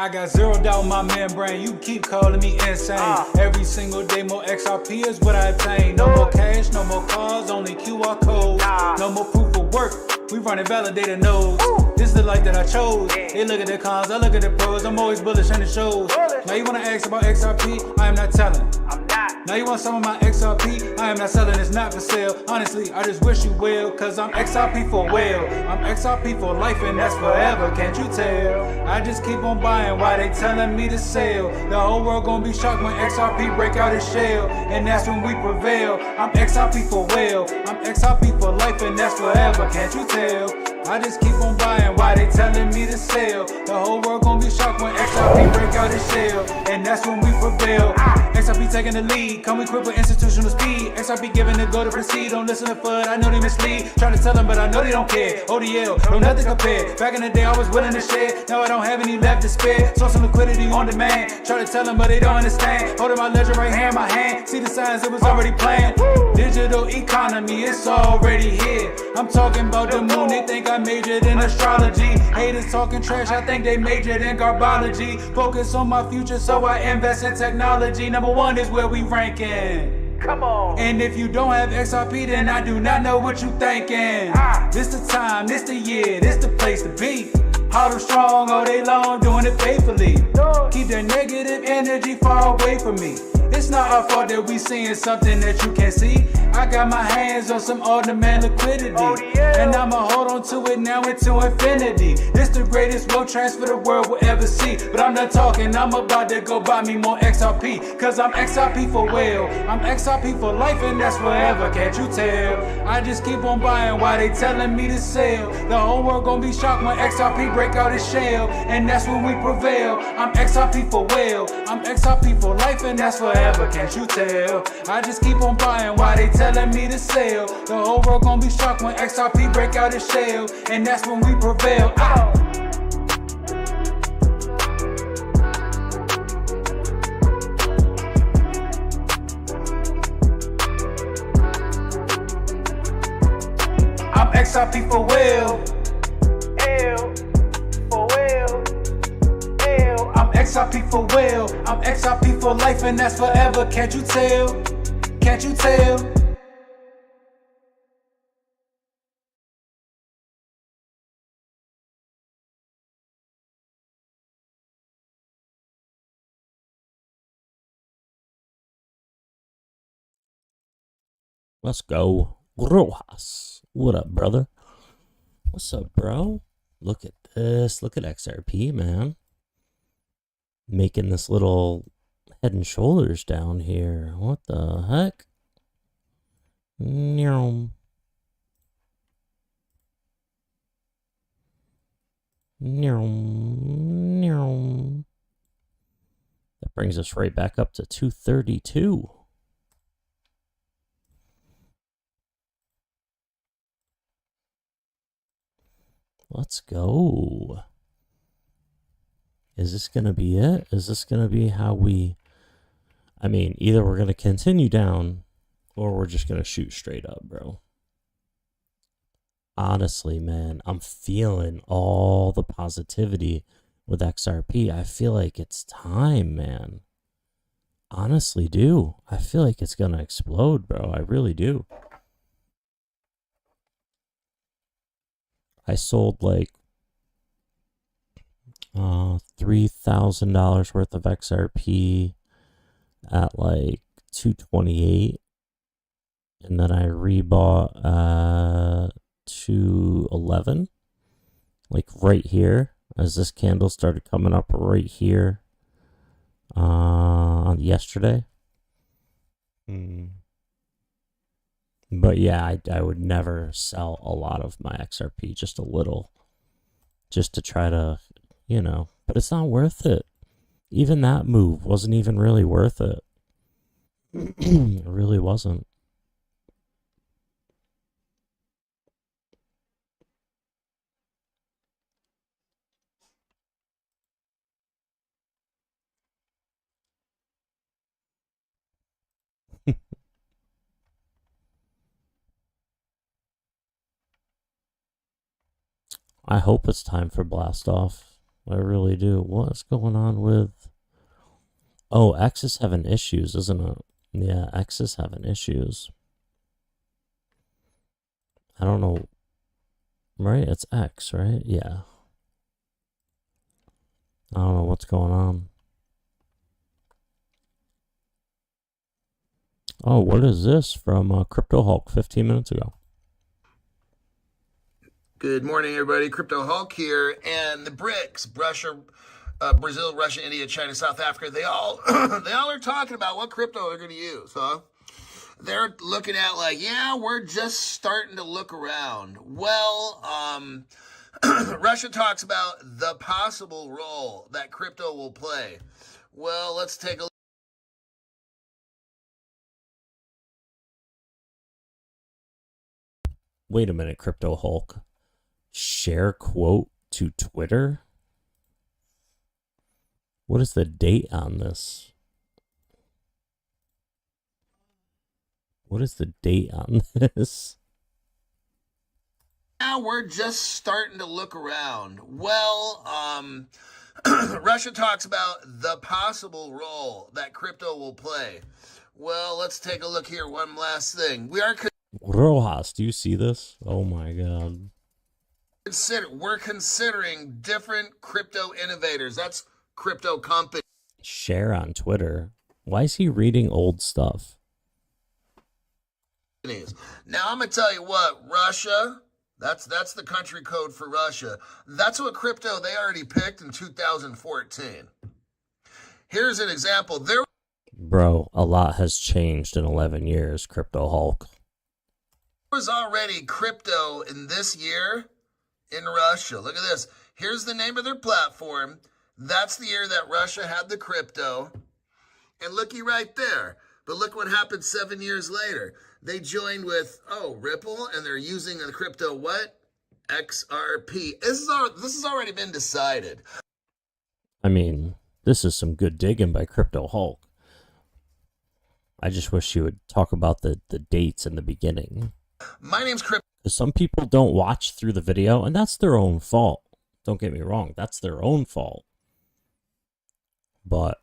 I got zeroed out my membrane, you keep calling me insane. Every single day more XRP is what I obtain. No more cash, no more cars, only QR codes. No more proof of work, we running validated nodes. This is the life that I chose. They look at the cons, I look at the pros. I'm always bullish and it shows. Now you wanna ask about XRP, I am not telling. Now you want some of my XRP, I am not selling, it's not for sale. Honestly, I just wish you well, cause I'm XRP for well. I'm XRP for life and that's forever, can't you tell? I just keep on buying while they telling me to sell. The whole world gonna be shocked when XRP break out its shell, and that's when we prevail. I'm XRP for well, I'm XRP for life and that's forever, can't you tell? I just keep on buying while they telling me to sell. The whole world gonna be shocked when XRP break out its shell, and that's when we prevail. XRP taking the lead, come equipped with institutional speed. XRP giving the go to proceed, don't listen to FUD, I know they mislead. Trying to tell them but I know they don't care. HoDL, no nothing compared. Back in the day I was willing to share, now I don't have any left to spare. Saw some liquidity on demand, try to tell them but they don't understand. Holding my ledger right here in my hand, see the signs it was already planned. Digital economy, it's already here. I'm talking about the moon, they think I majored in astrology. Haters talking trash, I think they majored in garbology. Focus on my future, so I invest in technology. Number one is where we ranking. Come on. And if you don't have XRP, then I do not know what you thinking. This the time, this the year, this the place to be. HoDL strong all day long, doing it faithfully. Keep that negative energy far away from me. It's not our fault that we seeing something that you can't see. I got my hands on some on-demand liquidity, and I'ma hold on to it now into infinity. This the greatest wealth transfer the world will ever see. But I'm not talking, I'm about to go buy me more XRP, cause I'm XRP for well, I'm XRP for life and that's forever, can't you tell? I just keep on buying while they telling me to sell. The whole world gonna be shocked when XRP break out its shell, and that's when we prevail. I'm XRP for well, I'm XRP for life and that's forever, can't you tell? I just keep on buying while they telling me to sell. The whole world gonna be shocked when XRP break out its shell, and that's when we prevail. I'm XRP for well, L for well, L. I'm XRP for well, I'm XRP for life and that's forever, can't you tell? Can't you tell? Let's go. Rojas. What up, brother? What's up, bro? Look at this. Look at XRP, man. Making this little head and shoulders down here. What the heck? That brings us right back up to 232. Let's go. Is this going to be it? Is this going to be how we... I mean, either we're going to continue down or we're just going to shoot straight up, bro. Honestly, man, I'm feeling all the positivity with XRP. I feel like it's time, man. Honestly do. I feel like it's going to explode, bro. I really do. I sold like $3,000 worth of XRP at like 228, and then I rebought 211, like right here as this candle started coming up right here on yesterday. But yeah, I would never sell a lot of my XRP, just a little, just to try to, you know, but it's not worth it. Even that move wasn't even really worth it. It really wasn't. I hope it's time for blast off. I really do. What's going on with... Oh, X is having issues, isn't it? Yeah, X is having issues. I don't know. Right? It's X, right? Yeah. I don't know what's going on. Oh, what is this from Crypto Hulk 15 minutes ago? Good morning, everybody. Crypto Hulk here, and the BRICS, Brazil, Russia, India, China, South Africa, they all they all are talking about what crypto they're going to use, huh? They're looking at like, yeah, we're just starting to look around. Well, Russia talks about the possible role that crypto will play. Well, let's take a look. Wait a minute, Crypto Hulk. Share quote to Twitter? What is the date on this? What is the date on this? Now we're just starting to look around. Well, Russia talks about the possible role that crypto will play. Well, let's take a look here. One last thing. Rojas, do you see this? Oh my god. We're considering different crypto innovators. That's crypto companies. Share on Twitter. Why is he reading old stuff? Now I'm gonna tell you what, Russia, that's the country code for Russia. That's what crypto they already picked in 2014. Here's an example. Bro, a lot has changed in 11 years, Crypto Hulk. There was already crypto in this year in Russia. Look at this. Here's the name of their platform. That's the year that Russia had the crypto. And looky right there. But look what happened 7 years later. They joined with, Ripple, and they're using the crypto what? XRP. This has already been decided. I mean, this is some good digging by Crypto Hulk. I just wish you would talk about the dates in the beginning. My name's Crypto. Some people don't watch through the video, and that's their own fault. Don't get me wrong, that's their own fault. But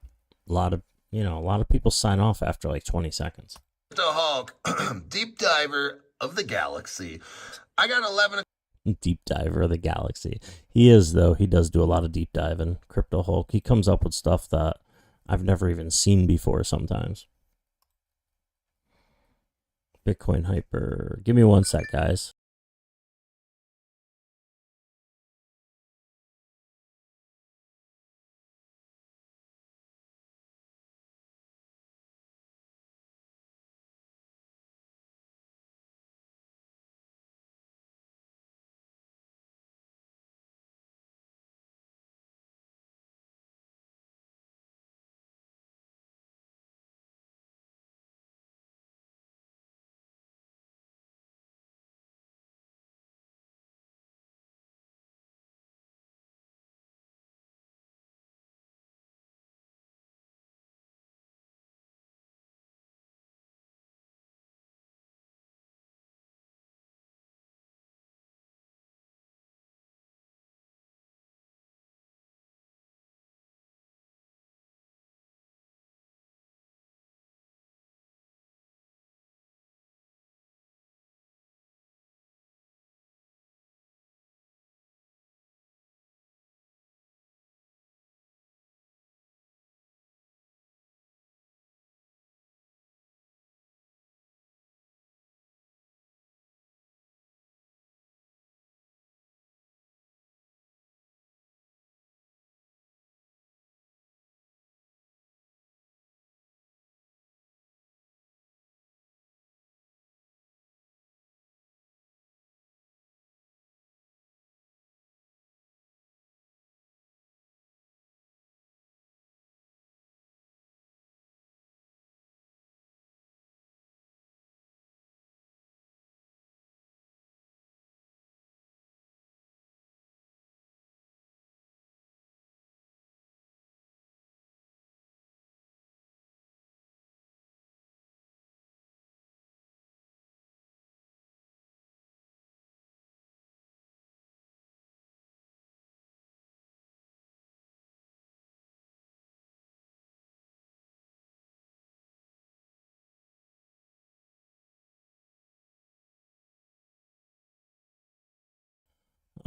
a lot of people sign off after like 20 seconds. Crypto Hulk, deep diver of the galaxy. I got 11. Deep diver of the galaxy. He is, though. He does do a lot of deep diving. Crypto Hulk. He comes up with stuff that I've never even seen before sometimes. Bitcoin Hyper. Give me 1 sec, guys.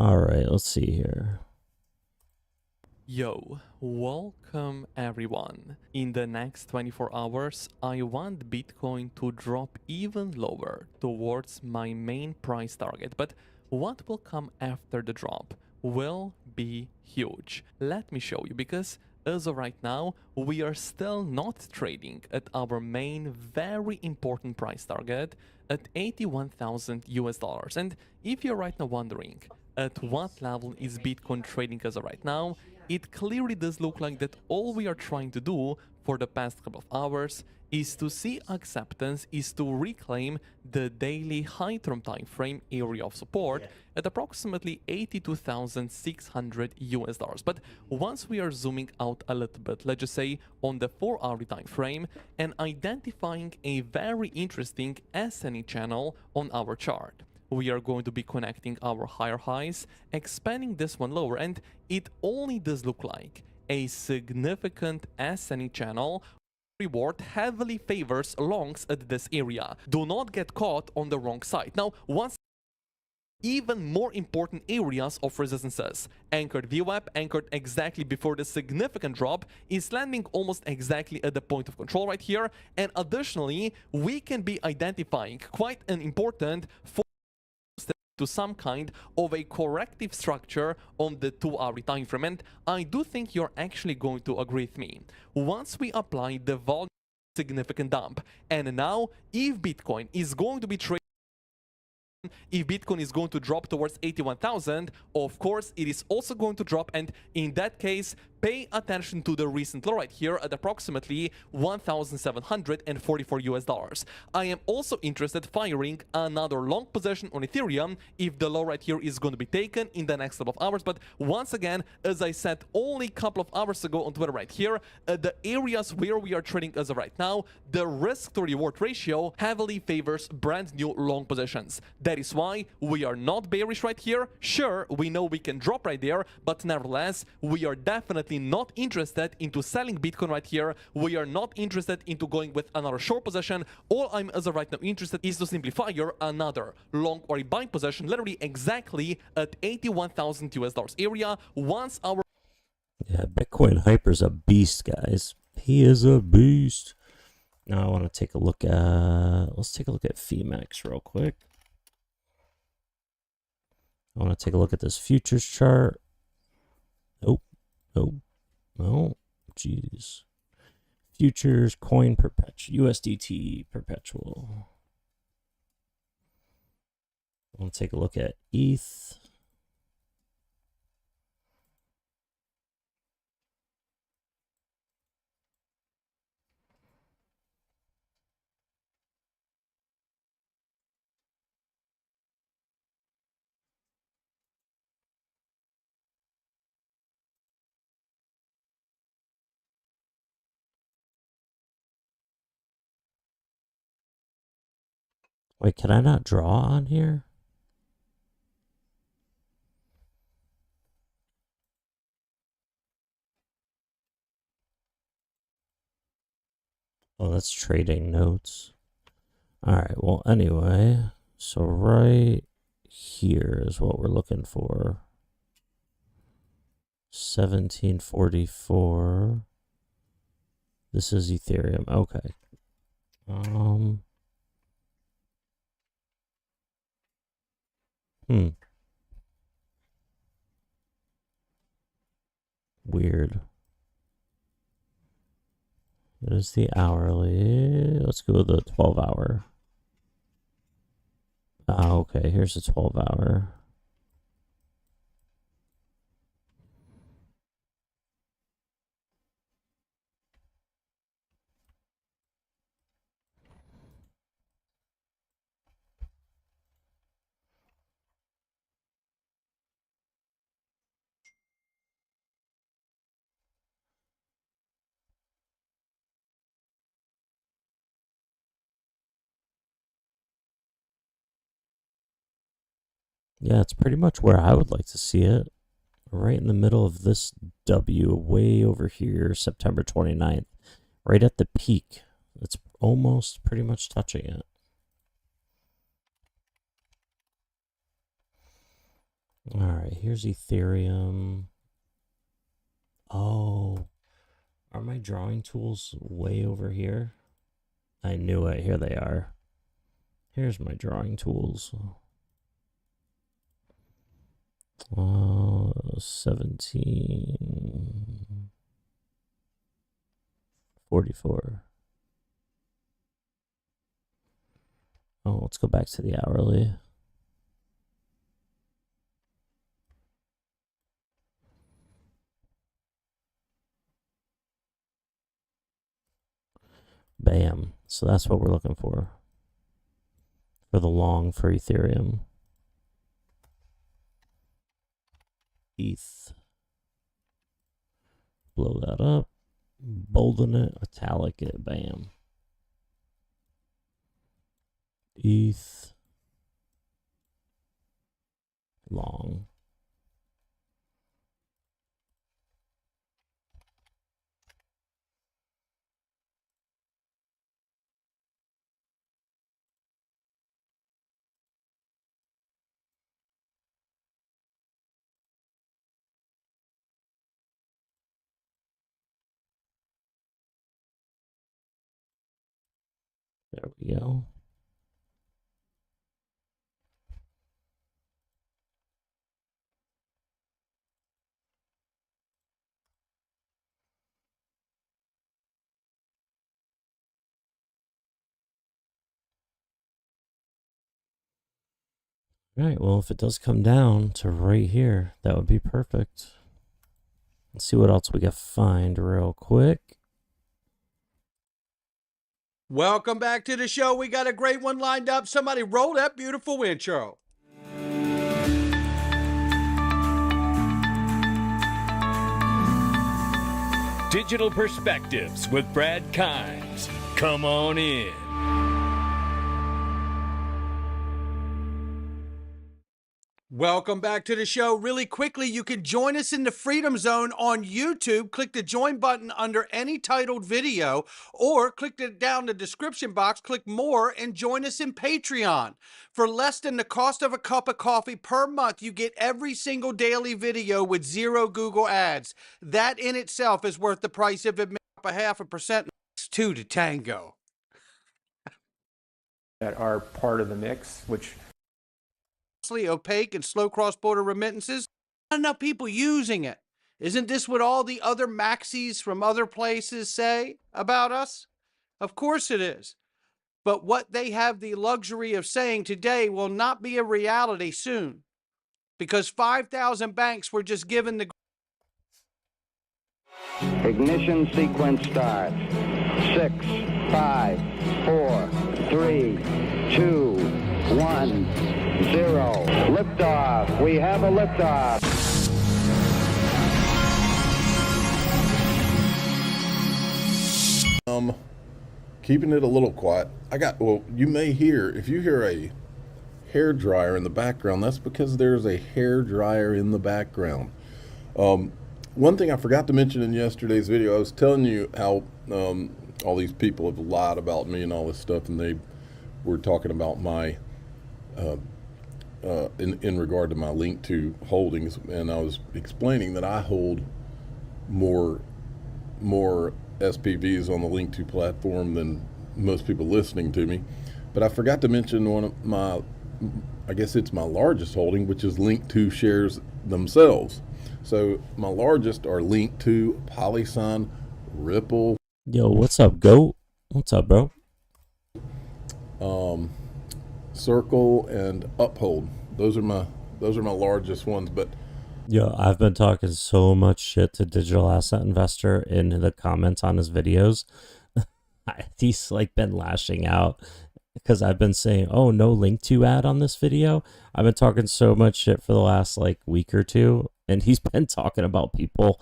All right, let's see here. Yo, welcome everyone. In the next 24 hours, I want Bitcoin to drop even lower towards my main price target. But what will come after the drop will be huge. Let me show you, because as of right now, we are still not trading at our main very important price target at 81,000 US dollars. And if you're right now wondering at what level is Bitcoin trading as of right now, it clearly does look like that all we are trying to do for the past couple of hours is to see acceptance, is to reclaim the daily high-term time frame area of support at approximately 82,600 US dollars. But once we are zooming out a little bit, let's just say on the 4-hourly time frame, and identifying a very interesting aNy channel on our chart, we are going to be connecting our higher highs, expanding this one lower, and it only does look like a significant aNy channel. Reward heavily favors longs at this area. Do not get caught on the wrong side. Now, once even more important areas of resistances. Anchored VWAP, anchored exactly before the significant drop, is landing almost exactly at the point of control right here. And additionally, we can be identifying quite an important to some kind of a corrective structure on the 2-hourly time frame. And I do think you're actually going to agree with me. Once we apply the volume significant dump, and now if Bitcoin is going to be trading, if Bitcoin is going to drop towards 81,000, of course it is also going to drop, and in that case pay attention to the recent low right here at approximately 1,744 US dollars. I am also interested firing another long position on Ethereum if the low right here is going to be taken in the next couple of hours. But once again, as I said only a couple of hours ago on Twitter right here, the areas where we are trading as of right now, the risk to reward ratio heavily favors brand new long positions. That is why we are not bearish right here. Sure, we know we can drop right there, but nevertheless, we are definitely not interested into selling Bitcoin right here. We are not interested into going with another short position. All I'm as of right now interested is to simply fire another long or a buying position, literally exactly at 81,000 US dollars area. Once our Bitcoin Hyper's a beast, guys. He is a beast. Now I want to take a look at, let's take a look at FEMAX real quick. I want to take a look at this futures chart. Oh, jeez. Futures, coin perpetual, USDT perpetual. I want to take a look at ETH. Wait, can I not draw on here? Oh, that's trading notes. All right, well, anyway, so right here is what we're looking for. 1744. This is Ethereum. Okay. Weird. What is the hourly? Let's go with the 12-hour. Oh, okay, here's the 12-hour. Yeah, it's pretty much where I would like to see it. Right in the middle of this W, way over here, September 29th. Right at the peak. It's almost pretty much touching it. All right, here's Ethereum. Oh, are my drawing tools way over here? I knew it. Here they are. Here's my drawing tools. 1744. Oh, let's go back to the hourly. Bam. So that's what we're looking for the long for Ethereum. ETH. Blow that up. Bolden it. Italic it. Bam. ETH. Long. There we go. All right, well, if it does come down to right here, that would be perfect. Let's see what else we can find real quick. Welcome back to the show. We got a great one lined up. Somebody roll that beautiful intro. Digital Perspectives with Brad Kimes. Come on in. Welcome back to the show. Really quickly, you can join us in the Freedom Zone on YouTube. Click the join button under any titled video, or click it down the description box, click more, and join us in Patreon. For less than the cost of a cup of coffee per month, you get every single daily video with 0 Google ads. That in itself is worth the price if it makes up 0.5%. It's 2 to tango. That are part of the mix, which opaque and slow cross-border remittances. Not enough people using it. Isn't this what all the other maxis from other places say about us? Of course it is. But what they have the luxury of saying today will not be a reality soon, because 5,000 banks were just given the Ignition sequence starts. 6, 5, 4, 3, 2, 1, 0. Liftoff. We have a liftoff. Keeping it a little quiet. You may hear, if you hear a hair dryer in the background, that's because there's a hair dryer in the background. One thing I forgot to mention in yesterday's video, I was telling you how all these people have lied about me and all this stuff, and they were talking about my in regard to my link to holdings, and I was explaining that I hold more SPVs on the link to platform than most people listening to me. But I forgot to mention one of my, I guess it's my largest holding, which is linked to shares themselves. So my largest are linked to Polyson, Ripple. Yo, what's up, GOAT? What's up, bro? Circle and Uphold. Those are my largest ones. But Yo, I've been talking so much shit to Digital Asset Investor in the comments on his videos. He's like been lashing out because I've been saying, oh, no link to ad on this video. I've been talking so much shit for the last like week or two, and he's been talking about people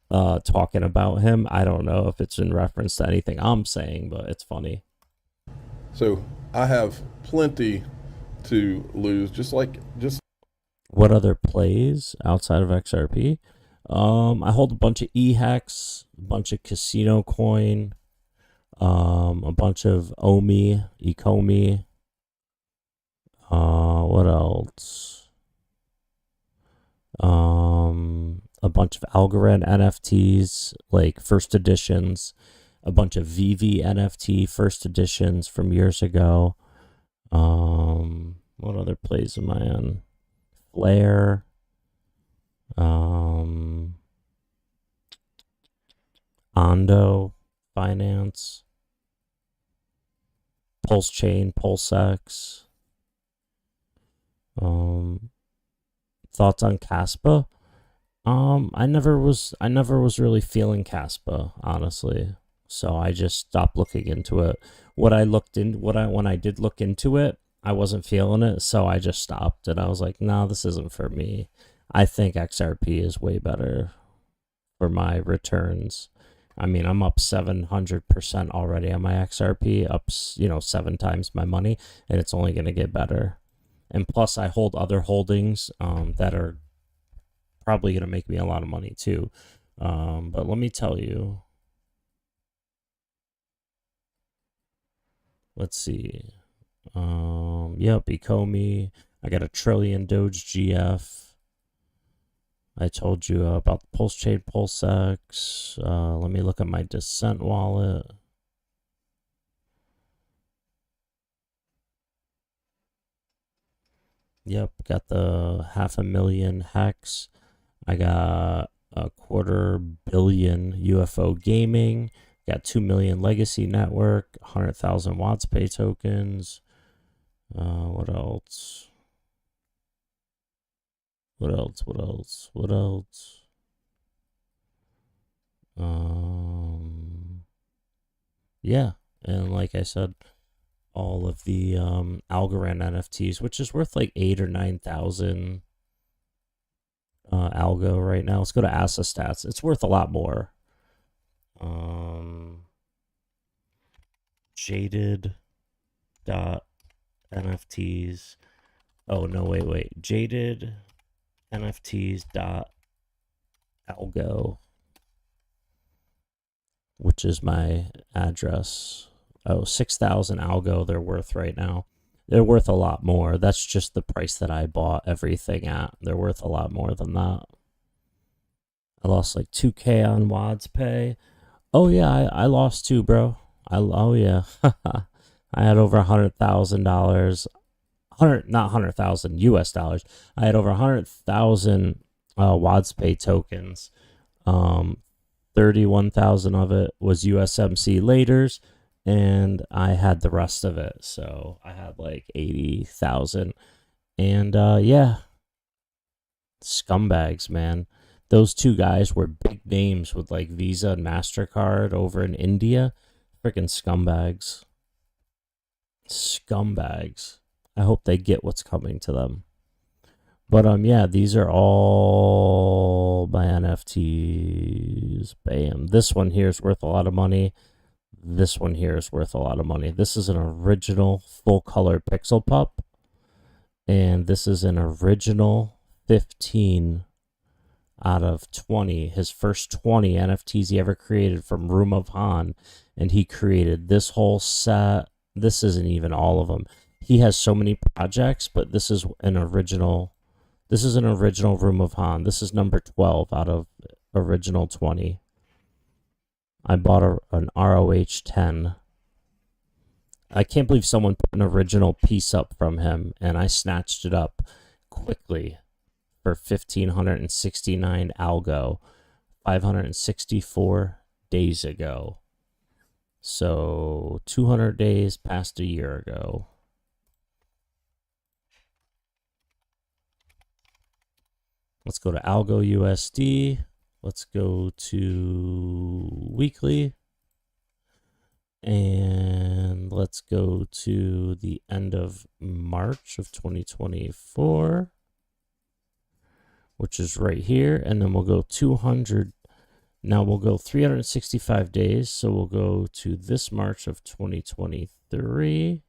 talking about him. I don't know if it's in reference to anything I'm saying, but it's funny. So I have plenty to lose, just what other plays outside of XRP? I hold a bunch of eHex, a bunch of Casino Coin, a bunch of Ecomi. What else? A bunch of Algorand NFTs, like first editions, a bunch of VV NFT first editions from years ago. What other plays am I on? Flare. Ondo Finance. Pulse Chain, PulseX. Thoughts on Caspa? I never was really feeling Caspa, honestly. So I just stopped looking into it. When I did look into it, I wasn't feeling it, so I just stopped and I was like, no, this isn't for me. I think XRP is way better for my returns. I mean, I'm up 700% already on my XRP, up 7 times my money, and it's only going to get better. And plus, I hold other holdings that are probably going to make me a lot of money too. But let me tell you. Let's see. Yep, Ecomi. I got a trillion Doge GF. I told you about the Pulse Chain PulseX. Let me look at my Descent wallet. Yep, got the 500,000 Hex. I got a 250 million UFO Gaming. Got 2 million Legacy Network. 100,000 Watts Pay tokens. What else? What else? Yeah, and like I said, all of the Algorand NFTs, which is worth like 8,000 or 9,000 algo right now. Let's go to Asset Stats. It's worth a lot more. Jaded.nfts. Oh no, wait. Jaded NFTs.algo, which is my address. Oh, 6,000 algo they're worth right now. They're worth a lot more. That's just the price that I bought everything at. They're worth a lot more than that. I lost like 2K on Wads Pay. Oh yeah, I lost too, bro. Oh yeah. I had over $100,000. Not 100,000 US dollars. I had over 100,000 Wads Pay tokens. 31,000 of it was USMC laters, and I had the rest of it. So I had like 80,000. And yeah, scumbags, man. Those two guys were big names with like Visa and MasterCard over in India. Freaking scumbags. Scumbags. I hope they get what's coming to them. But yeah, these are all my NFTs. Bam. This one here is worth a lot of money. This one here is worth a lot of money. This is an original full color Pixel Pup. And this is an original 15 out of 20. His first 20 NFTs he ever created from Room of Han. And he created this whole set. This isn't even all of them. He has so many projects, but this is an original. This is an original Room of Han. This is number 12 out of original 20. I bought an ROH 10. I can't believe someone put an original piece up from him, and I snatched it up quickly for 1,569 algo, 564 days ago. So 200 days past a year ago. Let's go to Algo USD. Let's go to weekly. And let's go to the end of March of 2024, which is right here. And then we'll go 200. Now we'll go 365 days. So we'll go to this March of 2023,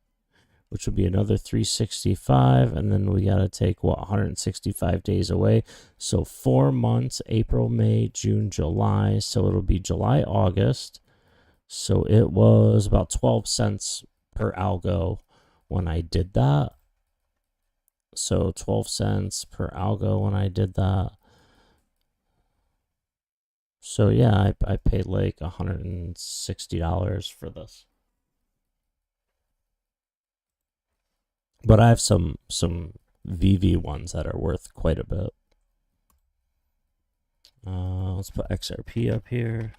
which will be another 365. And then we got to take, 165 days away. So 4 months, April, May, June, July. So it'll be July, August. So it was about 12 cents per algo when I did that. So 12 cents per algo when I did that. So yeah, I paid like $160 for this. But I have some VV ones that are worth quite a bit. Let's put XRP up here.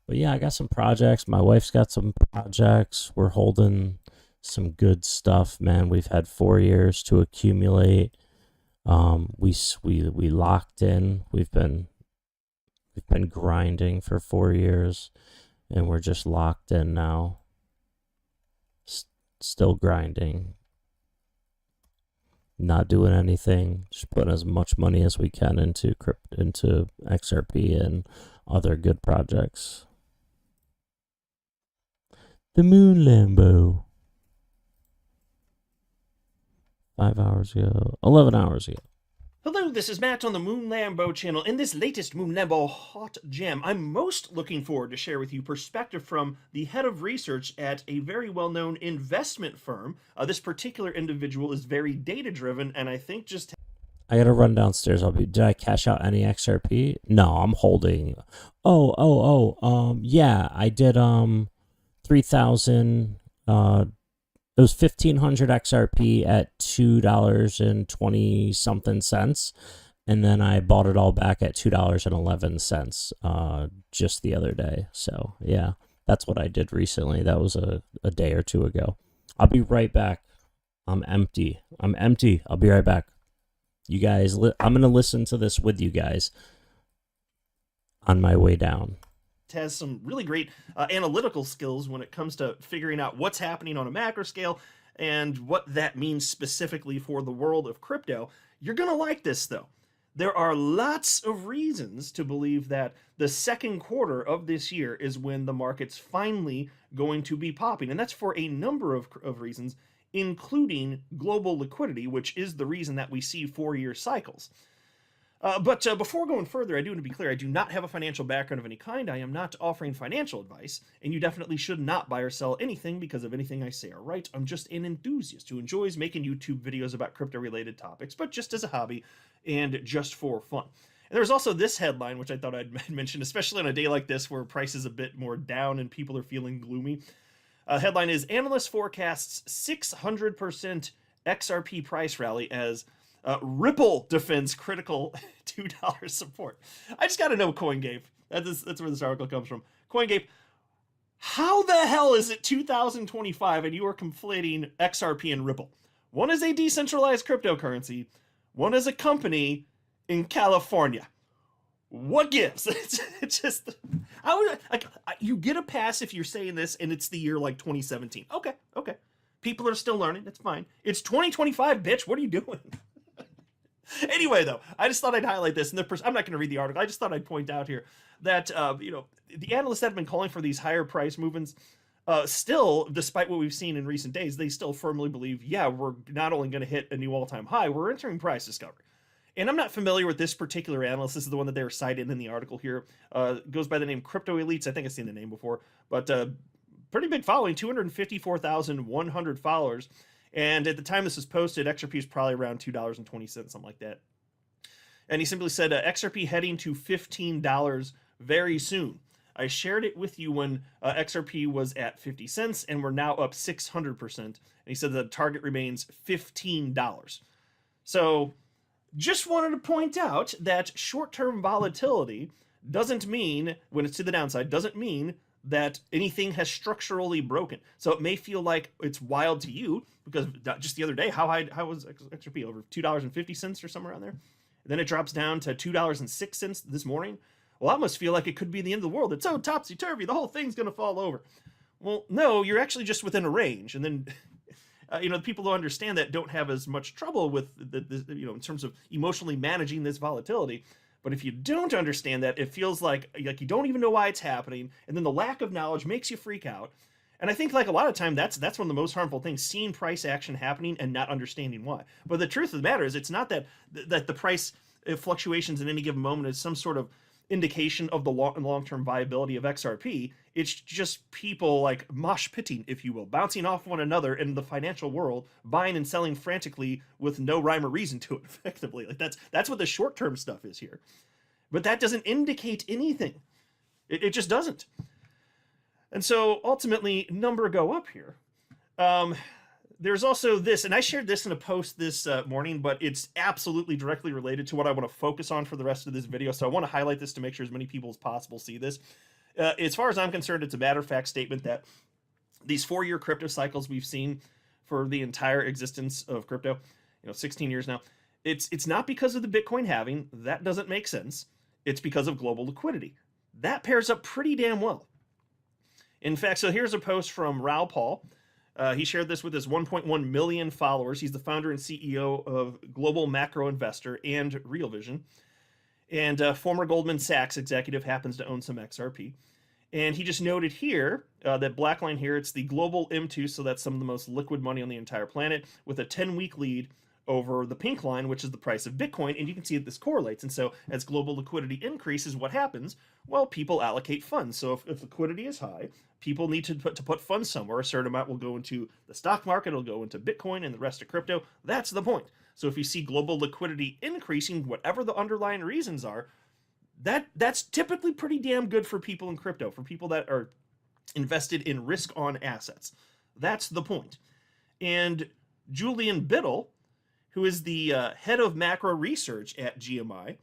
But yeah, I got some projects. My wife's got some projects. We're holding some good stuff, man. We've had 4 years to accumulate. We locked in. We've been grinding for 4 years, and we're just locked in now. Still grinding. Not doing anything. Just putting as much money as we can into XRP and other good projects. The Moon Lambo. 5 hours ago. 11 hours ago. Hello, this is Matt on the Moon Lambo channel. In this latest Moon Lambo Hot Gem, I'm most looking forward to share with you perspective from the head of research at a very well-known investment firm. This particular individual is very data-driven, and I think just... I gotta run downstairs. Did I cash out any XRP? No, I'm holding. Yeah, I did 3,000. It was 1,500 XRP at $2.20 something cents, and then I bought it all back at $2.11 just the other day. So yeah, that's what I did recently. That was a day or two ago. I'll be right back. I'm empty. I'll be right back. You guys, I'm gonna listen to this with you guys on my way down. Has some really great analytical skills when it comes to figuring out what's happening on a macro scale and what that means specifically for the world of crypto. You're gonna like this though. There are lots of reasons to believe that the second quarter of this year is when the market's finally going to be popping, and that's for a number of reasons, including global liquidity, which is the reason that we see 4-year cycles. But before going further, I do want to be clear, I do not have a financial background of any kind. I am not offering financial advice, and you definitely should not buy or sell anything because of anything I say or write. I'm just an enthusiast who enjoys making YouTube videos about crypto-related topics, but just as a hobby and just for fun. And there's also this headline, which I thought I'd mention, especially on a day like this where price is a bit more down and people are feeling gloomy. Headline is, Analyst Forecasts 600% XRP price rally as Ripple defends critical $2 support. I just got to know CoinGape. That's where this article comes from. CoinGape, how the hell is it 2025 and you are conflating XRP and Ripple? One is a decentralized cryptocurrency. One is a company in California. What gives? It's just, you get a pass if you're saying this and it's the year like 2017. Okay. People are still learning. That's fine. It's 2025, bitch. What are you doing? Anyway, though, I just thought I'd highlight this. And I'm not going to read the article. I just thought I'd point out here that, the analysts that have been calling for these higher price movements, still, despite what we've seen in recent days, they still firmly believe, yeah, we're not only going to hit a new all-time high, we're entering price discovery. And I'm not familiar with this particular analyst. This is the one that they were cited in the article here. Goes by the name Crypto Elites. I think I've seen the name before. But pretty big following, 254,100 followers. And at the time this was posted, XRP is probably around $2.20, something like that. And he simply said, XRP heading to $15 very soon. I shared it with you when XRP was at 50 cents, and we're now up 600%. And he said the target remains $15. So just wanted to point out that short-term volatility doesn't mean, when it's to the downside, doesn't mean that anything has structurally broken. So it may feel like it's wild to you because just the other day, how was XRP? Over $2.50 or somewhere around there? And then it drops down to $2.06 this morning. Well, that must feel like it could be the end of the world. It's so topsy-turvy. The whole thing's going to fall over. Well, no, you're actually just within a range. And then, the people who understand that don't have as much trouble with, in terms of emotionally managing this volatility. But if you don't understand that, it feels like you don't even know why it's happening. And then the lack of knowledge makes you freak out. And I think like a lot of time, that's one of the most harmful things, seeing price action happening and not understanding why. But the truth of the matter is it's not that the price fluctuations in any given moment is some sort of indication of the long-term viability of XRP. It's just people like mosh pitting, if you will, bouncing off one another in the financial world, buying and selling frantically with no rhyme or reason to it, effectively. Like that's what the short-term stuff is here. but that doesn't indicate anything. It just doesn't. And so ultimately, number go up here. There's also this, and I shared this in a post this morning, but it's absolutely directly related to what I want to focus on for the rest of this video. So I want to highlight this to make sure as many people as possible see this. As far as I'm concerned, it's a matter-of-fact statement that these 4-year crypto cycles we've seen for the entire existence of crypto, 16 years now, it's not because of the Bitcoin halving. That doesn't make sense. It's because of global liquidity. That pairs up pretty damn well. In fact, so here's a post from Raoul Paul. He shared this with his 1.1 million followers. He's the founder and CEO of Global Macro Investor and Real Vision. And former Goldman Sachs executive, happens to own some XRP. And he just noted here, that black line here, it's the global M2, so that's some of the most liquid money on the entire planet, with a 10-week lead over the pink line, which is the price of Bitcoin. And you can see that this correlates. And so as global liquidity increases, what happens? Well, people allocate funds. So if liquidity is high, people need to put funds somewhere. A certain amount will go into the stock market, it'll go into Bitcoin and the rest of crypto. That's the point. So if you see global liquidity increasing, whatever the underlying reasons are, that's typically pretty damn good for people in crypto, for people that are invested in risk-on assets. That's the point. And Julian Biddle, who is the head of macro research at GMI,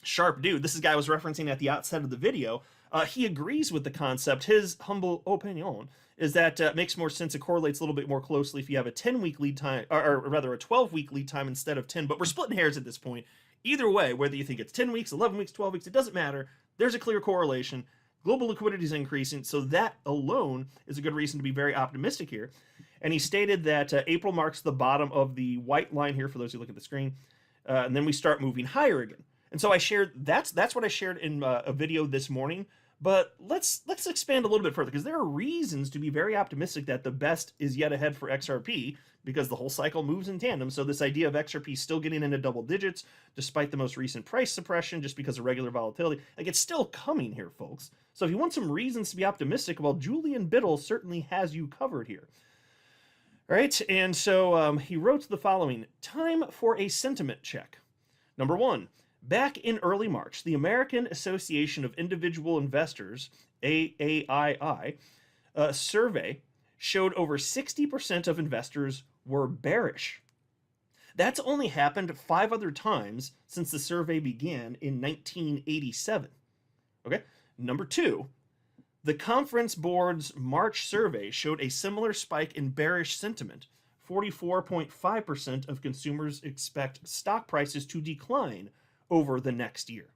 sharp dude, this is the guy I was referencing at the outset of the video, he agrees with the concept. His humble opinion is that it makes more sense, it correlates a little bit more closely if you have a 10-week lead time, or rather a 12-week lead time instead of 10, but we're splitting hairs at this point. Either way, whether you think it's 10 weeks, 11 weeks, 12 weeks, it doesn't matter. There's a clear correlation. Global liquidity is increasing, so that alone is a good reason to be very optimistic here. And he stated that April marks the bottom of the white line here, for those who look at the screen, and then we start moving higher again. And so I shared, that's what I shared in a video this morning, but let's expand a little bit further, because there are reasons to be very optimistic that the best is yet ahead for XRP, because the whole cycle moves in tandem. So this idea of XRP still getting into double digits, despite the most recent price suppression, just because of regular volatility, like it's still coming here, folks. So if you want some reasons to be optimistic, well, Julian Biddle certainly has you covered here. All right, and so he wrote the following: time for a sentiment check. Number 1, back in early March, the American Association of Individual Investors, AAII, survey showed over 60% of investors were bearish. That's only happened 5 other times since the survey began in 1987. Okay, number 2, the Conference Board's March survey showed a similar spike in bearish sentiment. 44.5% of consumers expect stock prices to decline over the next year.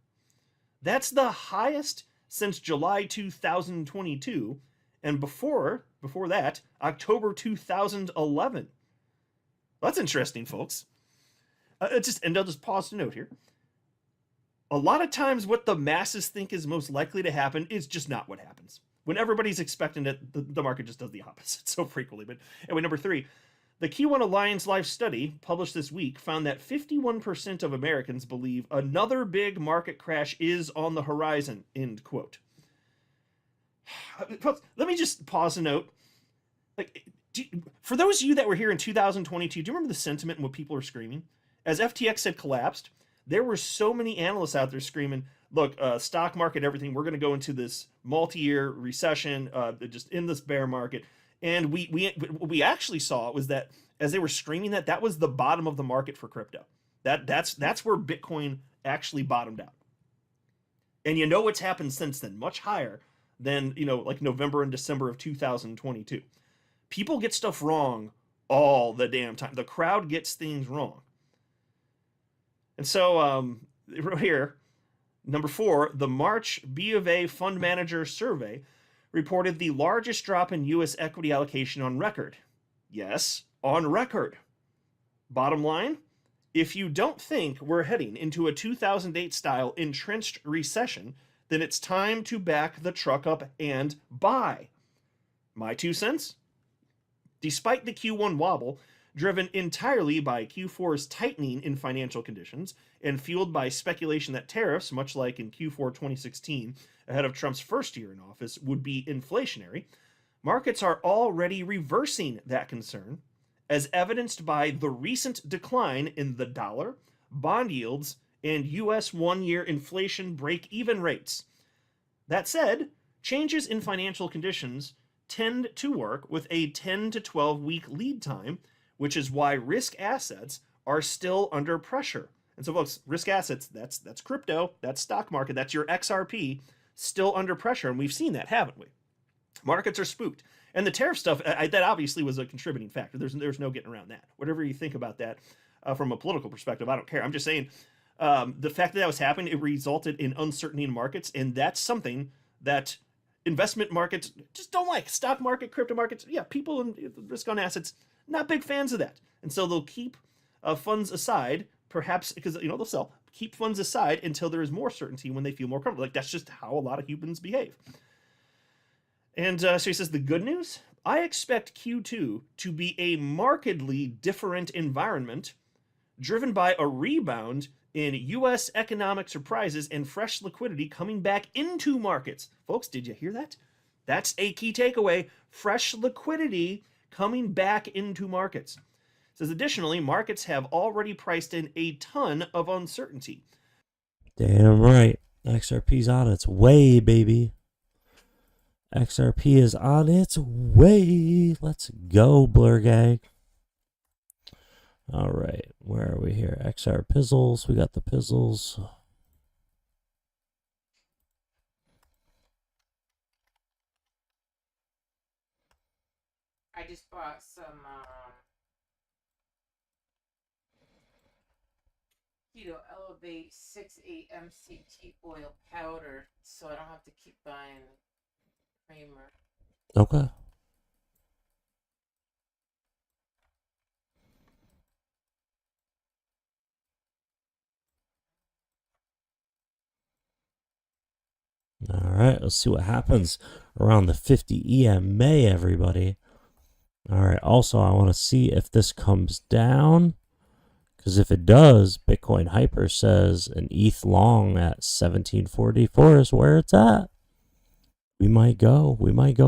That's the highest since July 2022, and before that, October 2011. That's interesting, folks. And I'll just pause to note here. A lot of times what the masses think is most likely to happen is just not what happens. When everybody's expecting it, the market just does the opposite so frequently. But anyway, number 3, the Q1 Alliance Life study published this week found that 51% of Americans believe another big market crash is on the horizon, end quote. Let me just pause and note. For those of you that were here in 2022, do you remember the sentiment and what people were screaming? As FTX had collapsed, there were so many analysts out there screaming, look, stock market, everything, we're going to go into this multi-year recession, just in this bear market. And what we actually saw was that as they were screaming that was the bottom of the market for crypto. That's where Bitcoin actually bottomed out. And you know what's happened since then? Much higher than, like November and December of 2022. People get stuff wrong all the damn time. The crowd gets things wrong. And so right here, number 4, the March B of A Fund Manager Survey reported the largest drop in U.S. equity allocation on record. Yes, on record. Bottom line, if you don't think we're heading into a 2008-style entrenched recession, then it's time to back the truck up and buy. My 2 cents? Despite the Q1 wobble, driven entirely by Q4's tightening in financial conditions and fueled by speculation that tariffs, much like in Q4 2016, ahead of Trump's first year in office, would be inflationary, markets are already reversing that concern, as evidenced by the recent decline in the dollar, bond yields, and US 1-year inflation break-even rates. That said, changes in financial conditions tend to work with a 10 to 12 week lead time, which is why risk assets are still under pressure. And so, folks, risk assets, that's crypto, that's stock market, that's your XRP, still under pressure. And we've seen that, haven't we? Markets are spooked. And the tariff stuff, that obviously was a contributing factor. There's no getting around that. Whatever you think about that from a political perspective, I don't care. I'm just saying the fact that that was happening, it resulted in uncertainty in markets. And that's something that investment markets just don't like. Stock market, crypto markets, yeah, people in risk on assets, not big fans of that. And so they'll keep funds aside, perhaps because, they'll sell, keep funds aside until there is more certainty when they feel more comfortable. Like, that's just how a lot of humans behave. And so he says, the good news? I expect Q2 to be a markedly different environment, driven by a rebound in U.S. economic surprises and fresh liquidity coming back into markets. Folks, did you hear that? That's a key takeaway. Fresh liquidity coming back into markets. It says, additionally, markets have already priced in a ton of uncertainty. Damn right. XRP's on its way, baby. XRP is on its way. Let's go, Blur Gang. All right, where are we here? XR Pizzles. We got the Pizzles. I just bought some Keto Elevate 6-8 MCT oil powder, so I don't have to keep buying creamer. Okay. All right, let's see what happens around the 50 EMA, everybody. All right, also, I want to see if this comes down, because if it does, Bitcoin Hyper says an ETH long at 1744 is where it's at. We might go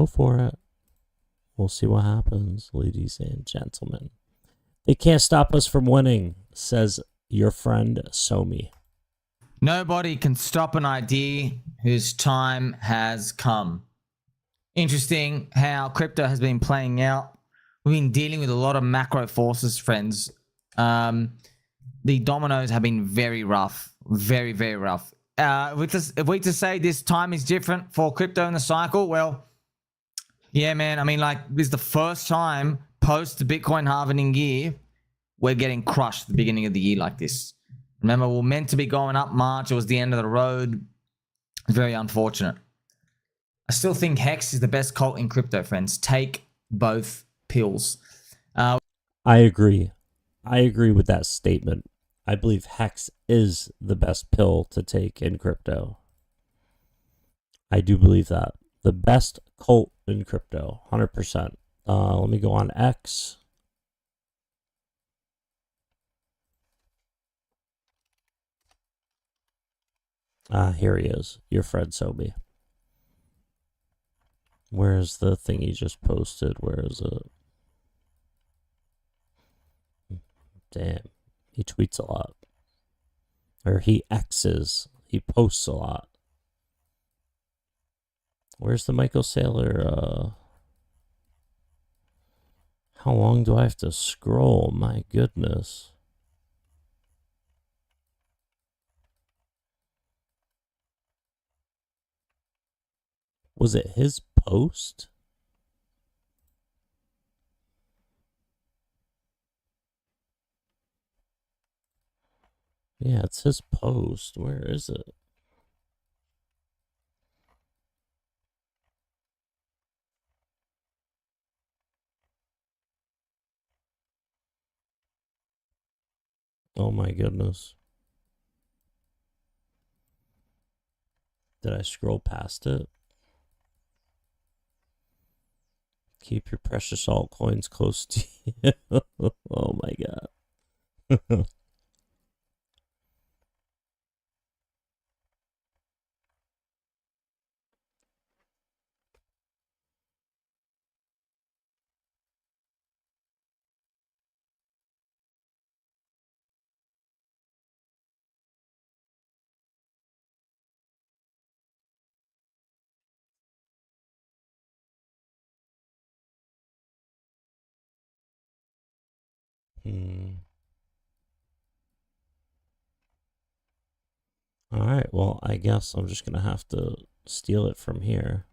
for it. We'll see what happens, ladies and gentlemen. They can't stop us from winning, says your friend Somi. Nobody can stop an idea whose time has come. Interesting how crypto has been playing out. We've been dealing with a lot of macro forces, friends. The dominoes have been very rough. Very, very rough. If we to say this time is different for crypto in the cycle, well, yeah, man. I mean, like, this is the first time post the Bitcoin halving year we're getting crushed at the beginning of the year like this. Remember, we were meant to be going up March. It was the end of the road. Very unfortunate. I still think Hex is the best cult in crypto, friends. Take both pills. I agree. I agree with that statement. I believe Hex is the best pill to take in crypto. I do believe that. The best cult in crypto, 100%. Let me go on X. Here he is, your friend Sobi. Where's the thing he just posted? Where is it? Damn, he tweets a lot. Or he X's. He posts a lot. Where's the Michael Saylor? How long do I have to scroll? My goodness. Was it his post? Yeah, it's his post. Where is it? Oh my goodness. Did I scroll past it? Keep your precious altcoins close to you. Oh my god. Alright, well, I guess I'm just gonna have to steal it from here.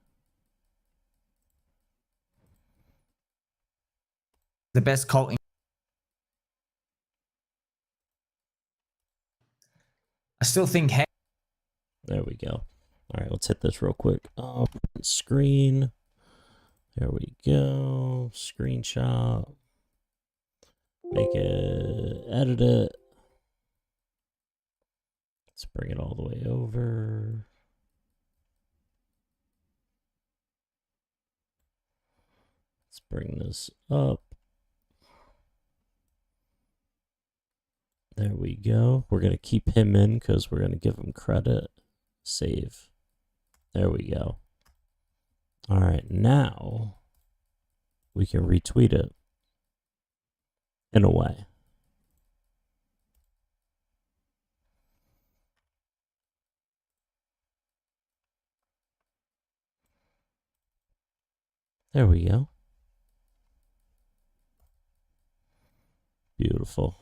The best cult. I still think. There we go. Alright, let's hit this real quick. Screen. There we go. Screenshot. Make it. Edit it. Let's bring it all the way over. Let's bring this up. There we go. We're going to keep him in because we're going to give him credit. Save. There we go. All right, now we can retweet it in a way. There we go. Beautiful.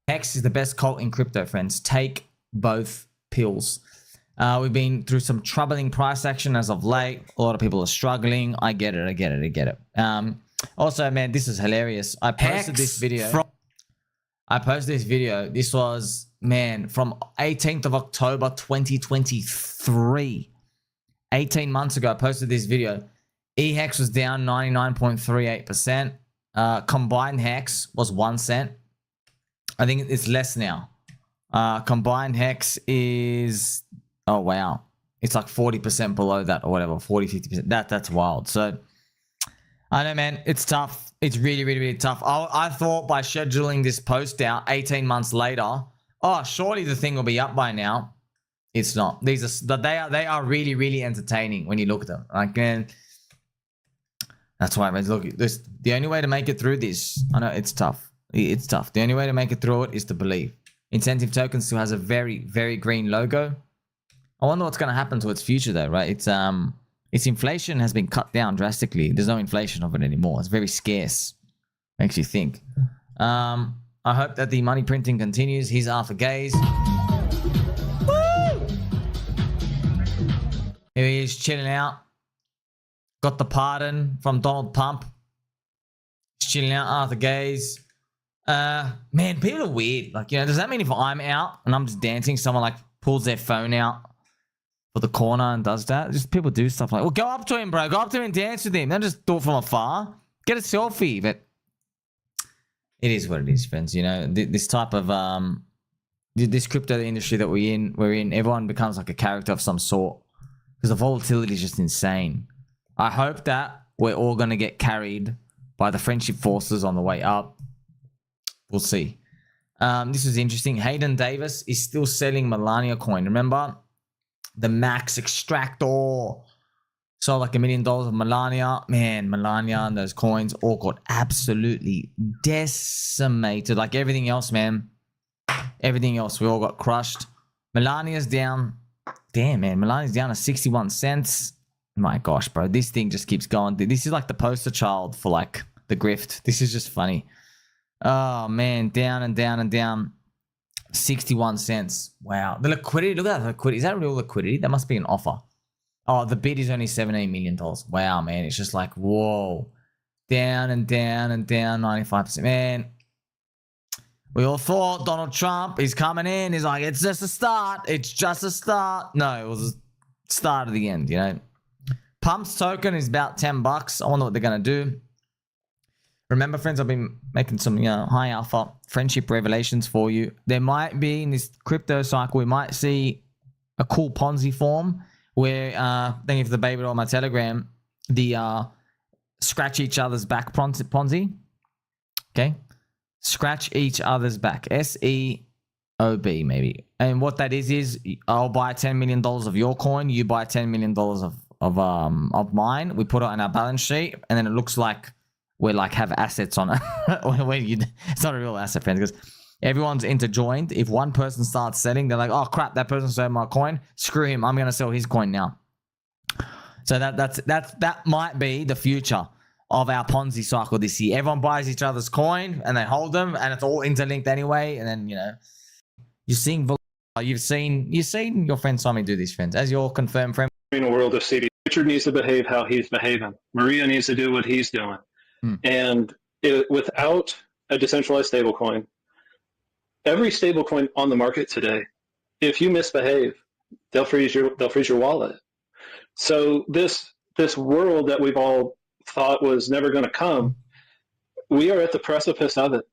Hex is the best cult in crypto, friends. Take both pills. We've been through some troubling price action as of late. A lot of people are struggling. I get it. Also, man, this is hilarious. I posted this video. This was, man, from 18th of October 2023. 18 months ago, I posted this video. eHex was down 99.38%. Combined Hex was 1 cent. I think it's less now. Combined Hex is, oh wow, it's like 40% below that or whatever, 40-50%. That's wild. So I know, man, it's tough. It's really tough. I thought by scheduling this post out 18 months later, oh, surely the thing will be up by now. It's not. They are really entertaining when you look at them. Like, man, that's why, man. Look, the only way to make it through this, I know it's tough. It's tough. The only way to make it through it is to believe. Incentive Token still has a very green logo. I wonder what's going to happen to its future, though, right? Its inflation has been cut down drastically. There's no inflation of it anymore. It's very scarce. Makes you think. I hope that the money printing continues. Here's Arthur Gaze. Woo! Here he is chilling out. Got the pardon from Donald Pump. He's chilling out, Arthur Gaze. Man, people are weird. Like, you know, does that mean if I'm out and I'm just dancing, someone like pulls their phone out for the corner and does that? Just people do stuff like, well, go up to him, bro. Go up to him and dance with him. Don't just do it from afar. Get a selfie. But it is what it is, friends. You know, this type of this crypto industry that we're in, everyone becomes like a character of some sort because the volatility is just insane. I hope that we're all gonna get carried by the friendship forces on the way up. We'll see. This is interesting. Hayden Davis is still selling Melania coin. Remember? The Max Extractor sold like $1 million of Melania. Man, Melania and those coins all got absolutely decimated. Like everything else, man. Everything else, we all got crushed. Melania's down. Damn, man. Melania's down to 61 cents. My gosh, bro. This thing just keeps going. This is like the poster child for like the grift. This is just funny. Oh, man. Down and down and down. 61 cents. Wow. The liquidity. Look at that liquidity. Is that real liquidity? That must be an offer. Oh, the bid is only $17 million. Wow, man. It's just like, whoa. Down and down and down. 95%. Man. We all thought Donald Trump is coming in. He's like, it's just a start. It's just a start. No, it was the start of the end, you know. Pump's token is about $10. I wonder what they're going to do. Remember, friends, I've been making some, you know, high alpha friendship revelations for you. There might be, in this crypto cycle, we might see a cool Ponzi form where, thank you for the baby on my Telegram, the scratch each other's back Ponzi. Okay? Scratch each other's back. SEOB, maybe. And what that is I'll buy $10 million of your coin, you buy $10 million of mine. We put it on our balance sheet, and then it looks like we like have assets on it. It's not a real asset, friends, because everyone's interjoined. If one person starts selling, they're like, oh crap, that person sold my coin. Screw him. I'm gonna sell his coin now. So that might be the future of our Ponzi cycle this year. Everyone buys each other's coin and they hold them, and it's all interlinked anyway. And then you're seeing you've seen your friend Simon do these, friends, as your confirmed friend. In a world of CD, Richard needs to behave how he's behaving. Maria needs to do what he's doing, and without a decentralized stablecoin, every stablecoin on the market today, if you misbehave, they'll freeze your wallet. So this world that we've all thought was never going to come, we are at the precipice of it,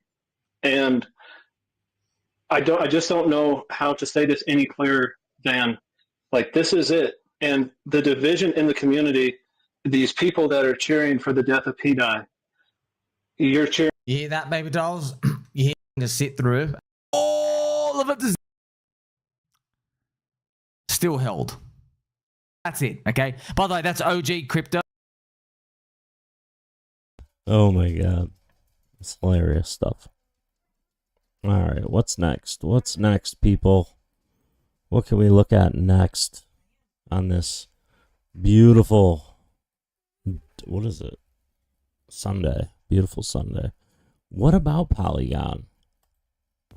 and I just don't know how to say this any clearer than, like, this is it. And the division in the community, these people that are cheering for the death of DaY, you're cheering. You hear that, baby dolls? You hear to sit through all of it. Still held. That's it. Okay. By the way, that's OG crypto. Oh my god. It's hilarious stuff. Alright, what's next? What's next, people? What can we look at next on this beautiful, what is it? Sunday. Beautiful Sunday. What about Polygon?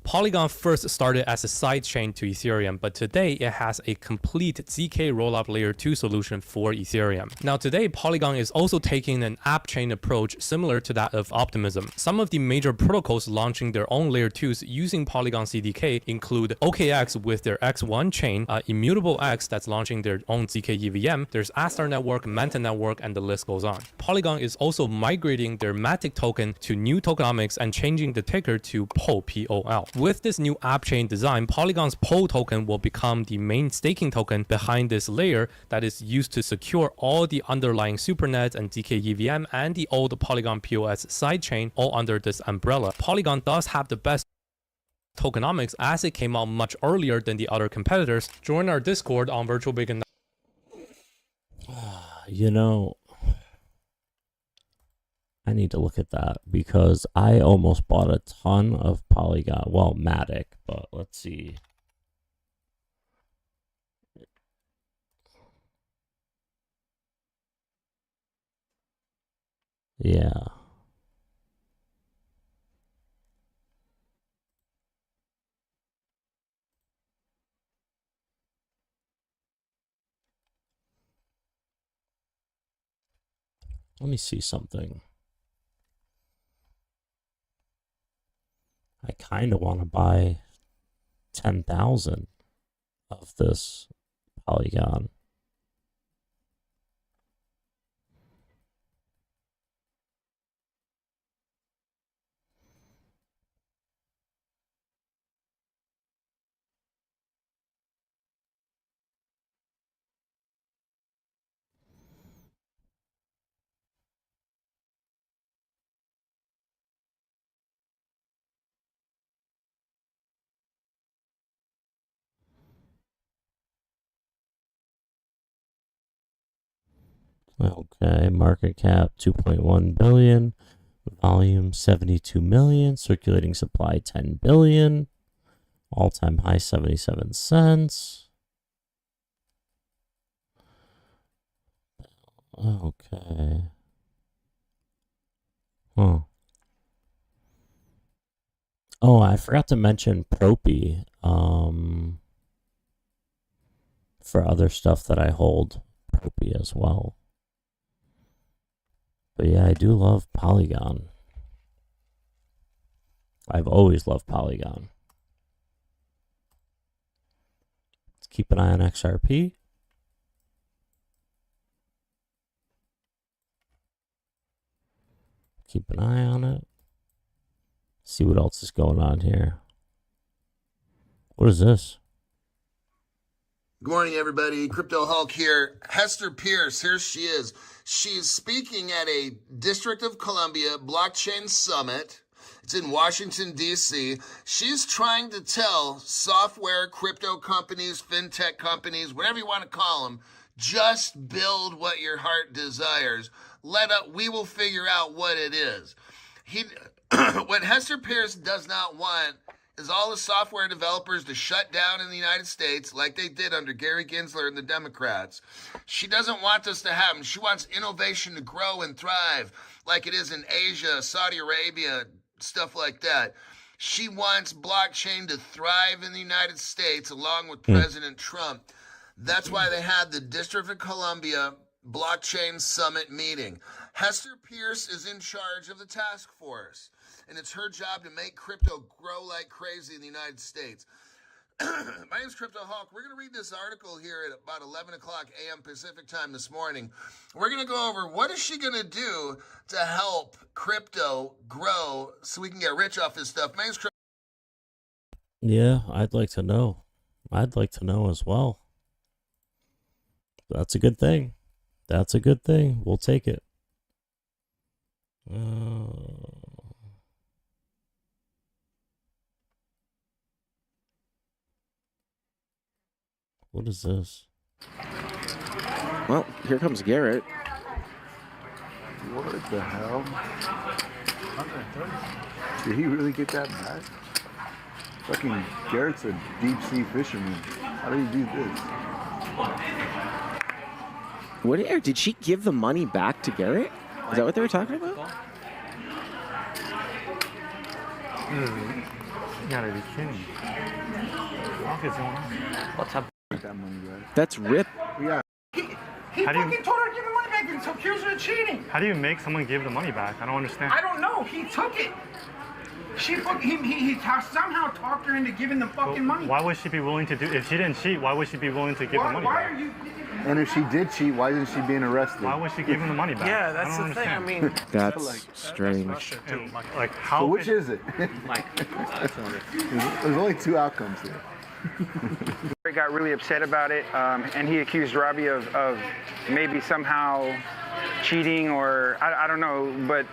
Polygon first started as a sidechain to Ethereum, but today it has a complete ZK rollup layer 2 solution for Ethereum. Now today, Polygon is also taking an app chain approach similar to that of Optimism. Some of the major protocols launching their own layer 2s using Polygon CDK include OKX with their X1 chain, Immutable X that's launching their own ZK EVM, there's Astar Network, Manta Network, and the list goes on. Polygon is also migrating their Matic token to new tokenomics and changing the ticker to POL, P-O-L. With this new app chain design, Polygon's POL token will become the main staking token behind this layer that is used to secure all the underlying supernets and ZK EVM and the old Polygon POS sidechain all under this umbrella. Polygon does have the best tokenomics as it came out much earlier than the other competitors. Join our Discord on Virtual Big. You know, I need to look at that because I almost bought a ton of Polygon. Well, Matic, but let's see. Yeah. Let me see something. I kind of want to buy 10,000 of this Polygon. Okay, market cap 2.1 billion, volume 72 million, circulating supply 10 billion, all-time high 77 cents. Okay. Huh. Oh, I forgot to mention Propy for other stuff that I hold. Propy as well. But yeah, I do love Polygon. I've always loved Polygon. Let's keep an eye on XRP. Keep an eye on it. See what else is going on here. What is this? Good morning, everybody. Crypto Hulk here. Hester Pierce, here she is. She's speaking at a District of Columbia blockchain summit. It's in Washington, D.C. She's trying to tell software, crypto companies, fintech companies, whatever you want to call them, just build what your heart desires. We will figure out what it is. What Hester Pierce does not want is all the software developers to shut down in the United States like they did under Gary Gensler and the Democrats. She doesn't want this to happen. She wants innovation to grow and thrive like it is in Asia, Saudi Arabia, stuff like that. She wants blockchain to thrive in the United States along with President Trump. That's why they had the District of Columbia Blockchain Summit meeting. Hester Pierce is in charge of the task force, and it's her job to make crypto grow like crazy in the United States. My name's Crypto Hulk. We're going to read this article here at about 11 o'clock a.m. Pacific time this morning. We're going to go over what is she going to do to help crypto grow so we can get rich off this stuff. My name's Crypto. Yeah, I'd like to know. I'd like to know as well. That's a good thing. That's a good thing. We'll take it. What is this? Well, here comes Garrett. What the hell? Did he really get that back? Fucking Garrett's a deep sea fisherman. How did he do this? What did she give the money back to Garrett? Is that what they were talking about? You gotta be kidding. What's up? That money, guys. That's rip. Yeah. He fucking told her to give the money back and so accused her of cheating. How do you make someone give the money back? I don't understand. I don't know. He took it. He somehow talked her into giving the fucking money. Why would she be willing to do? If she didn't cheat, why would she be willing to give the money back? And if she did cheat, why isn't she being arrested? Why would she give him the money back? Yeah, that's the thing. I mean, that's strange. Like how? So which is it? There's only two outcomes here. He got really upset about it, and he accused Robbie of maybe somehow cheating, or I don't know, but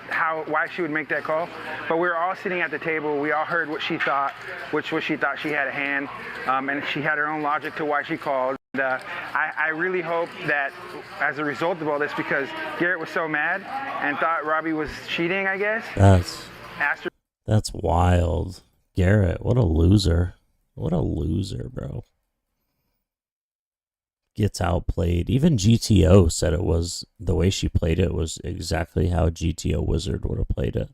why she would make that call. But we were all sitting at the table. We all heard what she thought, which was she thought she had a hand, and she had her own logic to why she called. I really hope that as a result of all this, because Garrett was so mad and thought Robbie was cheating, I guess. That's wild. Garrett, what a loser. What a loser, bro. Gets outplayed. Even GTO said it was, the way she played it was exactly how GTO Wizard would have played it.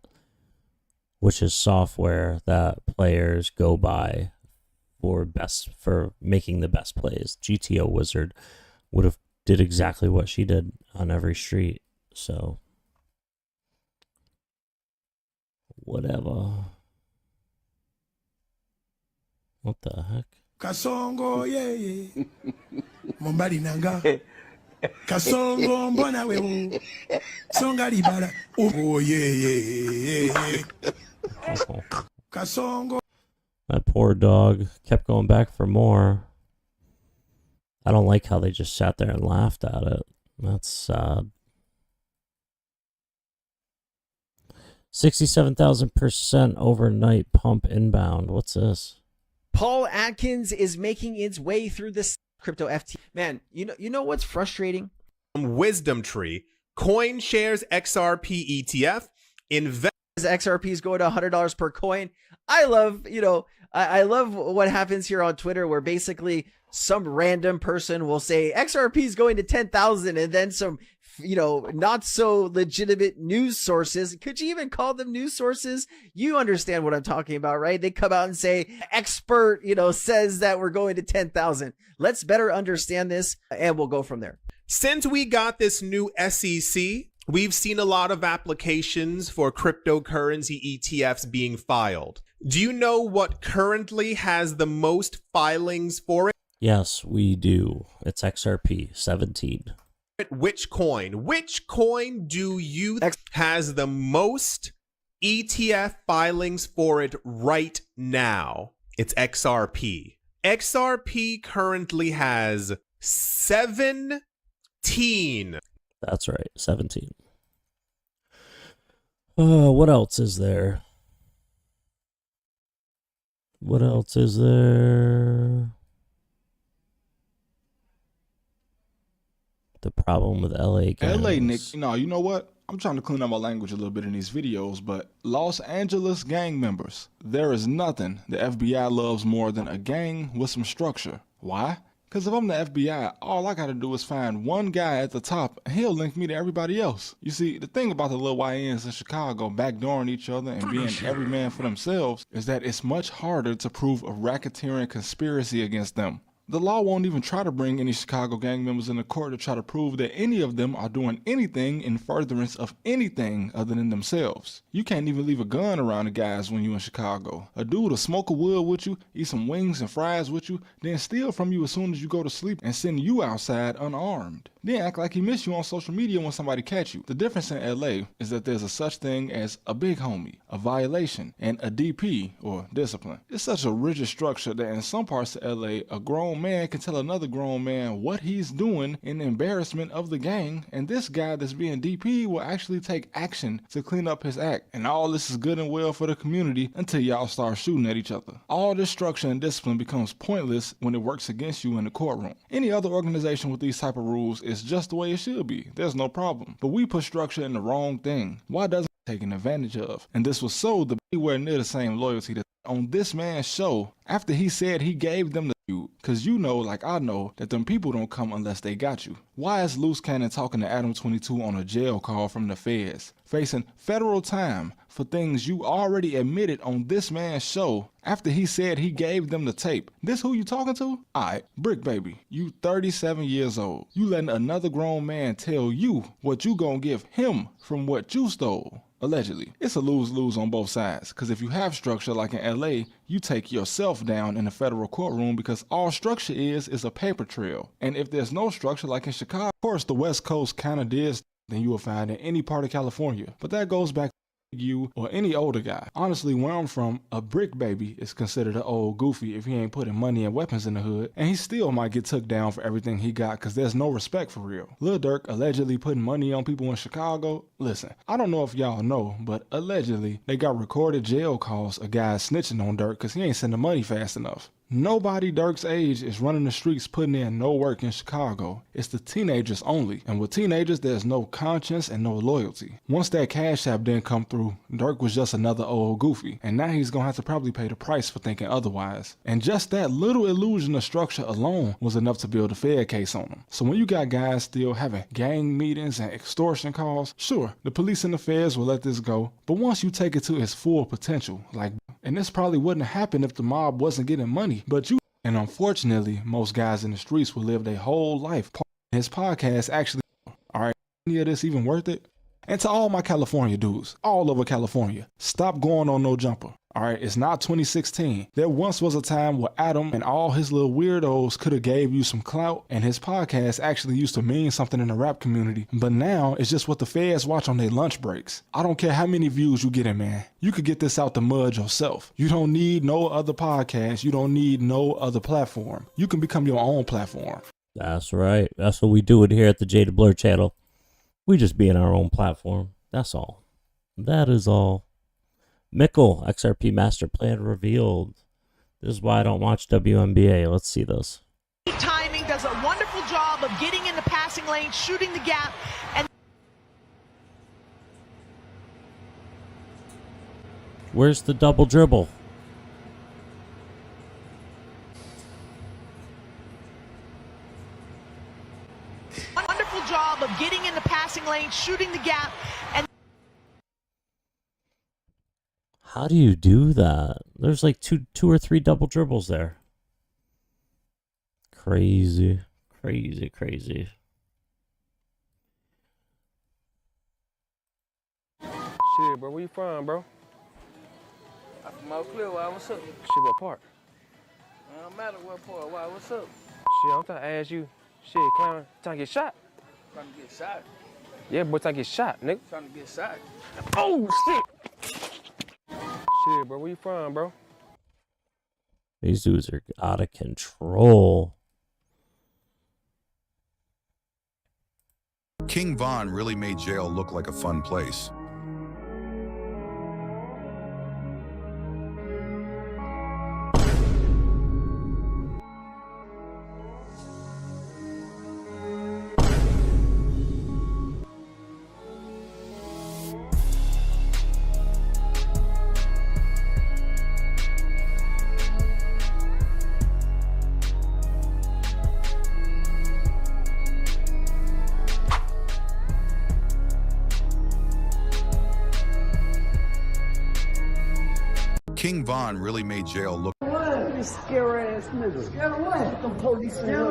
Which is software that players go by for making the best plays. GTO Wizard would have did exactly what she did on every street. So whatever. What the heck? Kasongo yeah. Mombali nanga. Kasongo mbona wewe. Songa libala. Oh yeah. Kasongo. That poor dog kept going back for more. I don't like how they just sat there and laughed at it. That's sad. 67,000% overnight pump inbound. What's this? Paul Atkins is making its way through this crypto FT. Man, you know what's frustrating? Wisdom Tree, CoinShares XRP ETF, invest. XRP is going to $100 per coin. I love, I love what happens here on Twitter where basically some random person will say XRP is going to 10,000 and then some, not so legitimate news sources. Could you even call them news sources? You understand what I'm talking about, right? They come out and say expert, says that we're going to 10,000. Let's better understand this and we'll go from there. Since we got this new SEC, we've seen a lot of applications for cryptocurrency ETFs being filed. Do you know what currently has the most filings for it? Yes, we do. It's XRP 17. Which coin? Which coin do you think has the most ETF filings for it right now? It's XRP. XRP currently has 17. That's right, 17. What else is there? What else is there? The problem with LA games. LA, Nick. No, you know what? I'm trying to clean up my language a little bit in these videos, but Los Angeles gang members. There is nothing the FBI loves more than a gang with some structure. Why? Because if I'm the FBI, all I gotta do is find one guy at the top and he'll link me to everybody else. You see, the thing about the little YNs in Chicago backdooring each other and being every man for themselves is that it's much harder to prove a racketeering conspiracy against them. The law won't even try to bring any Chicago gang members into court to try to prove that any of them are doing anything in furtherance of anything other than themselves. You can't even leave a gun around the guys when you in Chicago. A dude will smoke a wood with you, eat some wings and fries with you, then steal from you as soon as you go to sleep and send you outside unarmed. Then act like he missed you on social media when somebody catch you. The difference in LA is that there's a such thing as a big homie, a violation, and a DP, or discipline. It's such a rigid structure that in some parts of LA, a grown man can tell another grown man what he's doing in embarrassment of the gang, and this guy that's being DP will actually take action to clean up his act. And all this is good and well for the community until y'all start shooting at each other. All this structure and discipline becomes pointless when it works against you in the courtroom. Any other organization with these type of rules is just the way it should be. There's no problem. But we put structure in the wrong thing. Why doesn't it taken advantage of? And this was so the anywhere near the same loyalty that on this man's show after he said he gave them the feud, cause you know like I know that them people don't come unless they got you. Why is Loose Cannon talking to Adam 22 on a jail call from the feds, facing federal time for things you already admitted on this man's show after he said he gave them the tape? This who you talking to? Alright, Brick Baby, you 37 years old. You letting another grown man tell you what you gonna give him from what you stole. Allegedly. It's a lose-lose on both sides, because if you have structure like in LA, you take yourself down in the federal courtroom because all structure is a paper trail. And if there's no structure like in Chicago, of course the West Coast kind of did than you will find in any part of California. But that goes back you or any older guy. Honestly, where I'm from, a Brick Baby is considered an old goofy if he ain't putting money and weapons in the hood, and he still might get took down for everything he got because there's no respect for real. Lil Durk allegedly putting money on people in Chicago. Listen, I don't know if y'all know, but allegedly they got recorded jail calls of guys snitching on Durk because he ain't sending money fast enough. Nobody Durk's age is running the streets putting in no work in Chicago. It's the teenagers only. And with teenagers, there's no conscience and no loyalty. Once that Cash App didn't come through, Durk was just another old goofy. And now he's gonna have to probably pay the price for thinking otherwise. And just that little illusion of structure alone was enough to build a Fed case on him. So when you got guys still having gang meetings and extortion calls, sure, the police and the feds will let this go. But once you take it to its full potential, like, and this probably wouldn't have happened if the mob wasn't getting money, but you, and unfortunately, most guys in the streets will live their whole life. His podcast actually, alright, any of this even worth it? And to all my California dudes, all over California, stop going on no jumper. Alright, it's not 2016. There once was a time where Adam and all his little weirdos could have gave you some clout, and his podcast actually used to mean something in the rap community. But now, it's just what the feds watch on their lunch breaks. I don't care how many views you get in, man. You could get this out the mud yourself. You don't need no other podcast. You don't need no other platform. You can become your own platform. That's right. That's what we do it here at the Jada Blur channel. We just be in our own platform. That's all. That is all. Mickle, XRP master plan revealed. This is why I don't watch WNBA. Let's see this. Timing does a wonderful job of getting in the passing lane, shooting the gap, and where's the double dribble? wonderful job of getting in the passing lane, shooting the gap, and how do you do that? There's like two or three double dribbles there. Crazy. Shit, bro, where you from, bro? I'm from Oak Cliff. Why, what's up? Shit, what part? It don't matter what part. Why, what's up? Shit, I'm trying to ask you. Shit, clown, trying to get shot? Trying to get shot. Yeah, boy, trying to get shot, nigga. Trying to get shot. Oh, shit. Shit, bro, where you from, bro? These dudes are out of control. King Von really made jail look like a fun place. King Von really made jail look. You scary ass nigga. Scared of what? The police in here.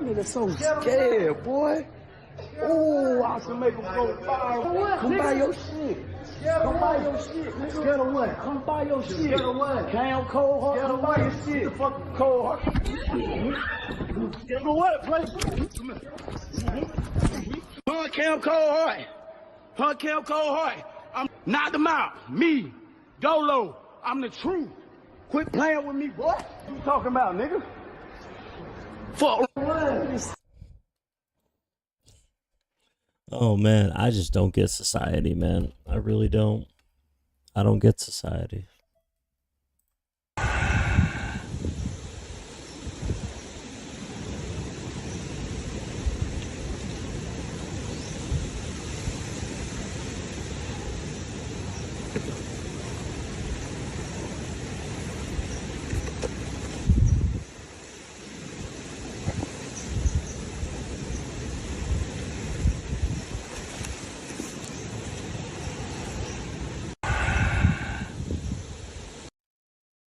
Nigga so scared, boy. Oh, I can make him go fire. Come buy your shit. Come buy your shit, nigga. Scared of what? Come buy your shit. Scared of what? Cam Cold Heart. Scared of what? Your shit. The fucking Cold Heart. Scared of what, play? Punk Cam Cold Heart. Punk Cam Cold Heart. I'm knocked them out. Me. Dolo. I'm the truth. Quit playing with me, boy. What you talking about, nigga? Fuck. Oh man, I just don't get society, man. I really don't. I don't get society.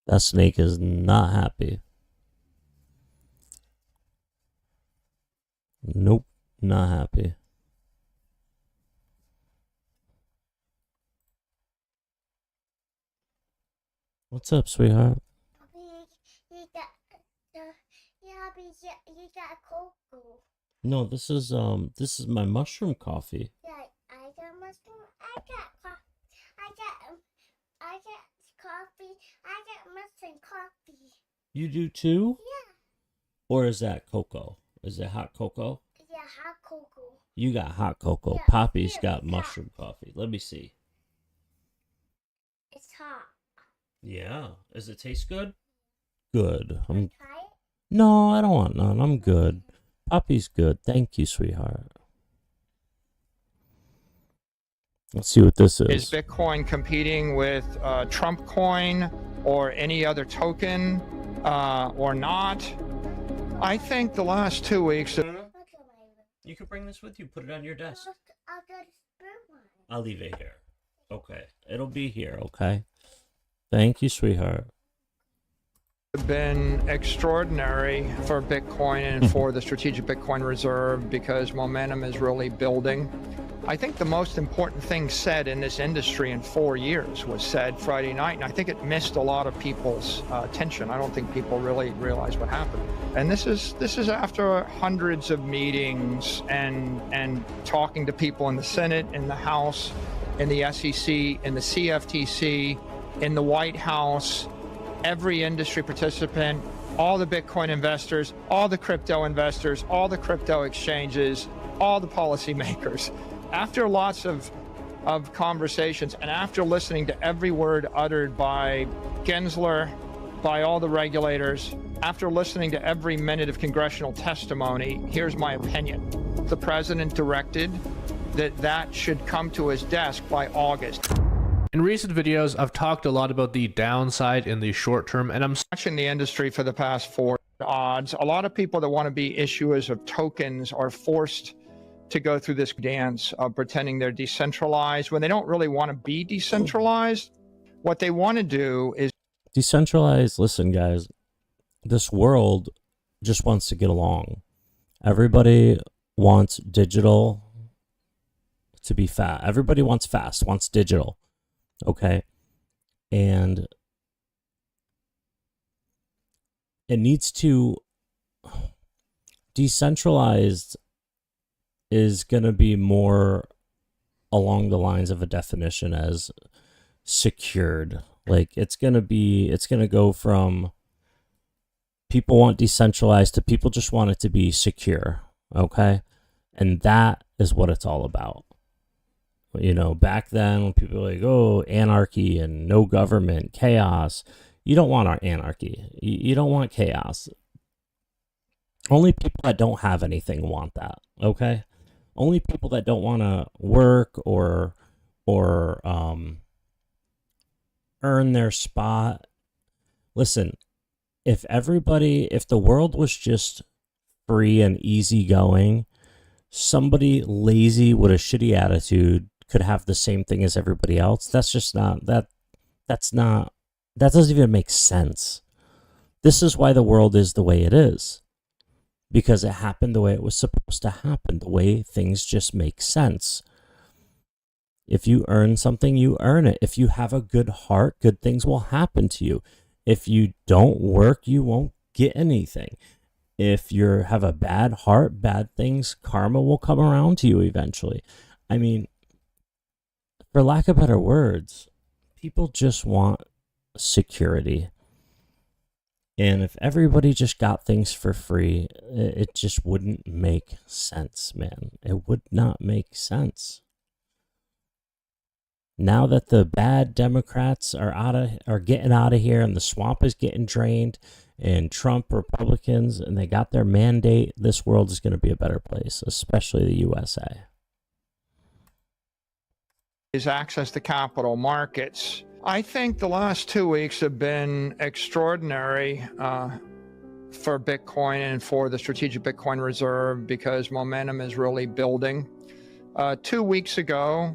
That snake is not happy. Nope, not happy. What's up, sweetheart? You got cocoa. No, this is my mushroom coffee. Yeah, I got mushroom. I got coffee. I got mushroom coffee. You do too? Yeah. Or is that cocoa? Is it hot cocoa? Yeah, hot cocoa. You got hot cocoa. Yeah, Poppy's yeah, got yeah. mushroom coffee. Let me see. It's hot. Yeah. Does it taste good? Good. Try it? No, I don't want none. I'm good. Poppy's good. Thank you, sweetheart. Let's see what this Is is. Bitcoin competing with Trump coin or any other token or not? I think the last 2 weeks. You can bring this with you. Put it on your desk. I'll get a spoon one. I'll leave it here. Okay. It'll be here, okay? Thank you, sweetheart. Been extraordinary for Bitcoin and for the strategic Bitcoin reserve because momentum is really building. I think the most important thing said in this industry in 4 years was said Friday night, and I think it missed a lot of people's attention. I don't think people really realize what happened. And this is after hundreds of meetings and talking to people in the Senate, in the House, in the SEC, in the CFTC, in the White House, every industry participant, all the Bitcoin investors, all the crypto investors, all the crypto exchanges, all the policymakers. After lots of conversations and after listening to every word uttered by Gensler, by all the regulators, after listening to every minute of congressional testimony, here's my opinion. The president directed that should come to his desk by August. In recent videos, I've talked a lot about the downside in the short term, and I'm watching the industry for the past 4 odds. A lot of people that want to be issuers of tokens are forced to go through this dance of pretending they're decentralized when they don't really want to be decentralized. What they want to do is Decentralized. Listen, guys, this world just wants to get along. Everybody wants digital to be fast. Everybody wants fast, wants digital. Okay. And it needs to decentralized is going to be more along the lines of a definition as secured. Like it's going to go from people want decentralized to people just want it to be secure. Okay. And that is what it's all about. You know, back then when people were like, oh, anarchy and no government, chaos. You don't want our anarchy. You don't want chaos. Only people that don't have anything want that. Okay. Only people that don't want to work or earn their spot. Listen, if the world was just free and easygoing, somebody lazy with a shitty attitude could have the same thing as everybody else. That's just not That doesn't even make sense. This is why the world is the way it is. Because it happened the way it was supposed to happen. The way things just make sense. If you earn something, you earn it. If you have a good heart, good things will happen to you. If you don't work, you won't get anything. If you have a bad heart, bad things, karma will come around to you eventually. I mean, for lack of better words, people just want security. And if everybody just got things for free, it just wouldn't make sense, man. It would not make sense. Now that the bad Democrats are getting out of here and the swamp is getting drained and Trump Republicans and they got their mandate, this world is going to be a better place, especially the USA. Is access to capital markets. I think the last 2 weeks have been extraordinary for Bitcoin and for the strategic Bitcoin reserve because momentum is really building. 2 weeks ago,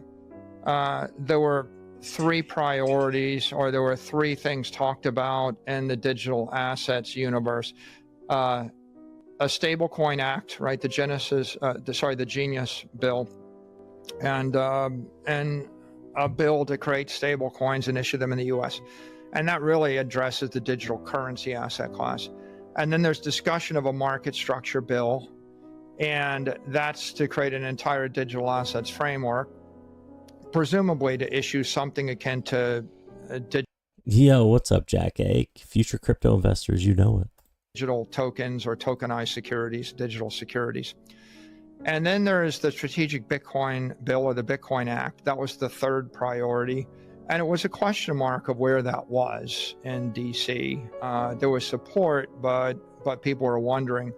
there were 3 priorities, or there were 3 things talked about in the digital assets universe. A stablecoin act, right? The Genius bill, and a bill to create stable coins and issue them in the US. And that really addresses the digital currency asset class. And then there's discussion of a market structure bill, and that's to create an entire digital assets framework, presumably to issue something akin to Yo, what's up, Jack A? Future crypto investors, you know it. digital tokens or tokenized securities, digital securities. And then there is the strategic Bitcoin bill, or the Bitcoin Act. That was the 3rd priority. And it was a question mark of where that was in DC. There was support, but people were wondering.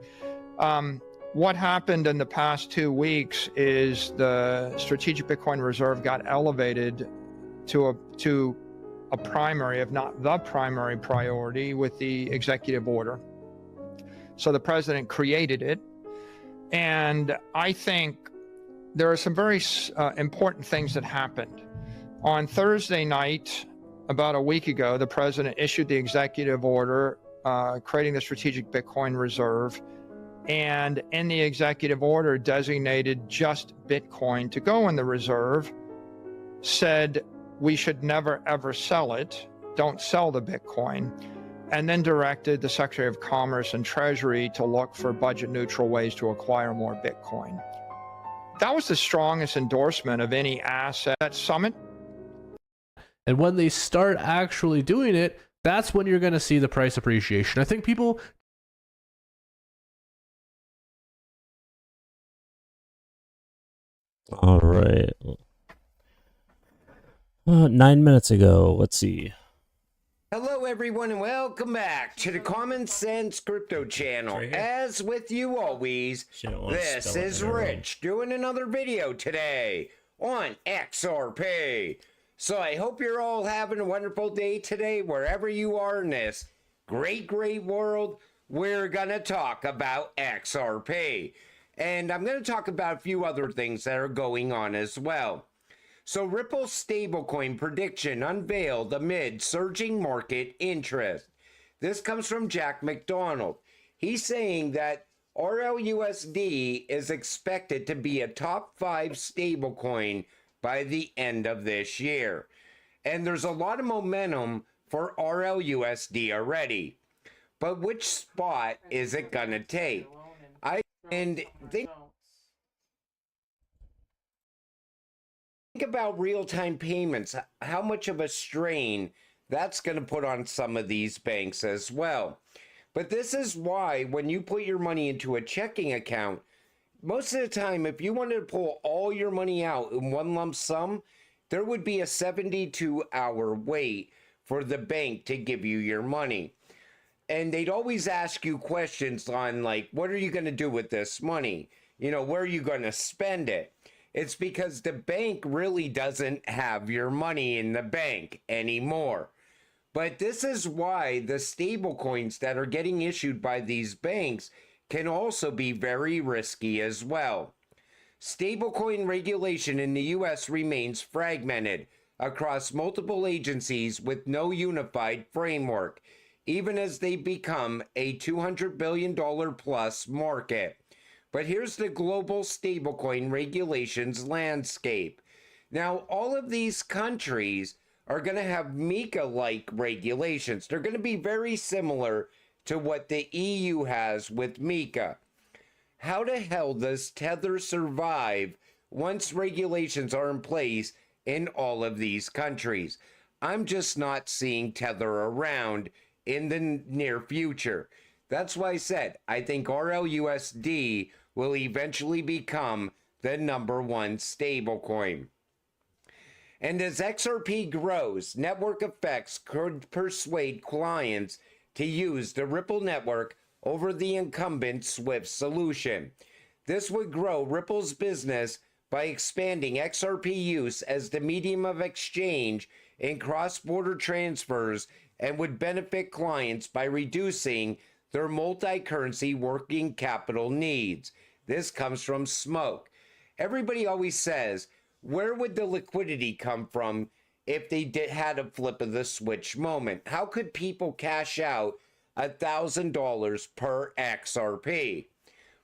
What happened in the past 2 weeks is the strategic Bitcoin reserve got elevated to a primary, if not the primary priority, with the executive order. So the president created it. And I think there are some very important things that happened. On Thursday night, about a week ago, the president issued the executive order creating the strategic Bitcoin reserve. And in the executive order designated just Bitcoin to go in the reserve, said we should never ever sell it, don't sell the Bitcoin, and then directed the Secretary of Commerce and Treasury to look for budget neutral ways to acquire more Bitcoin. That was the strongest endorsement of any asset summit. And when they start actually doing it, that's when you're going to see the price appreciation. I think people... All right. 9 minutes ago, let's see. Hello everyone and welcome back to the Common Sense Crypto Channel. As with you always, this is Rich doing another video today on XRP. So I hope you're all having a wonderful day today wherever you are in this great world. We're gonna talk about XRP. And I'm gonna talk about a few other things that are going on as well. So Ripple's stablecoin prediction unveiled amid surging market interest. This comes from Jack McDonald. He's saying that RLUSD is expected to be a top 5 stablecoin by the end of this year. And there's a lot of momentum for RLUSD already. But which spot is it gonna take? Think about real-time payments, how much of a strain that's going to put on some of these banks as well. But this is why when you put your money into a checking account, most of the time, if you wanted to pull all your money out in one lump sum, there would be a 72-hour wait for the bank to give you your money. And they'd always ask you questions on like, what are you going to do with this money? You know, where are you going to spend it? It's because the bank really doesn't have your money in the bank anymore. But this is why the stable coins that are getting issued by these banks can also be very risky as well. Stablecoin regulation in the US remains fragmented. across multiple agencies with no unified framework, even as they become a $200 billion plus market. But here's the global stablecoin regulations landscape. Now, all of these countries are going to have MiCA-like regulations. They're going to be very similar to what the EU has with MiCA. How the hell does Tether survive once regulations are in place in all of these countries? I'm just not seeing Tether around in the near future. That's why I said I think RLUSD will eventually become the #1 stablecoin. And as XRP grows, network effects could persuade clients to use the Ripple network over the incumbent Swift solution. This would grow Ripple's business by expanding XRP use as the medium of exchange in cross-border transfers and would benefit clients by reducing their multi-currency working capital needs. This comes from Smoke. Everybody always says, where would the liquidity come from if they had a flip of the switch moment? How could people cash out $1,000 per XRP?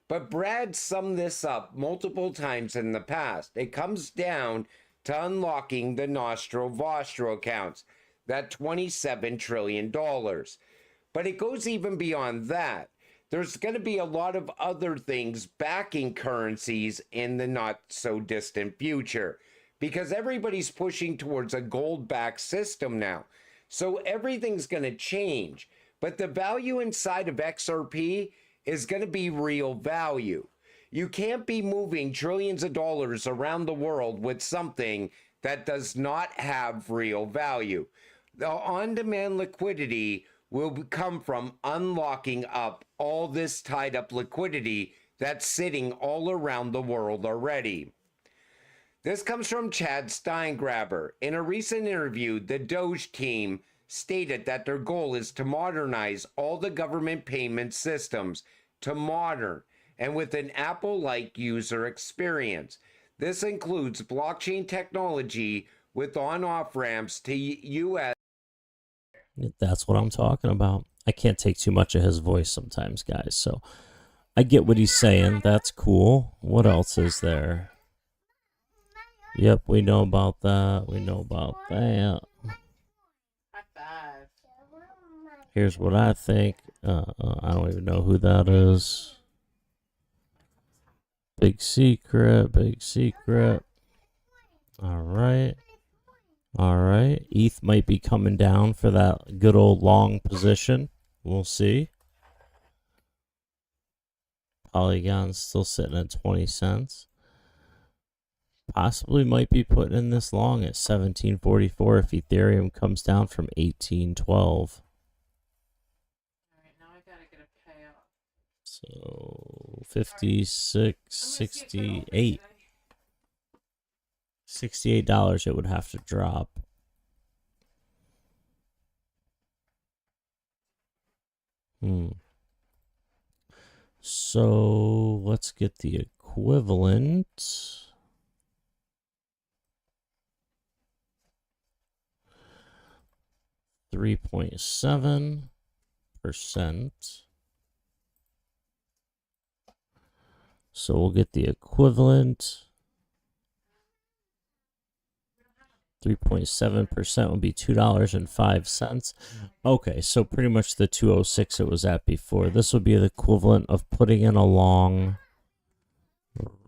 But Brad summed this up multiple times in the past. It comes down to unlocking the Nostro Vostro accounts, that $27 trillion. But it goes even beyond that. There's going to be a lot of other things backing currencies in the not so distant future, because everybody's pushing towards a gold-backed system now. So everything's going to change. But the value inside of XRP is going to be real value. You can't be moving trillions of dollars around the world with something that does not have real value. The on-demand liquidity will come from unlocking up all this tied up liquidity that's sitting all around the world already. This comes from Chad Steingraber. In a recent interview, the Doge team stated that their goal is to modernize all the government payment systems to modern and with an Apple-like user experience. This includes blockchain technology with on-off ramps to US. That's what I'm talking about. I can't take too much of his voice sometimes, guys. So I get what he's saying. That's cool. What else is there? Yep, we know about that. We know about that. Here's what I think. I don't even know who that is. Big secret, big secret. All right. All right. ETH might be coming down for that good old long position. We'll see. Polygon's still sitting at 20 cents. Possibly might be putting in this long at 1744 if Ethereum comes down from 1812. So 56, 68. $68 it would have to drop. So let's get the equivalent. .7%. So we'll get the equivalent. 3.7% would be $2.05. Okay, so pretty much the 206 it was at before. This would be the equivalent of putting in a long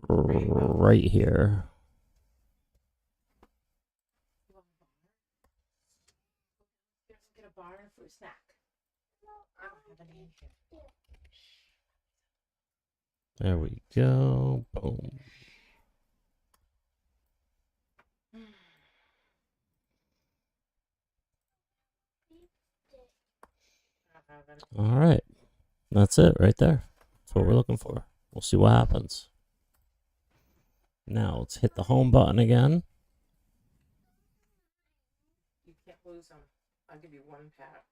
right here. There we go. Boom. All right. That's it right there. That's what we're looking for. We'll see what happens. Now let's hit the home button again. You can't lose them. I'll give you one pack.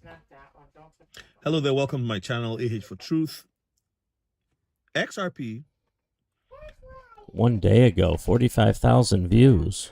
Not that one. Don't put that one. Hello there, welcome to my channel, AH for Truth. XRP. 1 day ago, 45,000 views.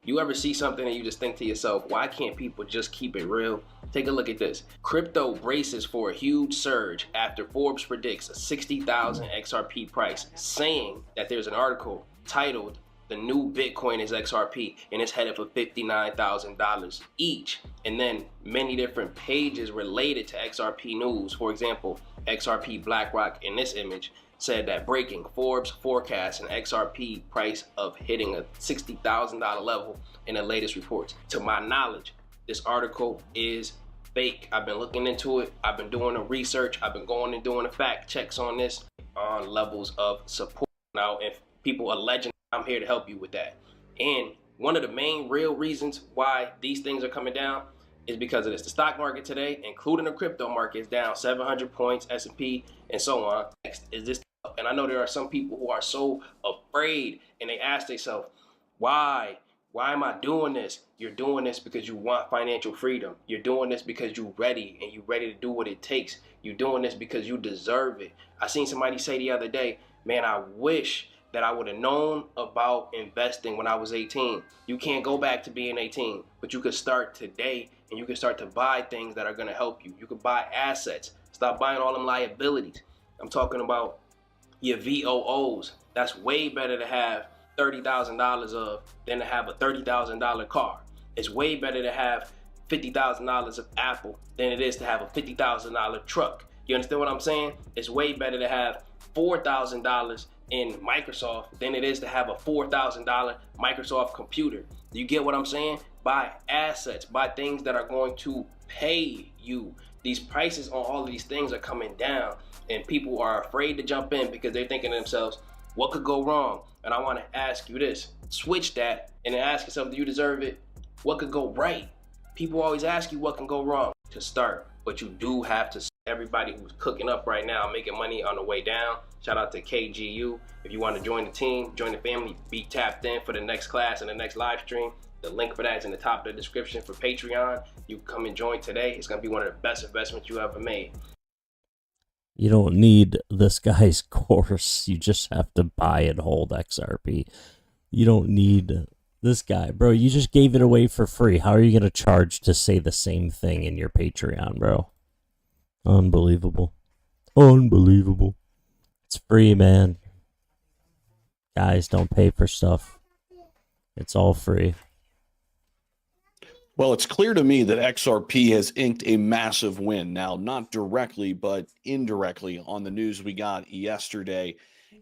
You ever see something and you just think to yourself, why can't people just keep it real? Take a look at this. Crypto braces for a huge surge after Forbes predicts a 60,000 XRP price, saying that there's an article titled "The New Bitcoin is XRP" and it's headed for $59,000 each. And then many different pages related to XRP news. For example, XRP BlackRock in this image said that breaking Forbes forecasts an XRP price of hitting a $60,000 level in the latest reports. To my knowledge, this article is fake. I've been looking into it. I've been doing the research. I've been going and doing the fact checks on this on levels of support. Now, if people are alleging, I'm here to help you with that. And one of the main real reasons why these things are coming down is because of this. The stock market today, including the crypto market, is down 700 points, S&P, and so on. Next is this. And I know there are some people who are so afraid and they ask themselves, why? Why am I doing this? You're doing this because you want financial freedom. You're doing this because you're ready and you're ready to do what it takes. You're doing this because you deserve it. I seen somebody say the other day, man, I wish that I would have known about investing when I was 18. You can't go back to being 18, but you could start today and you can start to buy things that are going to help you. You can buy assets. Stop buying all them liabilities. I'm talking about your VOOs. That's way better to have $30,000 of than to have a $30,000 car. It's way better to have $50,000 of Apple than it is to have a $50,000 truck. You understand what I'm saying? It's way better to have $4,000 in Microsoft than it is to have a $4,000 Microsoft computer. Do you get what I'm saying? Buy assets, buy things that are going to pay you. These prices on all of these things are coming down, and people are afraid to jump in because they're thinking to themselves, what could go wrong? And I want to ask you this. Switch that and then ask yourself, do you deserve it? What could go right? People always ask you what can go wrong to start, but you do have to. Everybody who's cooking up right now, making money on the way down, shout out to KGU. If you want to join the team, join the family, be tapped in for the next class and the next live stream. The link for that is in the top of the description for Patreon. You come and join today. It's going to be one of the best investments you ever made. You don't need this guy's course. You just have to buy and hold XRP. You don't need this guy, bro. You just gave it away for free. How are you going to charge to say the same thing in your Patreon, bro? Unbelievable. Unbelievable. It's free, man. Guys, don't pay for stuff. It's all free. Well, it's clear to me that XRP has inked a massive win. Now, not directly, but indirectly on the news we got yesterday.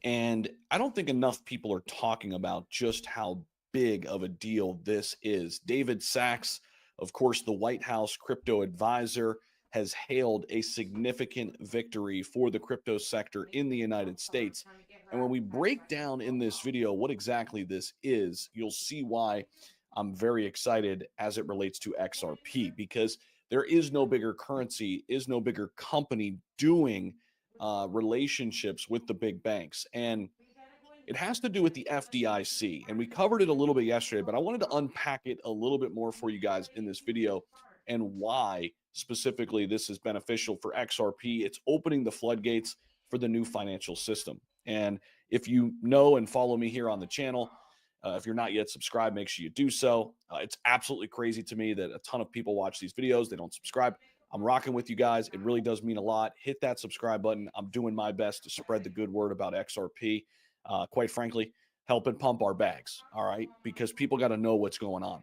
And I don't think enough people are talking about just how big of a deal this is. David Sachs, of course, the White House crypto advisor, has hailed a significant victory for the crypto sector in the United States. And when we break down in this video what exactly this is, you'll see why I'm very excited as it relates to XRP, because there is no bigger currency, is no bigger company doing relationships with the big banks. And it has to do with the FDIC. And we covered it a little bit yesterday, but I wanted to unpack it a little bit more for you guys in this video and why specifically this is beneficial for XRP. It's opening the floodgates for the new financial system. And if you know and follow me here on the channel, if you're not yet subscribed, make sure you do so. It's absolutely crazy to me that a ton of people watch these videos. They don't subscribe. I'm rocking with you guys. It really does mean a lot. Hit that subscribe button. I'm doing my best to spread the good word about XRP. Quite frankly, helping pump our bags, all right? Because people got to know what's going on.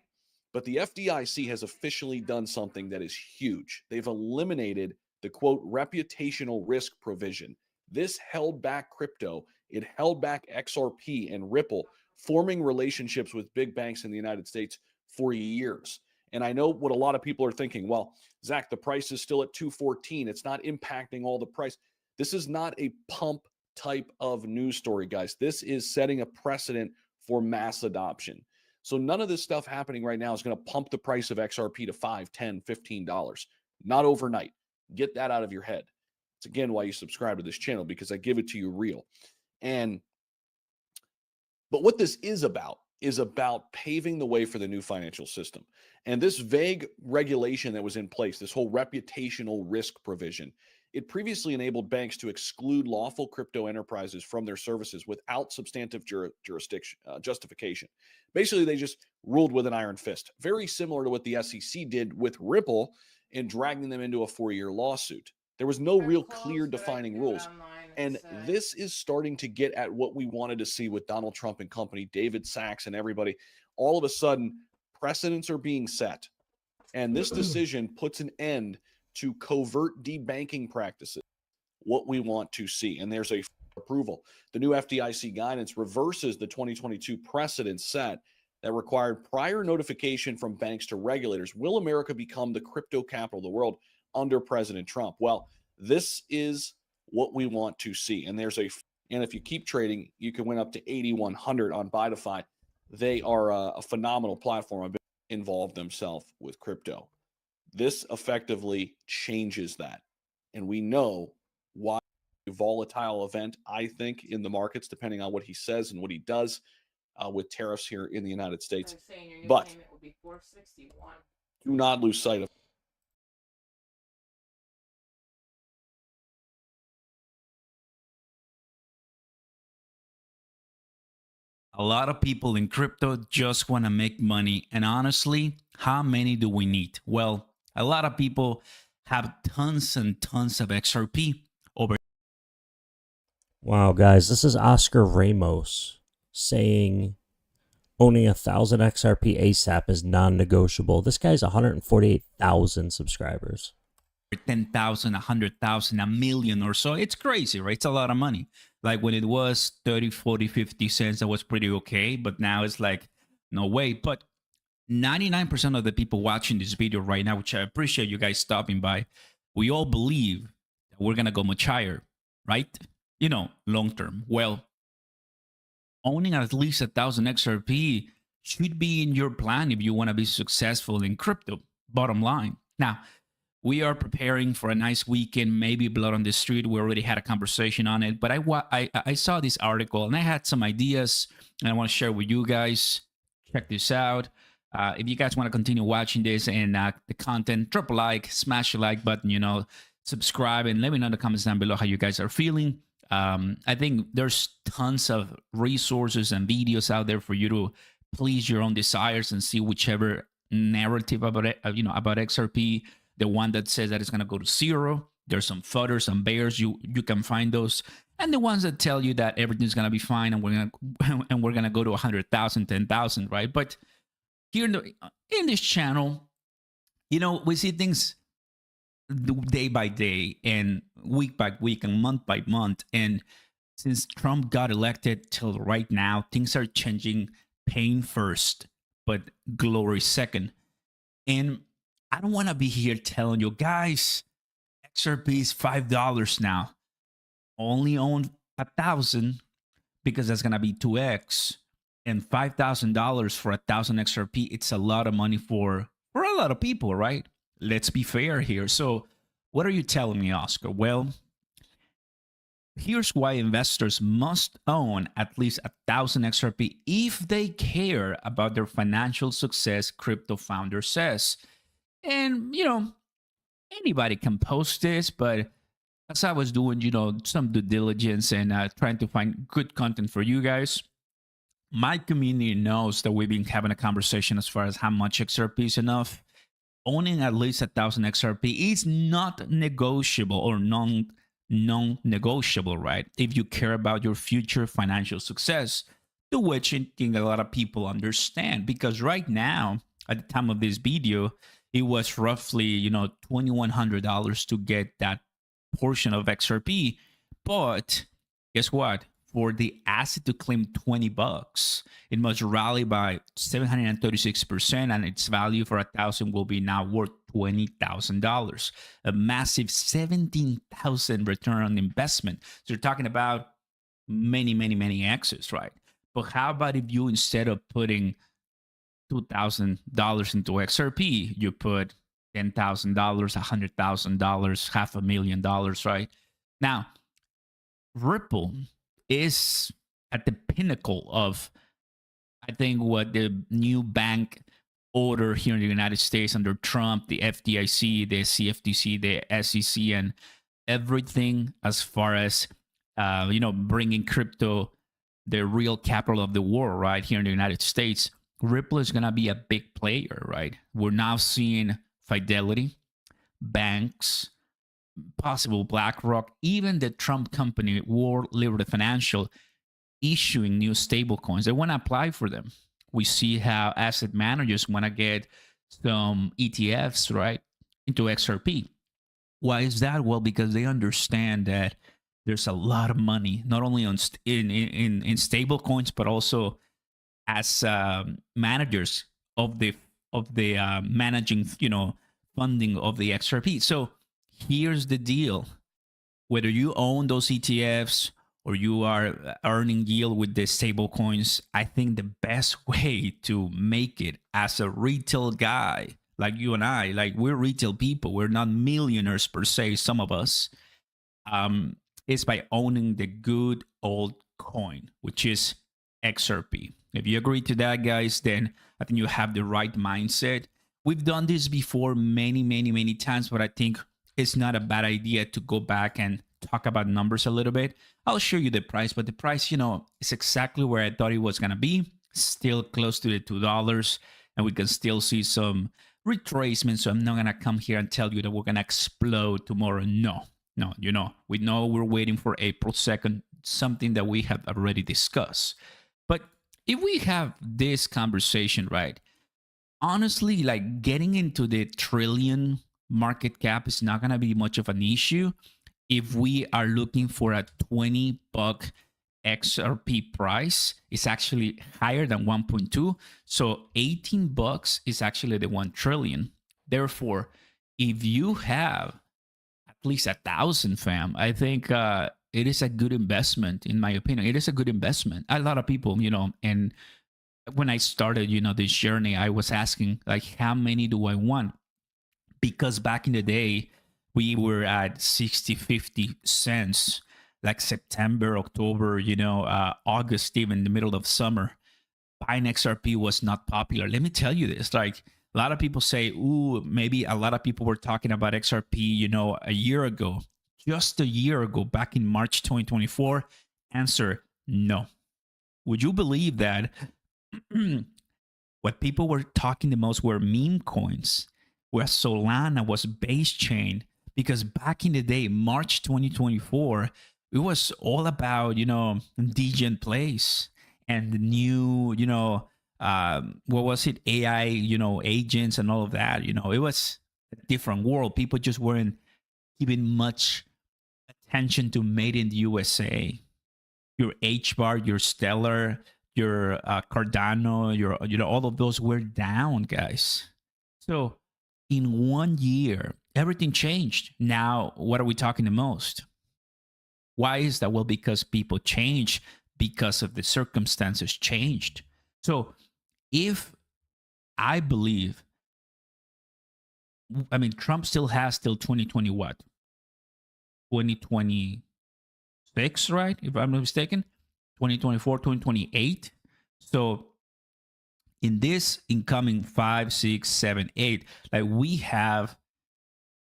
But the FDIC has officially done something that is huge. They've eliminated the, quote, reputational risk provision. This held back crypto. It held back XRP and Ripple forming relationships with big banks in the United States for years. And I know what a lot of people are thinking. Well, Zach, the price is still at 214. It's not impacting all the price. This is not a pump type of news story, guys. This is setting a precedent for mass adoption. So none of this stuff happening right now is going to pump the price of XRP to $5, $10, $15. Not overnight. Get that out of your head. It's again why you subscribe to this channel, because I give it to you real. But what this is about paving the way for the new financial system. And this vague regulation that was in place, this whole reputational risk provision, it previously enabled banks to exclude lawful crypto enterprises from their services without substantive justification. Basically, they just ruled with an iron fist, very similar to what the SEC did with Ripple in dragging them into a 4-year lawsuit. There was no real clear defining rules. And this is starting to get at what we wanted to see with Donald Trump and company, David Sachs and everybody. All of a sudden, precedents are being set. And this decision puts an end to covert debanking practices, what we want to see. And there's a approval. The new FDIC guidance reverses the 2022 precedent set that required prior notification from banks to regulators. Will America become the crypto capital of the world under President Trump? Well, this is what we want to see. And if you keep trading, you can win up to 8,100 on BuyDeFi. They are a phenomenal platform. I've been involved themselves with crypto. This effectively changes that. And we know why a volatile event, I think, in the markets, depending on what he says and what he does with tariffs here in the United States. But do not lose sight of a lot of people in crypto just want to make money. And honestly, how many do we need? Well, a lot of people have tons and tons of XRP over. Wow, guys, this is Oscar Ramos saying owning 1,000 XRP ASAP is non-negotiable. This guy's 148,000 subscribers. 10,000, 100,000, a million or so. It's crazy, right? It's a lot of money. Like when it was 30, 40, 50 cents, that was pretty okay. But now it's like, no way. But 99% of the people watching this video right now, which I appreciate you guys stopping by, we all believe that we're going to go much higher, right? You know, long term. Well, owning at least 1,000 XRP should be in your plan if you want to be successful in crypto, bottom line. Now, we are preparing for a nice weekend, maybe blood on the street. We already had a conversation on it, but I saw this article and I had some ideas and I want to share with you guys. Check this out. If you guys want to continue watching this and the content, drop a like, smash the like button, you know, subscribe, and let me know in the comments down below how you guys are feeling. I think there's tons of resources and videos out there for you to please your own desires and see whichever narrative about it, about XRP. The one that says that it's going to go to zero. There's some fudders, some bears. You can find those, and the ones that tell you that everything's going to be fine and we're gonna go to 100,000, 10,000, right? But here in this channel, you know, we see things day by day and week by week and month by month. And since Trump got elected till right now, things are changing. Pain first, but glory second. And I don't want to be here telling you guys, XRP is $5 now. Only own 1,000 because that's gonna be 2x, and $5,000 for 1,000 XRP. It's a lot of money for a lot of people, right? Let's be fair here. So, what are you telling me, Oscar? Well, here's why investors must own at least 1,000 XRP if they care about their financial success. Crypto founder says. And, you know, anybody can post this, but as I was doing, you know, some due diligence and trying to find good content for you guys, my community knows that we've been having a conversation as far as how much XRP is enough. Owning at least 1,000 XRP is not negotiable or non-negotiable, right? If you care about your future financial success, to which I think a lot of people understand, because right now, at the time of this video, it was roughly, you know, $2,100 to get that portion of XRP. But guess what? For the asset to claim $20, it must rally by 736%, and its value for 1,000 will be now worth $20,000. A massive 17,000 return on investment. So you're talking about many X's, right? But how about if you, instead of putting $2,000 into XRP, you put $10,000, $100,000, $500,000, right? Now, Ripple is at the pinnacle of think what the new bank order here in the United States under Trump, the FDIC, the CFTC, the SEC, and everything as far as bringing crypto, the real capital of the world, right here in the United States, Ripple is gonna be a big player, right? We're now seeing Fidelity, banks, possible BlackRock, even the Trump company, World Liberty Financial, issuing new stable coins. They want to apply for them. We see how asset managers want to get some ETFs, right, into XRP. Why is that? Well, because they understand that there's a lot of money, not only in stable coins, but also as managers of the managing, funding of the XRP. So here's the deal: whether you own those ETFs or you are earning yield with the stable coins, I think the best way to make it as a retail guy like you and I, like we're retail people, we're not millionaires per se, some of us, is by owning the good old coin, which is XRP. If you agree to that, guys, then I think you have the right mindset. We've done this before many times, but I think it's not a bad idea to go back and talk about numbers a little bit. I'll show you the price, but the price, is exactly where I thought it was going to be, still close to the $2, and we can still see some retracement. So I'm not going to come here and tell you that we're going to explode tomorrow. No, we know we're waiting for April 2nd, something that we have already discussed. But if we have this conversation, right, honestly, like getting into the trillion market cap is not going to be much of an issue if we are looking for a $20 XRP price. It's actually higher than 1.2. So $18 is actually the 1 trillion. Therefore, if you have at least 1,000, fam, I think it is a good investment, in my opinion. It is a good investment. A lot of people, and when I started, this journey, I was asking, like, how many do I want? Because back in the day, we were at 60, 50 cents, like September, October, August, even the middle of summer. Buying XRP was not popular. Let me tell you this, like a lot of people say, ooh, maybe a lot of people were talking about XRP, a year ago, just a year ago, back in March 2024. Answer, no. Would you believe that what people were talking the most were meme coins, where Solana was base chain? Because back in the day, March 2024, it was all about, Degen Place and the new, what was it? AI, agents and all of that. It was a different world. People just weren't giving much attention to made in the USA. Your HBAR, your Stellar, your Cardano, your, all of those were down, guys. So in 1 year, everything changed. Now, what are we talking the most? Why is that? Well, because people change, because of the circumstances changed. So if I believe, Trump still has till 2020 what? 2026, right? If I'm not mistaken, 2024, 2028. So in this incoming 5, 6, 7, 8, like we have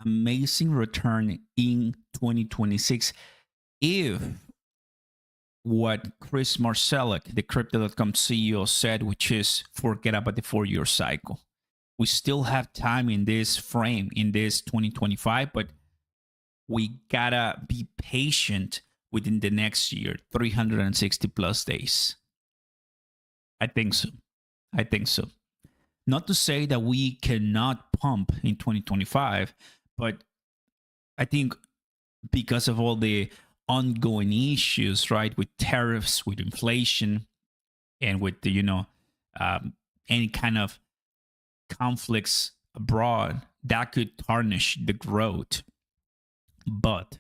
amazing return in 2026 if what Chris Marcelek, the Crypto.com CEO, said, which is forget about the 4-year cycle. We still have time in this frame, in this 2025, but we gotta be patient within the next year, 360 plus days. I think so. Not to say that we cannot pump in 2025, but I think because of all the ongoing issues, right, with tariffs, with inflation, and with the, any kind of conflicts abroad, that could tarnish the growth. But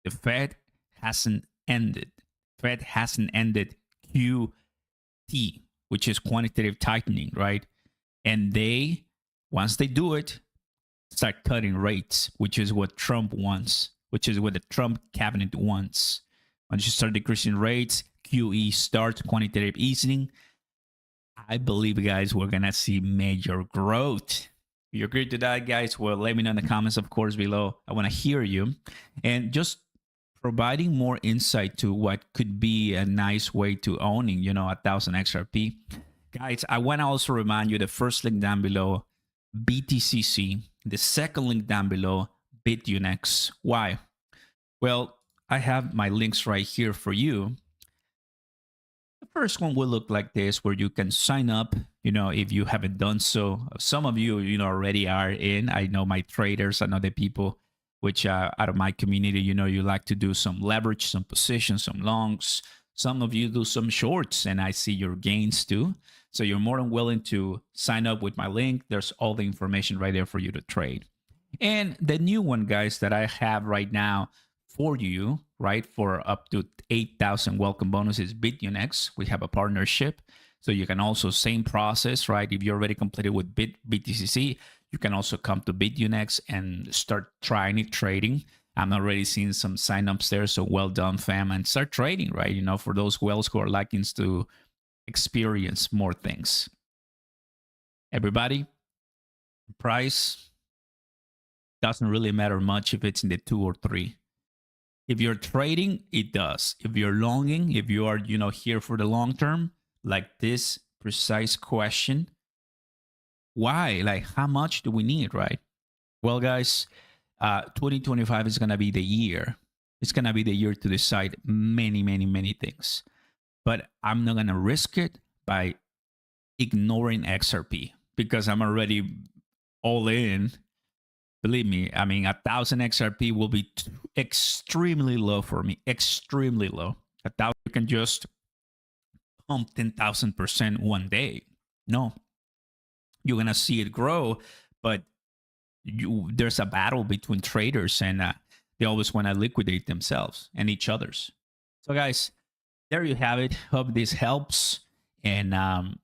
the Fed hasn't ended. Fed hasn't ended QT, which is quantitative tightening, right? And they, once they do it, start cutting rates, which is what Trump wants, which is what the Trump cabinet wants. Once you start decreasing rates, QE starts, quantitative easing. I believe, guys, we're gonna see major growth. If you agree to that, guys, well, let me know in the comments, of course, below. I want to hear you, and just providing more insight to what could be a nice way to owning, 1,000 XRP. Guys, I want to also remind you the first link down below, BTCC. The second link down below, BitUnex. Why? Well, I have my links right here for you. The first one will look like this, where you can sign up, if you haven't done so. Some of you, already are in. I know my traders, I know the people which out of my community, you like to do some leverage, some positions, some longs. Some of you do some shorts, and I see your gains too. So you're more than willing to sign up with my link. There's all the information right there for you to trade. And the new one, guys, that I have right now for you, right, for up to 8,000 welcome bonuses, BitUnex. We have a partnership. So you can also, same process, right? If you already completed with BTCC, you can also come to BitUnex and start trying it, trading. I'm already seeing some signups there. So well done, fam. And start trading, right? For those whales who are liking to experience more things. Everybody, price doesn't really matter much if it's in the 2 or 3. If you're trading, it does. If you're longing, if you are, here for the long term, like this precise question, why? Like, how much do we need, right? Well, guys, 2025 is going to be the year. It's going to be the year to decide many, many, many things. But I'm not going to risk it by ignoring XRP because I'm already all in. Believe me, 1,000 XRP will be extremely low for me. Extremely low. 1,000, you can just pump 10,000% one day. No. You're going to see it grow, but there's a battle between traders, and they always want to liquidate themselves and each other's. So, guys, there you have it. Hope this helps. And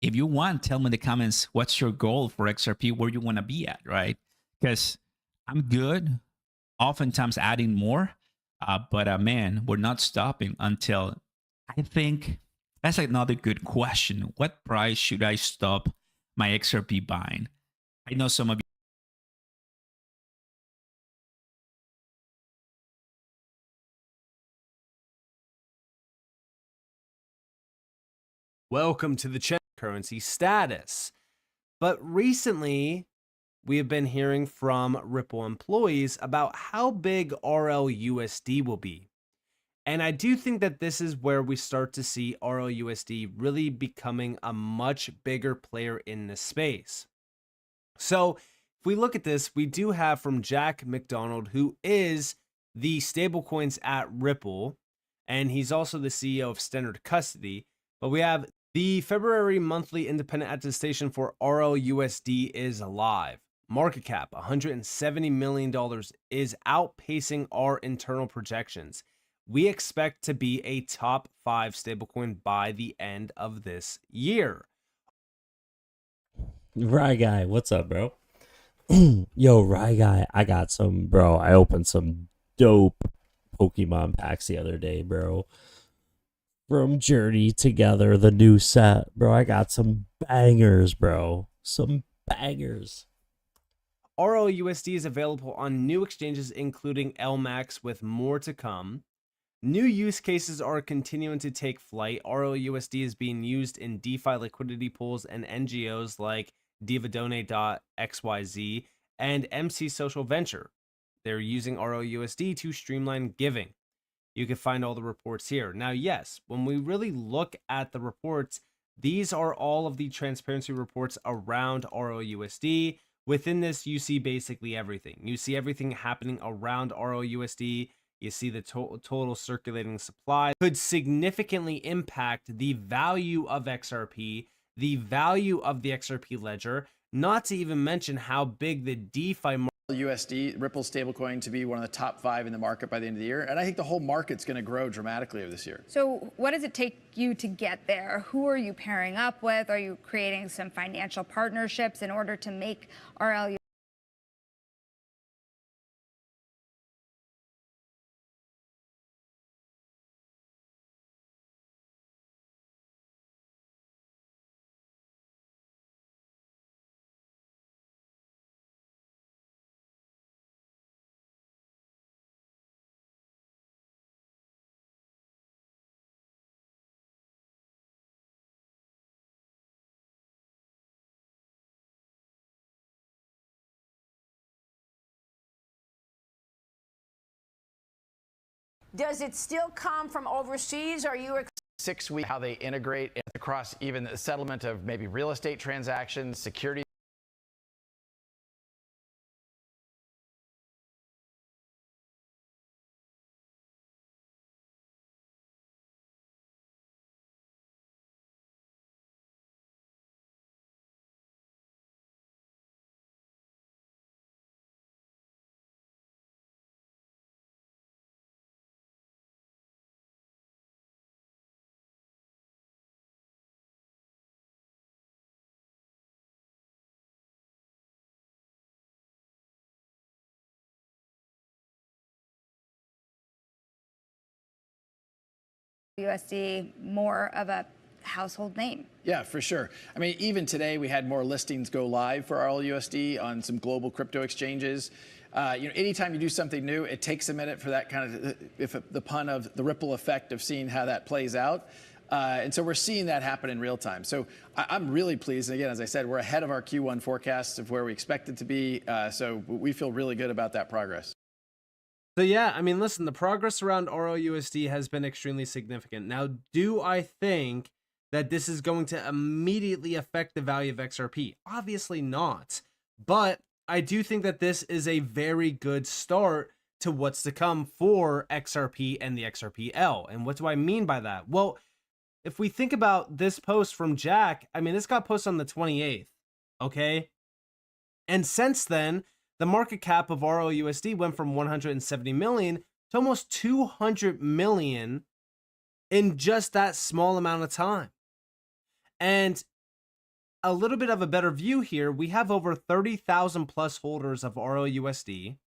if you want, tell me in the comments what's your goal for XRP, where you want to be at, right? Because I'm good, oftentimes adding more, but man, we're not stopping until, I think that's another good question. What price should I stop my XRP buying? I know some of you. Welcome to the channel. Currency status. But recently, we have been hearing from Ripple employees about how big RLUSD will be. And I do think that this is where we start to see RLUSD really becoming a much bigger player in this space. So if we look at this, we do have from Jack McDonald, who is the stablecoins at Ripple, and he's also the CEO of Standard Custody. But we have the February monthly independent attestation for RLUSD is live. Market cap, $170 million, is outpacing our internal projections. We expect to be a top 5 stablecoin by the end of this year. Rye Guy, what's up, bro? Yo, Rye Guy, I got some, bro. I opened some dope Pokemon packs the other day, bro. From Journey Together, the new set, bro. I got some bangers, bro. Some bangers. RLUSD is available on new exchanges, including LMAX, with more to come. New use cases are continuing to take flight. RLUSD is being used in DeFi liquidity pools and NGOs like divadone.xyz and MC Social Venture. They're using RLUSD to streamline giving. You can find all the reports here. Now, yes, when we really look at the reports, these are all of the transparency reports around RLUSD. Within this, you see basically everything. You see everything happening around RLUSD. You see the total circulating supply could significantly impact the value of XRP, the value of the XRP ledger, not to even mention how big the DeFi market. USD, Ripple stablecoin, to be one of the top 5 in the market by the end of the year. And I think the whole market's going to grow dramatically over this year. So what does it take you to get there? Who are you pairing up with? Are you creating some financial partnerships in order to make RLU Does it still come from overseas? Are you 6 weeks, how they integrate across even the settlement of maybe real estate transactions, security. USD more of a household name. Yeah, for sure. I mean, even today we had more listings go live for RLUSD on some global crypto exchanges. Anytime you do something new, it takes a minute for that kind of, if the pun of the ripple effect of seeing how that plays out. And so we're seeing that happen in real time. So I'm really pleased. And again, as I said, we're ahead of our Q1 forecasts of where we expected to be. So we feel really good about that progress. So yeah, I mean, listen, the progress around RLUSD has been extremely significant. Now, do I think that this is going to immediately affect the value of XRP? Obviously not. But I do think that this is a very good start to what's to come for XRP and the XRPL. And what do I mean by that? Well, if we think about this post from Jack, I mean, this got posted on the 28th, okay? And since then, the market cap of RLUSD went from 170 million to almost 200 million in just that small amount of time. And a little bit of a better view here, we have over 30,000 plus holders of RLUSD.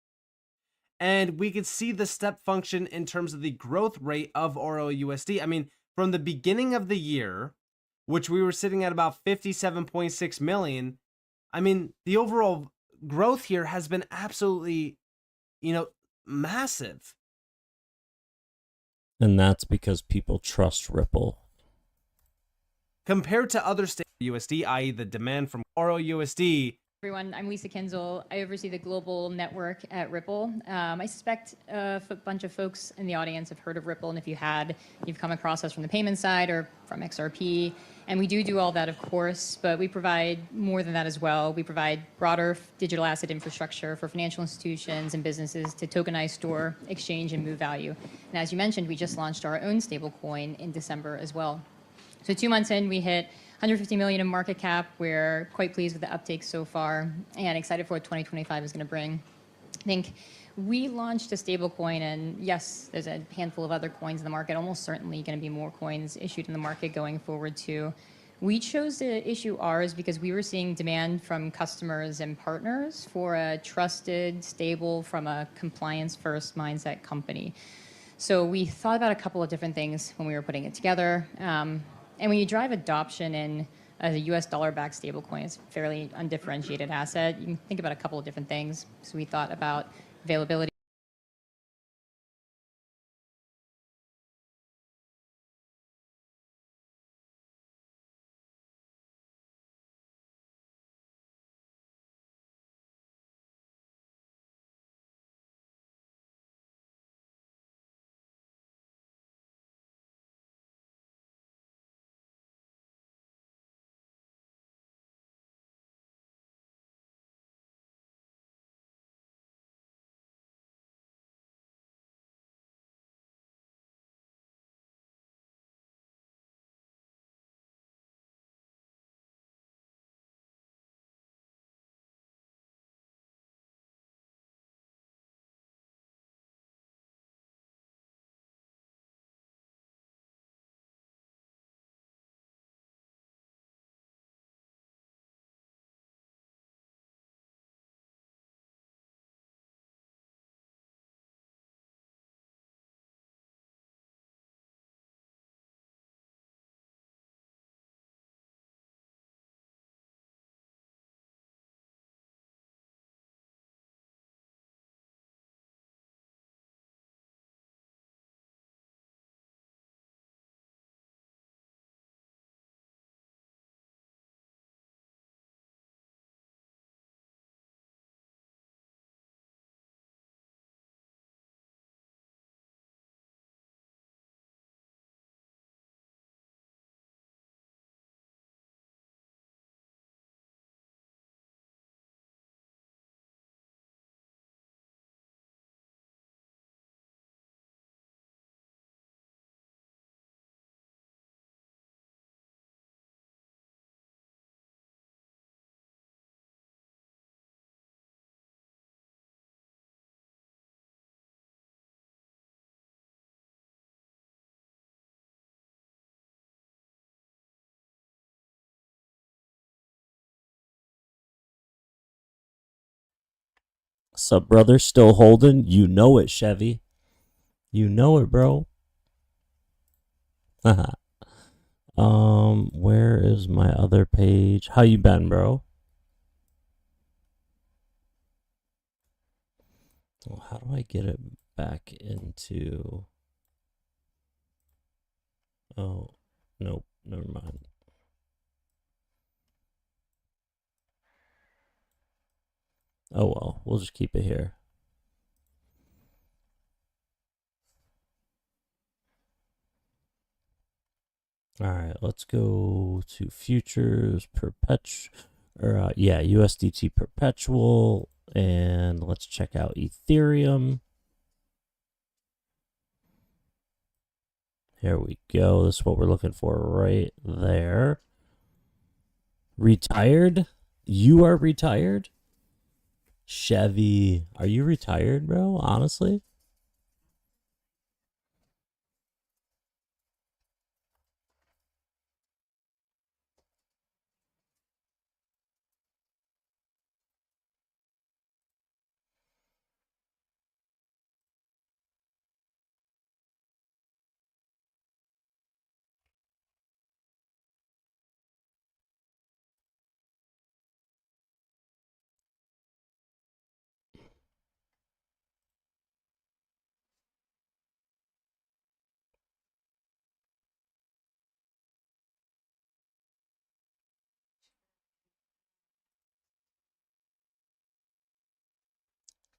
And we can see the step function in terms of the growth rate of RLUSD. I mean, from the beginning of the year, which we were sitting at about 57.6 million, I mean, the overall growth here has been absolutely, massive. And that's because people trust Ripple. Compared to other stable USD, i.e. the demand from RLUSD. Everyone, I'm Lisa Kinzel. I oversee the global network at Ripple. I suspect a bunch of folks in the audience have heard of Ripple, and if you had, you've come across us from the payment side or from XRP. And we do all that, of course, but we provide more than that as well. We provide broader digital asset infrastructure for financial institutions and businesses to tokenize, store, exchange, and move value. And as you mentioned, we just launched our own stablecoin in December as well. So 2 months in, we hit 150 million in market cap. We're quite pleased with the uptake so far and excited for what 2025 is going to bring. I think we launched a stablecoin, and yes, there's a handful of other coins in the market, almost certainly going to be more coins issued in the market going forward too. We chose to issue ours because we were seeing demand from customers and partners for a trusted, stable, from a compliance-first mindset company. So we thought about a couple of different things when we were putting it together. And when you drive adoption in a US dollar-backed stablecoin, it's a fairly undifferentiated asset. You can think about a couple of different things. So we thought about availability. Sup, brother? Still holding? You know it, Chevy. You know it, bro. Where is my other page? How you been, bro? Well, how do I get it back into... Oh, nope, never mind. Oh well, we'll just keep it here. All right, let's go to futures USDT perpetual, and let's check out Ethereum. Here we go. This is what we're looking for right there. Retired? You are retired? Chevy, are you retired, bro? Honestly?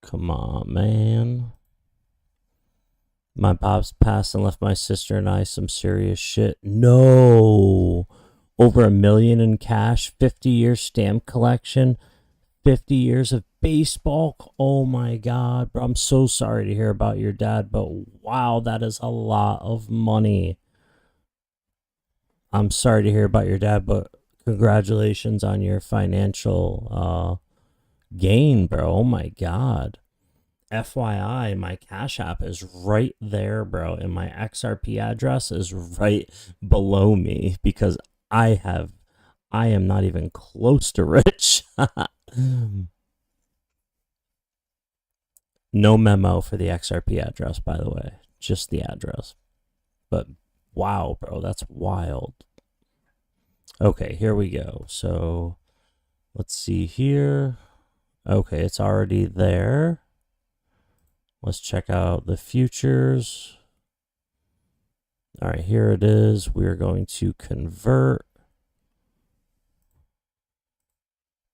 Come on, man. My pops passed and left my sister and I some serious shit. No. Over $1 million in cash, 50-year stamp collection, 50 years of baseball. Oh my God, bro. I'm so sorry to hear about your dad, but wow, that is a lot of money. I'm sorry to hear about your dad, but congratulations on your financial gain, bro. Oh my God. FYI, my Cash App is right there, bro, and my XRP address is right below me because I am not even close to rich. No memo for the XRP address, by the way, just the address. But wow, bro, that's wild. Okay, here we go. So let's see here. Okay, it's already there. Let's check out the futures. All right, here it is. We're going to convert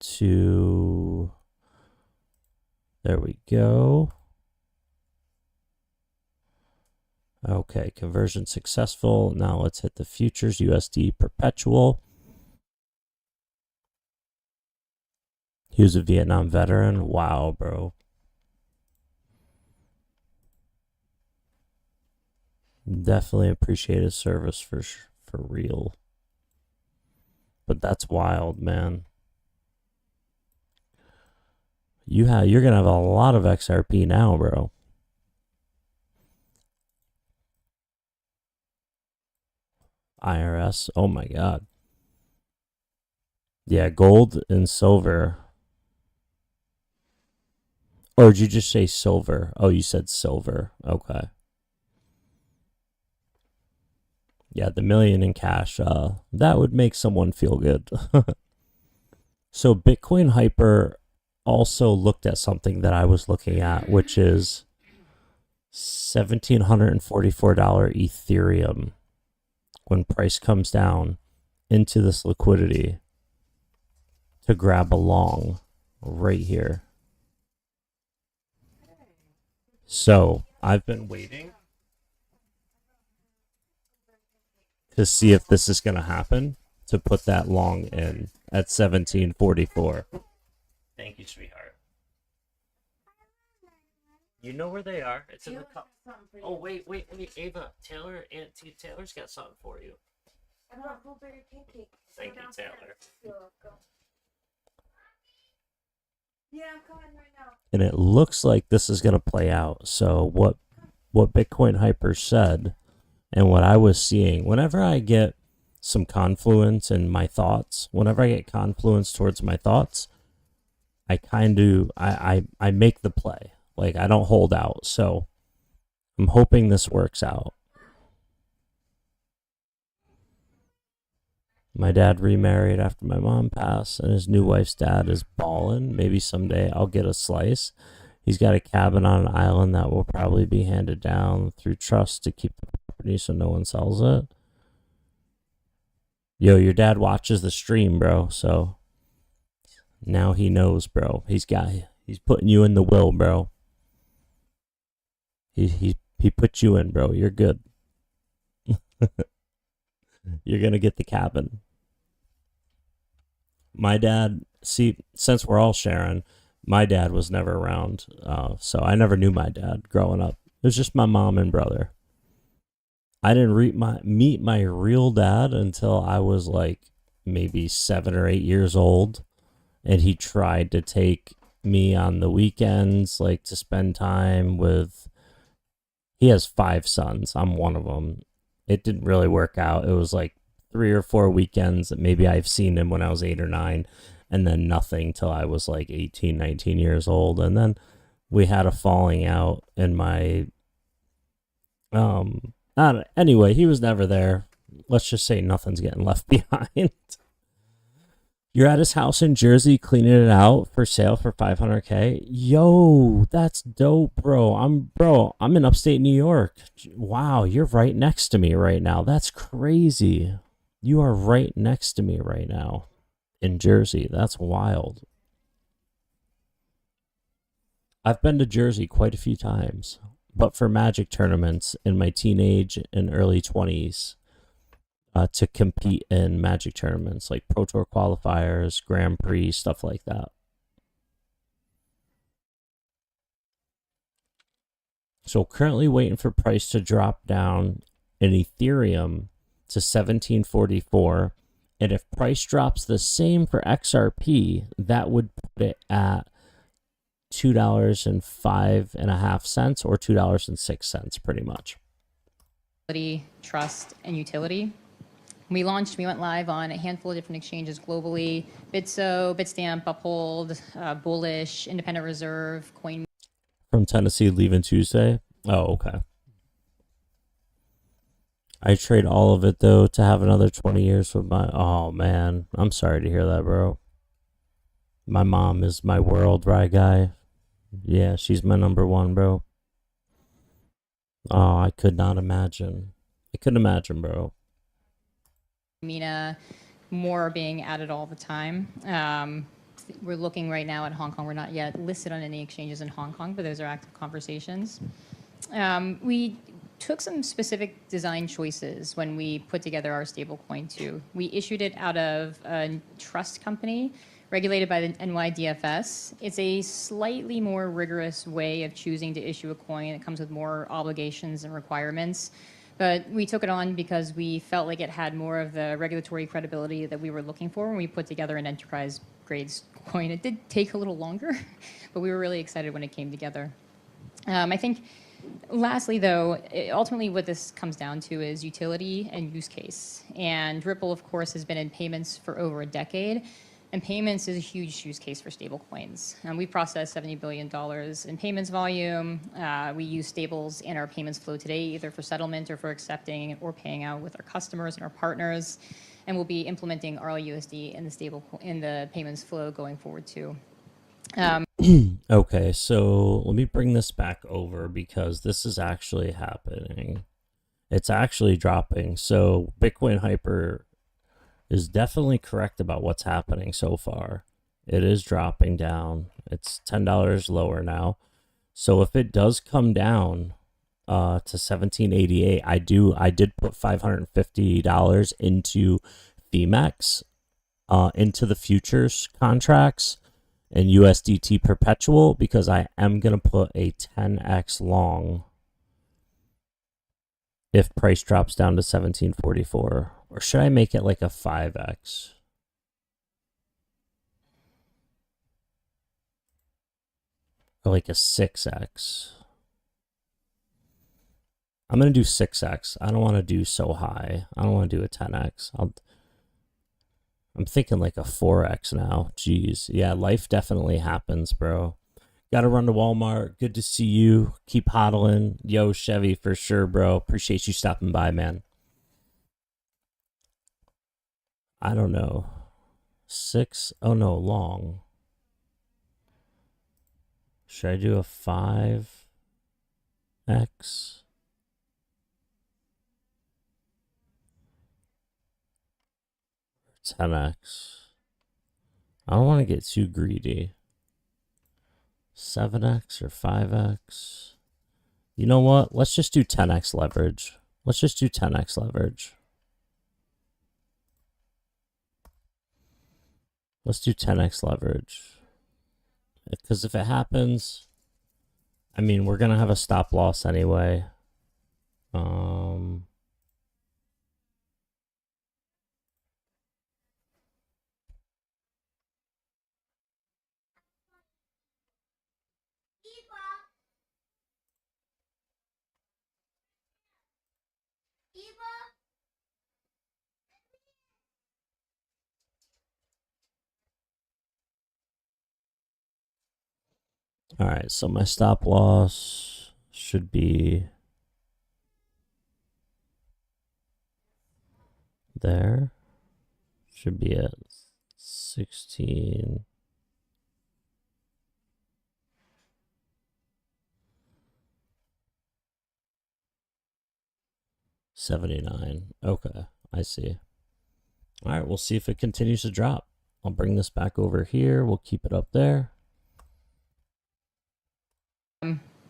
to, there we go. Okay, conversion successful. Now let's hit the futures USD perpetual. He was a Vietnam veteran. Wow, bro. Definitely appreciate his service for real. But that's wild, man. You're gonna have a lot of XRP now, bro. IRS. Oh my God. Yeah, gold and silver. Or did you just say silver? Oh, you said silver. Okay. Yeah, the $1 million in cash, that would make someone feel good. So Bitcoin Hyper also looked at something that I was looking at, which is $1,744 Ethereum. When price comes down into this liquidity to grab a long right here. So I've been waiting to see if this is going to happen, to put that long in at 1744. Thank you, sweetheart. You know where they are. It's in the cup. Oh, wait, Ava. Auntie Taylor's got something for you. I brought blueberry pancake. Thank you, Taylor. Yeah, I'm coming right now. And it looks like this is going to play out. So what Bitcoin Hyper said, and what I was seeing, whenever I get some confluence in my thoughts, whenever I get confluence towards my thoughts, I make the play. Like, I don't hold out. So I'm hoping this works out. My dad remarried after my mom passed, and his new wife's dad is ballin'. Maybe someday I'll get a slice. He's got a cabin on an island that will probably be handed down through trust to keep the property so no one sells it. Yo, your dad watches the stream, bro, so now he knows, bro. He's putting you in the will, bro. He put you in, bro. You're good. You're gonna get the cabin. My dad, see, since we're all sharing, my dad was never around, so I never knew my dad growing up. It was just my mom and brother. I didn't meet my real dad until I was like maybe 7 or 8 years old, and he tried to take me on the weekends, like to spend time with. He has 5 sons. I'm one of them. It didn't really work out. It was like 3 or 4 weekends that maybe I've seen him when I was 8 or 9, and then nothing till I was like 18, 19 years old. And then we had a falling out in my, anyway, he was never there. Let's just say nothing's getting left behind. You're at his house in Jersey cleaning it out for sale for $500K. Yo, that's dope, bro. I'm in upstate New York. Wow, you're right next to me right now. That's crazy. You are right next to me right now in Jersey. That's wild. I've been to Jersey quite a few times, but for Magic tournaments in my teenage and early 20s. To compete in Magic tournaments like Pro Tour qualifiers, Grand Prix, stuff like that. So currently waiting for price to drop down in Ethereum to 1744. And if price drops the same for XRP, that would put it at $2.05.5 or $2.06 pretty much. Trust and utility. We went live on a handful of different exchanges globally: Bitso, Bitstamp, Uphold, Bullish, Independent Reserve, Coin. From Tennessee leaving Tuesday? Oh, okay. I trade all of it, though, to have another 20 years with my... Oh, man. I'm sorry to hear that, bro. My mom is my world, right, guy? Yeah, she's my number one, bro. Oh, I could not imagine. I couldn't imagine, bro. Mina, more are being added all the time. We're looking right now at Hong Kong. We're not yet listed on any exchanges in Hong Kong, but those are active conversations. We took some specific design choices when we put together our stablecoin too. We issued it out of a trust company regulated by the NYDFS. It's a slightly more rigorous way of choosing to issue a coin. It comes with more obligations and requirements. But we took it on because we felt like it had more of the regulatory credibility that we were looking for when we put together an enterprise grade coin. It did take a little longer, but we were really excited when it came together. I think, lastly, though, ultimately what this comes down to is utility and use case. And Ripple, of course, has been in payments for over a decade. And payments is a huge use case for stablecoins. We process $70 billion in payments volume. We use stables in our payments flow today, either for settlement or for accepting or paying out with our customers and our partners. And we'll be implementing RLUSD in the payments flow going forward too. Okay, so let me bring this back over because this is actually happening. It's actually dropping. So Bitcoin Hyper is definitely correct about what's happening so far. It is dropping down. It's $10 lower now. So if it does come down to 1788, I did put $550 into VMAX, into the futures contracts and USDT perpetual, because I am going to put a 10x long if price drops down to 1744. Or should I make it like a 5x? Or like a 6x? I'm going to do 6x. I don't want to do so high. I don't want to do a 10x. I'm thinking like a 4x now. Jeez. Yeah, life definitely happens, bro. Gotta run to Walmart. Good to see you. Keep hodling. Yo, Chevy, for sure, bro. Appreciate you stopping by, man. I don't know. 6? Oh, no, long. Should I do a 5x? 10x. I don't want to get too greedy. 7x or 5x. You know what? Let's just do 10x leverage. Let's just do 10x leverage. Let's do 10x leverage. Because if it happens, I mean, we're going to have a stop loss anyway. All right, so my stop loss should be there. Should be at 16. $79. Okay, I see. All right, we'll see if it continues to drop. I'll bring this back over here. We'll keep it up there.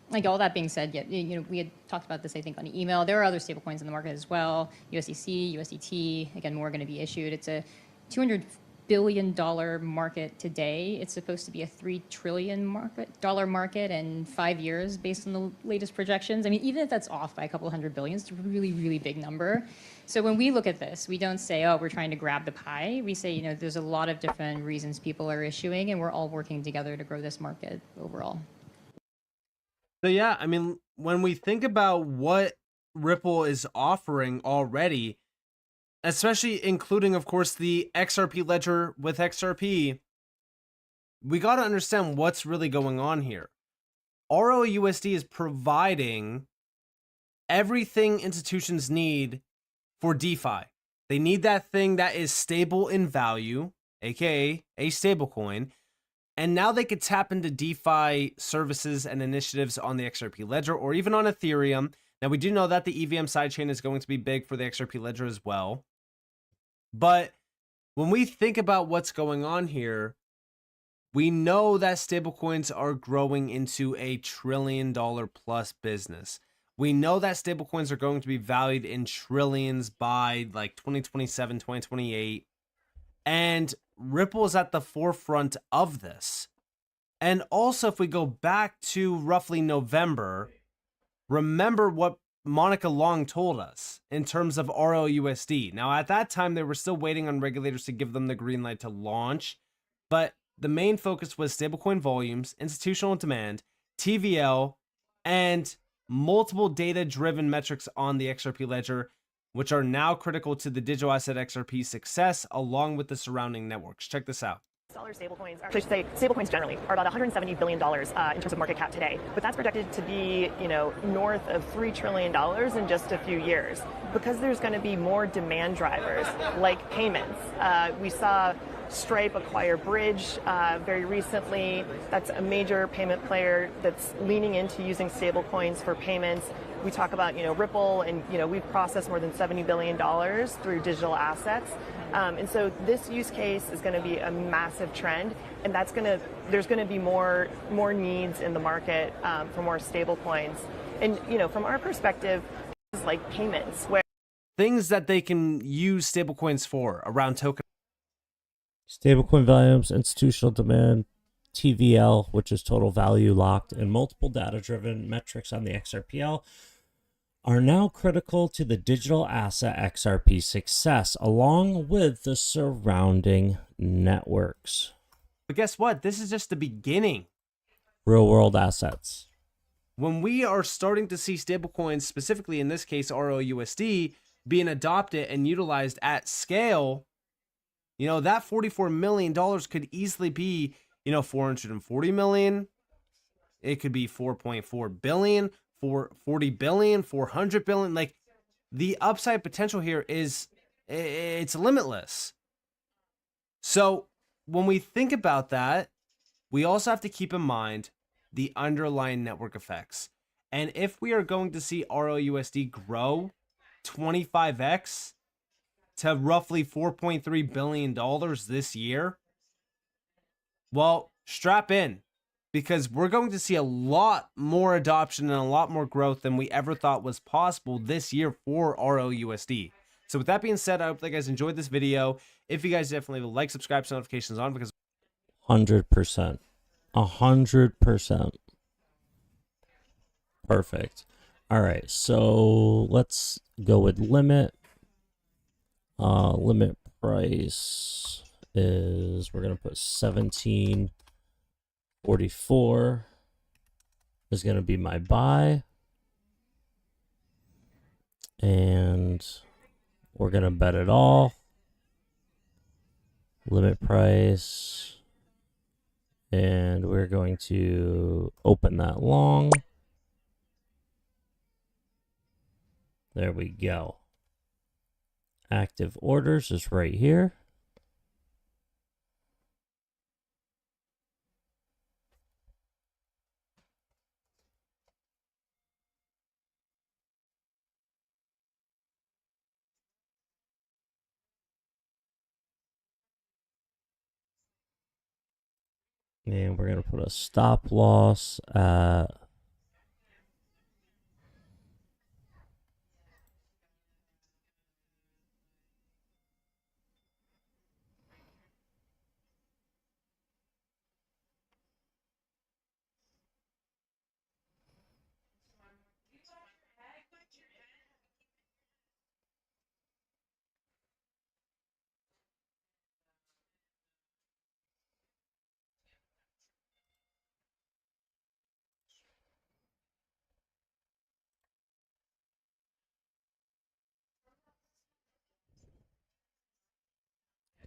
Like all that being said, yeah, we had talked about this, I think, on email. There are other stablecoins in the market as well. USDC, USDT, again, more going to be issued. It's a $200 billion market today. It's supposed to be a $3 trillion market in 5 years based on the latest projections. I mean, even if that's off by a couple hundred billion, it's a really, really big number. So when we look at this, we don't say, oh, we're trying to grab the pie. We say, there's a lot of different reasons people are issuing, and we're all working together to grow this market overall. So yeah, I mean, when we think about what Ripple is offering already, especially including, of course, the XRP ledger with XRP, we got to understand what's really going on here. RLUSD is providing everything institutions need for DeFi. They need that thing that is stable in value, aka a stablecoin. And now they could tap into DeFi services and initiatives on the XRP ledger or even on Ethereum. Now, we do know that the EVM sidechain is going to be big for the XRP ledger as well. But when we think about what's going on here, we know that stablecoins are growing into a $1 trillion plus business. We know that stablecoins are going to be valued in trillions by like 2027, 2028. And Ripple is at the forefront of this. And also, if we go back to roughly November, remember what Monica Long told us in terms of RLUSD. Now, at that time, they were still waiting on regulators to give them the green light to launch. But the main focus was stablecoin volumes, institutional demand, TVL, and multiple data-driven metrics on the XRP ledger, which are now critical to the digital asset XRP success, along with the surrounding networks. Check this out. Stablecoins, or I should say stablecoins generally, are about $170 billion in terms of market cap today. But that's projected to be, north of $3 trillion in just a few years. Because there's going to be more demand drivers, like payments. We saw Stripe acquire Bridge very recently. That's a major payment player that's leaning into using stablecoins for payments. We talk about, Ripple, and, we've processed more than $70 billion through digital assets. And so this use case is going to be a massive trend, and there's going to be more needs in the market for more stable coins. And, from our perspective, it's like payments, where things that they can use stablecoins for around token. Stablecoin volumes, institutional demand, TVL, which is total value locked, and multiple data-driven metrics on the XRPL are now critical to the digital asset XRP success, along with the surrounding networks. But guess what? This is just the beginning. Real-world assets. When we are starting to see stablecoins, specifically in this case RLUSD, being adopted and utilized at scale, You know, that $44 million could easily be, you know, 440 million. It could be 4.4 billion, 40 billion, 400 billion. Like, the upside potential here is, it's limitless. So when we think about that, we also have to keep in mind the underlying network effects. And if we are going to see RLUSD grow 25x to roughly $4.3 billion this year, well, strap in, because we're going to see a lot more adoption and a lot more growth than we ever thought was possible this year for RLUSD. So with that being said, I hope that you guys enjoyed this video. If you guys definitely like, subscribe, so notifications on, because 100%. 100%. Perfect. All right, so let's go with limit. Limit price is, we're gonna put 17.44 is gonna be my buy, and we're gonna bet it all. Limit price, and we're going to open that long. There we go. Active orders is right here. And we're going to put a stop loss at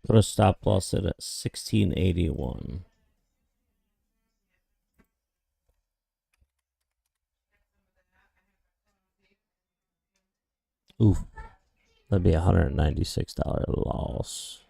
put a stop loss at 1681. Oof. That'd be $196 loss.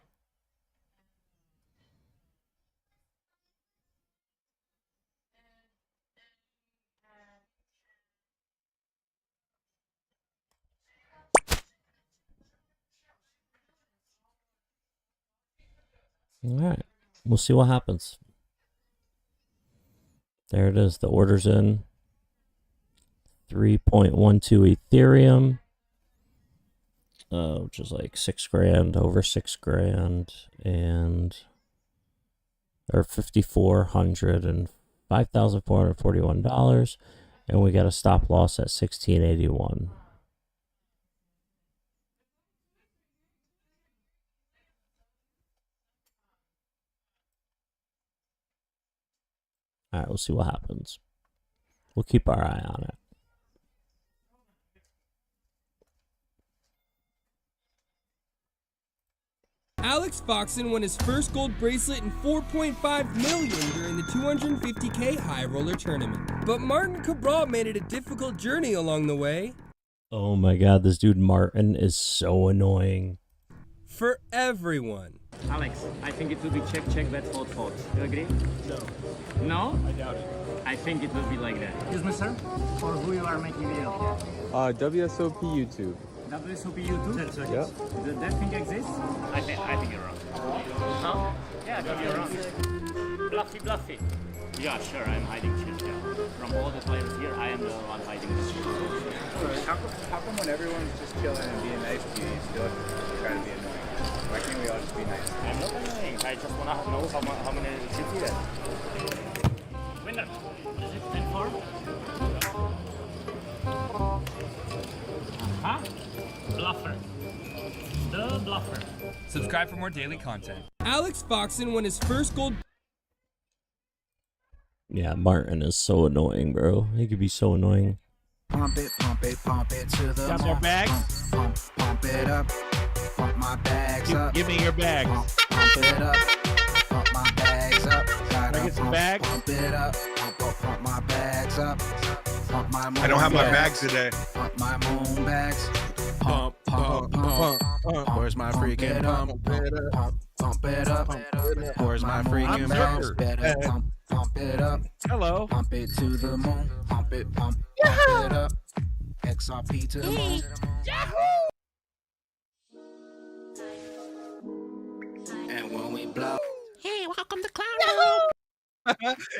All right, we'll see what happens. There it is. The order's in. 3.12 Ethereum, which is like $6,000, over $6,000, and or $5,400 and $5,441, and we got a stop loss at 1681. All right, we'll see what happens. We'll keep our eye on it. Alex Foxen won his first gold bracelet in 4.5 million during the 250K High Roller tournament. But Martin Cabral made it a difficult journey along the way. Oh my god, this dude Martin is so annoying. For everyone. Alex, I think it will be check, bet, fold. You agree? No. No? I doubt it. I think it will be like that. Excuse me, sir? For who you are making video? WSOP YouTube. WSOP YouTube? 10 seconds. Yep. Does that thing exist? I think you're wrong. Huh? Yeah, I think you're wrong. Bluffy. Yeah, sure, I'm hiding shit, yeah. From all the players here, I am the one hiding the shit. How come when everyone's just chilling and being nice to you, you still try to be annoying? Why can't we all just be nice? I'm not annoying. I just want to know how many shit you get. Winner. Is it 10-4? Huh? Bluffer. The bluffer. Subscribe for more daily content. Alex Foxen won his first gold. Yeah, Martin is so annoying, bro. He could be so annoying. Pump it to the got more bags? Pump it up. Pump my bags up. Give me your bags. Pump it up. Pump my bags up. Can I get some bags? Pump it up. Pump my bags up. Pump my moon I don't have my bags. bags today. Pump my moon bags. Pump. Where's my freaking pump? Pump it up. Where's my freaking pumps? Better pump it up. Hello. Pump it to the moon. Pump it up. XRP to the moon. And when we blow. Hey, welcome to Clown World.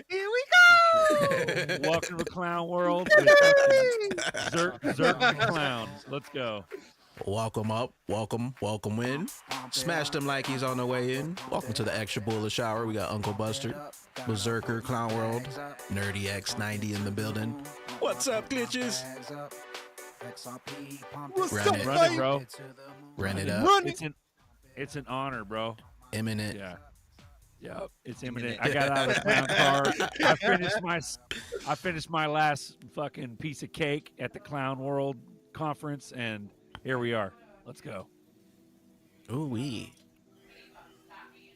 Here we go. Welcome to Clown World. Zerk the clowns. Let's go. Welcome up, welcome in. Smash them like he's on the way in. Welcome to the extra bullet shower. We got Uncle Buster, Berserker, Clown World, Nerdy X90 in the building. What's up, glitches? Run it, bro. Run it up. It's an honor, bro. Imminent. Yeah. Yep, it's imminent. I got out of the clown car. I finished my last fucking piece of cake at the Clown World conference, and here we are. Let's go. Ooh-wee.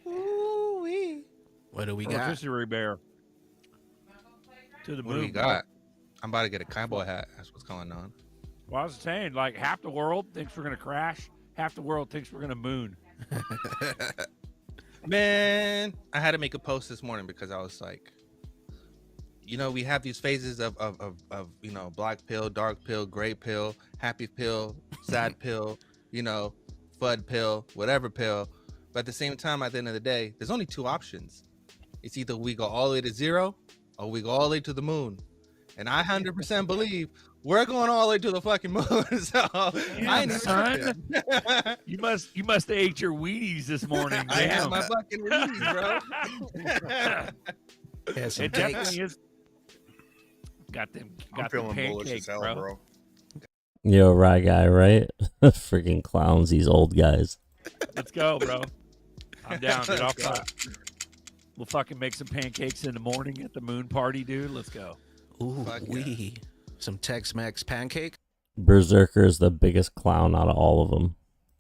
Ooh-wee. What do we got? Rotisserie bear. To the moon. What do we got? I'm about to get a cowboy hat. That's what's going on. Well, I was saying, like, half the world thinks we're going to crash. Half the world thinks we're going to moon. Man, I had to make a post this morning because I was like, you know, we have these phases of you know, black pill, dark pill, gray pill, happy pill, sad pill, you know, FUD pill, whatever pill. But at the same time, at the end of the day, there's only two options. It's either we go all the way to zero or we go all the way to the moon. And I 100% believe we're going all the way to the fucking moon. So I ain't son. you must have ate your Wheaties this morning. I had my fucking Wheaties, bro. Yeah, some it cakes. definitely is. Got them feeling pancakes, bullish as hell, bro. Yo, right guy, right? Freaking clowns, these old guys. Let's go, bro. I'm down, dude. We'll fucking make some pancakes in the morning at the moon party, dude. Let's go. Ooh, wee. Some Tex-Mex pancake. Berserker is the biggest clown out of all of them.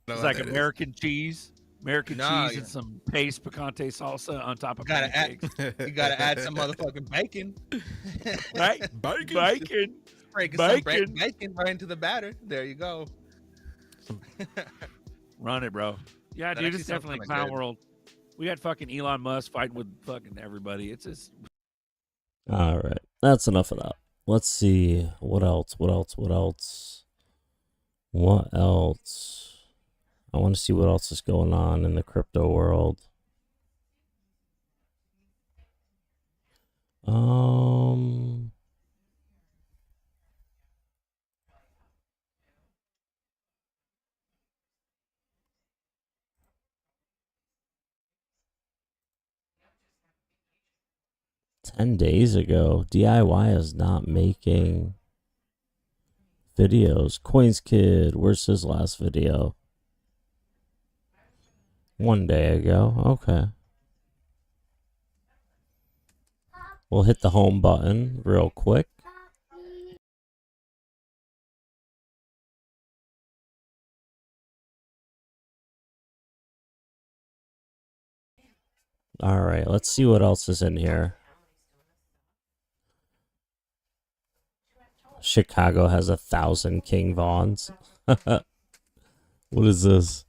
It's like American cheese. Cheese and some paste picante salsa on top of pancakes. You gotta add some motherfucking bacon. Right? Bacon. Bacon right into the batter. There you go. Run it, bro. Yeah, That dude, actually it's sounds definitely kinda Clown good. World. We had fucking Elon Musk fighting with fucking everybody. It's just All right, that's enough of that. Let's see what else. I want to see what else is going on in the crypto world. 10 days ago, DIY is not making videos. Coins Kid, where's his last video? 1 day ago. Okay. We'll hit the home button real quick. All right, let's see what else is in here. Chicago has 1,000 King Vaughns. What is this?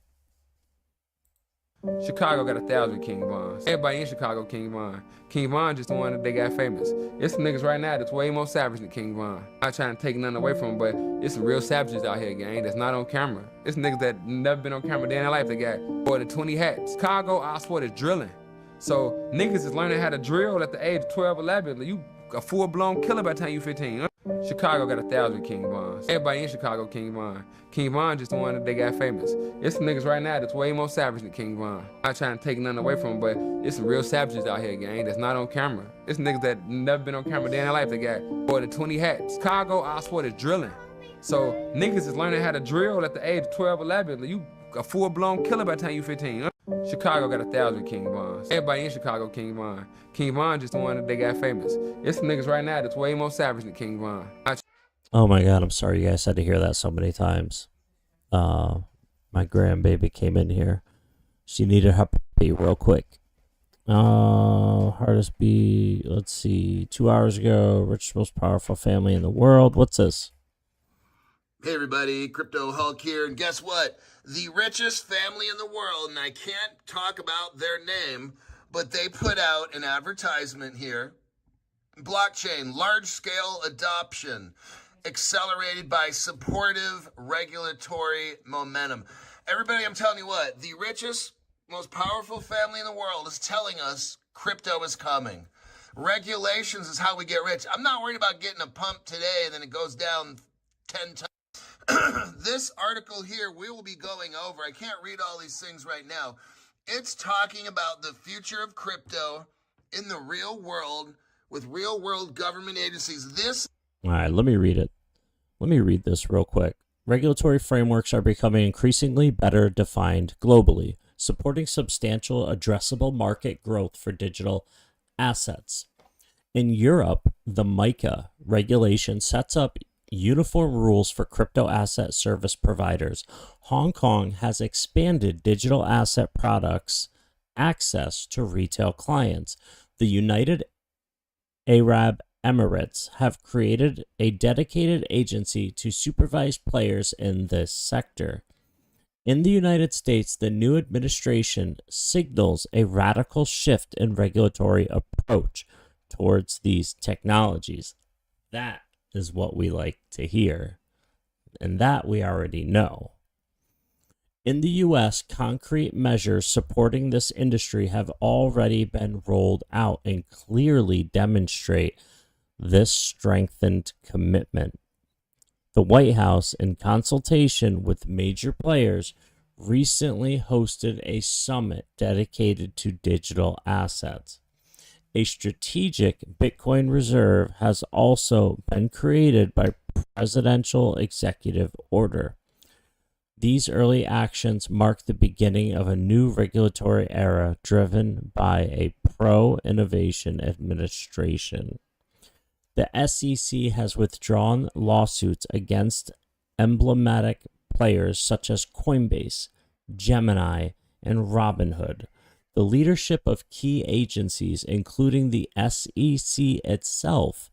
Chicago got 1,000 King Vaughns. Everybody in Chicago King Von. King Von just the one that they got famous. It's some niggas right now that's way more savage than King Von. I'm not trying to take nothing away from him, but it's some real savages out here, gang, that's not on camera. It's niggas that never been on camera day in their life. They got more than 20 hats. Chicago, I swear, is drilling. So niggas is learning how to drill at the age of 12, 11. You a full-blown killer by the time you 15. Chicago got 1,000 King Vons. Everybody in Chicago King Von. King Von just the one that they got famous. It's some niggas right now that's way more savage than King Von. I'm not trying to take nothing away from him, but it's some real savages out here, gang, that's not on camera. It's niggas that never been on camera day in their life. They got more than 20 hats. Chicago, I swear, is drilling. So niggas is learning how to drill at the age of 12, 11. You a full-blown killer by the time you 15. Chicago got 1,000 King Vons. Everybody in Chicago King Von. King Von just the one that they got famous. It's some niggas right now that's way more savage than King Von. Oh my god, I'm sorry you guys had to hear that so many times. My grandbaby came in here. She needed her puppy real quick. Hardest beat, let's see, 2 hours ago, richest, most powerful family in the world. What's this? Hey everybody, Crypto Hulk here, and guess what? The richest family in the world, and I can't talk about their name, but they put out an advertisement here. Blockchain, large-scale adoption, accelerated by supportive regulatory momentum. Everybody, I'm telling you what, the richest, most powerful family in the world is telling us crypto is coming. Regulations is how we get rich. I'm not worried about getting a pump today and then it goes down 10 times. This article here we will be going over. I can't read all these things right now. It's talking about the future of crypto in the real world with real world government agencies. This. All right, let me read it. Let me read this real quick. Regulatory frameworks are becoming increasingly better defined globally, supporting substantial addressable market growth for digital assets. In Europe, the MiCA regulation sets up uniform rules for crypto asset service providers. Hong Kong has expanded digital asset products access to retail clients. The United Arab Emirates have created a dedicated agency to supervise players in this sector. In the United States, the new administration signals a radical shift in regulatory approach towards these technologies. That is what we like to hear, and that we already know. In the U.S., concrete measures supporting this industry have already been rolled out and clearly demonstrate this strengthened commitment. The White House, in consultation with major players, recently hosted a summit dedicated to digital assets. A strategic Bitcoin reserve has also been created by presidential executive order. These early actions mark the beginning of a new regulatory era driven by a pro-innovation administration. The SEC has withdrawn lawsuits against emblematic players such as Coinbase, Gemini, and Robinhood. The leadership of key agencies, including the SEC itself,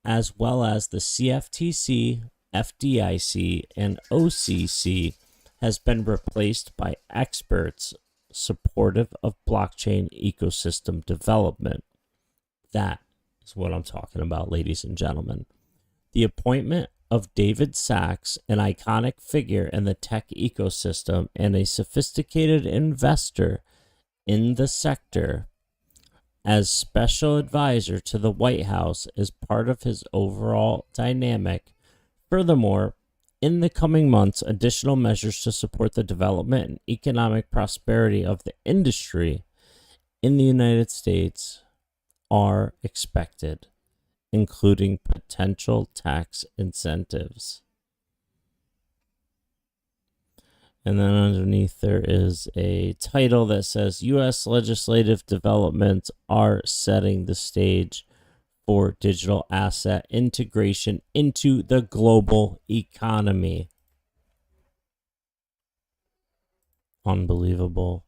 as well as the CFTC, FDIC, and OCC, has been replaced by experts supportive of blockchain ecosystem development. That is what I'm talking about, ladies and gentlemen. The appointment of David Sachs, an iconic figure in the tech ecosystem and a sophisticated investor in the sector, as special advisor to the White House is part of his overall dynamic. Furthermore, in the coming months, additional measures to support the development and economic prosperity of the industry in the United States are expected, including potential tax incentives. And then underneath there is a title that says U.S. legislative developments are setting the stage for digital asset integration into the global economy. Unbelievable.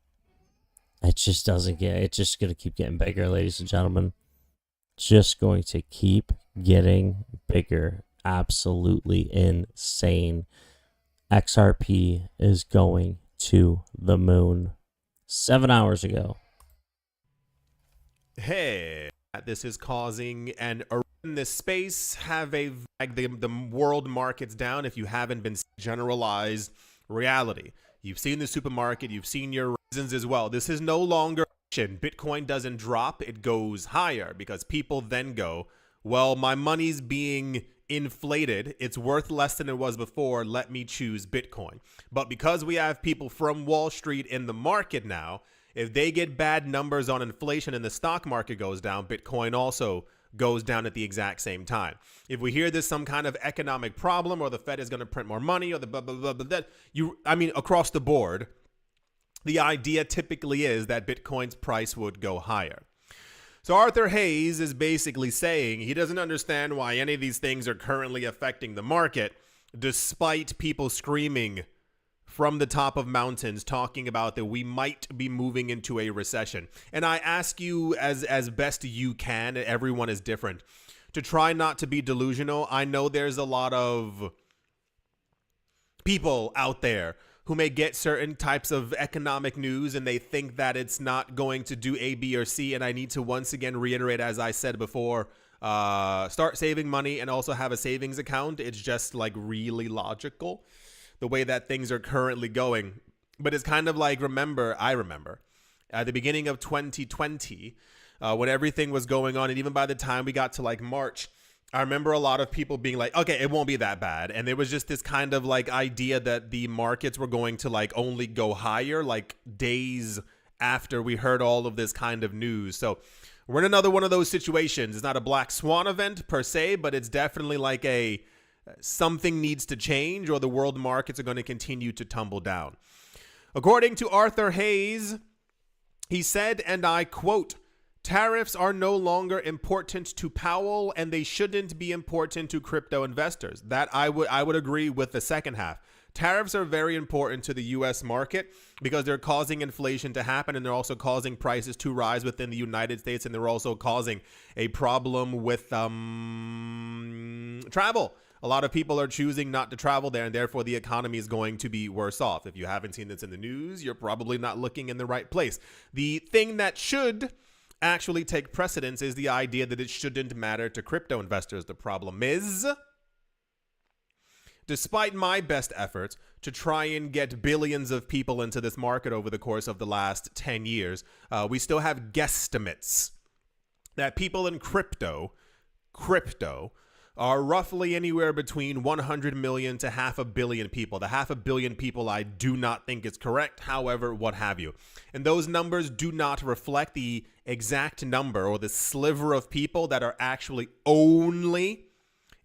It just doesn't get, it's just going to keep getting bigger, ladies and gentlemen. Just going to keep getting bigger. Absolutely insane. XRP is going to the moon. 7 hours ago. Hey, this is causing an eruption in this space. Have a the world markets down if you haven't been generalized reality. You've seen the supermarket, you've seen your reasons as well. This is no longer Bitcoin doesn't drop, it goes higher because people then go, well, my money's being inflated, it's worth less than it was before, let me choose Bitcoin. But because we have people from Wall Street in the market now, if they get bad numbers on inflation and the stock market goes down, Bitcoin also goes down at the exact same time. If we hear there's some kind of economic problem or the Fed is going to print more money or the blah, blah, blah, blah, across the board, the idea typically is that Bitcoin's price would go higher. So Arthur Hayes is basically saying he doesn't understand why any of these things are currently affecting the market, despite people screaming from the top of mountains talking about that we might be moving into a recession. And I ask you as best you can, everyone is different, to try not to be delusional. I know there's a lot of people out there who may get certain types of economic news and they think that it's not going to do A, B, or C. And I need to once again reiterate, as I said before, start saving money and also have a savings account. It's just like really logical the way that things are currently going. But it's kind of like, I remember at the beginning of 2020, when everything was going on, and even by the time we got to like March, I remember a lot of people being like, okay, it won't be that bad. And there was just this kind of like idea that the markets were going to like only go higher like days after we heard all of this kind of news. So we're in another one of those situations. It's not a black swan event per se, but it's definitely like something needs to change or the world markets are going to continue to tumble down. According to Arthur Hayes, he said, and I quote, "Tariffs are no longer important to Powell and they shouldn't be important to crypto investors." That I would agree with the second half. Tariffs are very important to the U.S. market because they're causing inflation to happen and they're also causing prices to rise within the United States, and they're also causing a problem with travel. A lot of people are choosing not to travel there, and therefore the economy is going to be worse off. If you haven't seen this in the news, you're probably not looking in the right place. The thing that should actually take precedence is the idea that it shouldn't matter to crypto investors. The problem is, despite my best efforts to try and get billions of people into this market over the course of the last 10 years, we still have guesstimates that people in crypto are roughly anywhere between 100 million to 500 million people. The 500 million people I do not think is correct. However, what have you. And those numbers do not reflect the exact number or the sliver of people that are actually only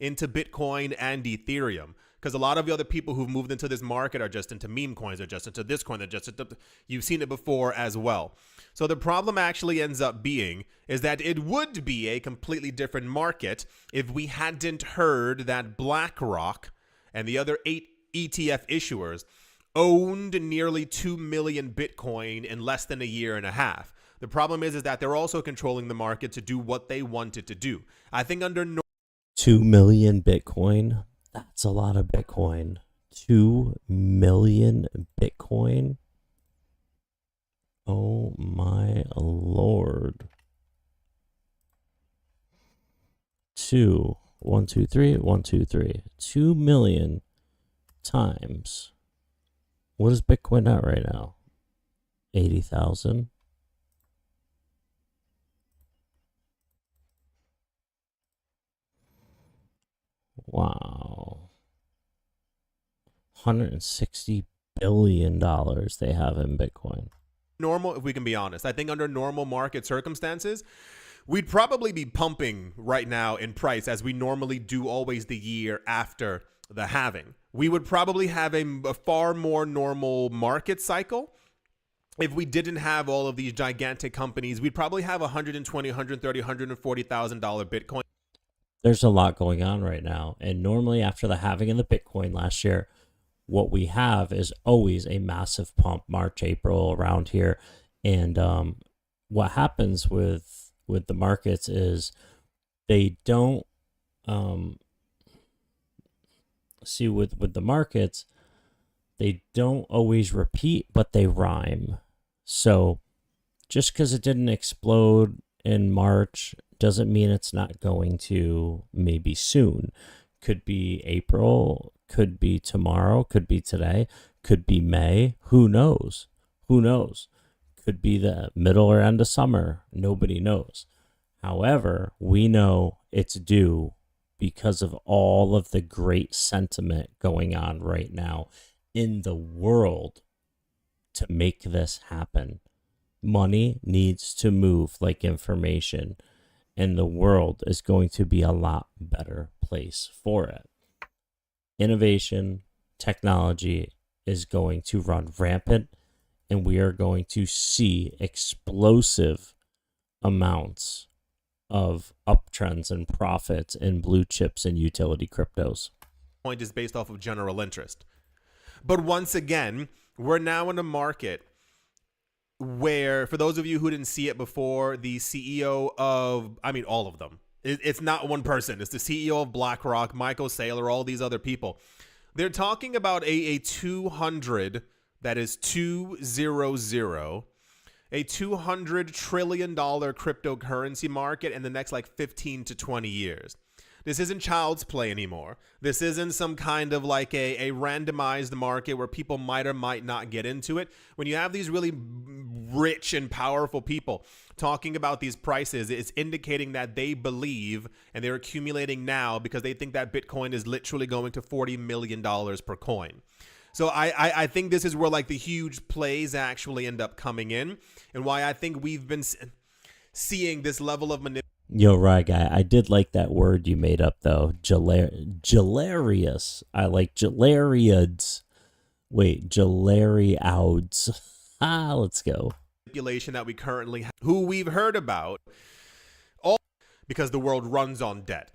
into Bitcoin and Ethereum. Because a lot of the other people who've moved into this market are just into meme coins, they're just into this coin, they're just into, you've seen it before as well. So the problem actually ends up being is that it would be a completely different market if we hadn't heard that BlackRock and the other 8 ETF issuers owned nearly 2 million Bitcoin in less than a year and a half. The problem is that they're also controlling the market to do what they wanted to do. I think under 2 million Bitcoin. That's a lot of Bitcoin. 2 million Bitcoin. Oh my Lord. 1, 2, 3, 1, 2, 3. 2 million times. What is Bitcoin at right now? 80,000. Wow. $160 billion they have in Bitcoin. Normal, if we can be honest, I think under normal market circumstances, we'd probably be pumping right now in price as we normally do always the year after the halving. We would probably have a far more normal market cycle. If we didn't have all of these gigantic companies, we'd probably have $120,000, $130,000, $140,000 Bitcoin. There's a lot going on right now. And normally after the halving of the Bitcoin last year, what we have is always a massive pump, March, April, around here. And what happens with the markets is they don't see with the markets, they don't always repeat, but they rhyme. So just because it didn't explode in March doesn't mean it's not going to maybe soon. Could be April, could be tomorrow, could be today, could be May. Who knows? Who knows? Could be the middle or end of summer. Nobody knows. However, we know it's due because of all of the great sentiment going on right now in the world to make this happen. Money needs to move like information, and the world is going to be a lot better place for it. Innovation, technology is going to run rampant, and we are going to see explosive amounts of uptrends and profits in blue chips and utility cryptos. Point is based off of general interest. But once again, we're now in a market where, for those of you who didn't see it before, the CEO of, I mean, all of them, it's not one person. It's the CEO of BlackRock, Michael Saylor, all these other people. They're talking about a 200, that is 200, a $200 trillion cryptocurrency market in the next like 15 to 20 years. This isn't child's play anymore. This isn't some kind of like a randomized market where people might or might not get into it. When you have these really rich and powerful people talking about these prices, it's indicating that they believe, and they're accumulating now because they think that Bitcoin is literally going to $40 million per coin. So I think this is where like the huge plays actually end up coming in, and why I think we've been seeing this level of manipulation. Yo, right, guy. I did like that word you made up, though. Gelarius. I like gelariads. Wait, gelariouds. Let's go. Manipulation that we currently have, who we've heard about, all because the world runs on debt.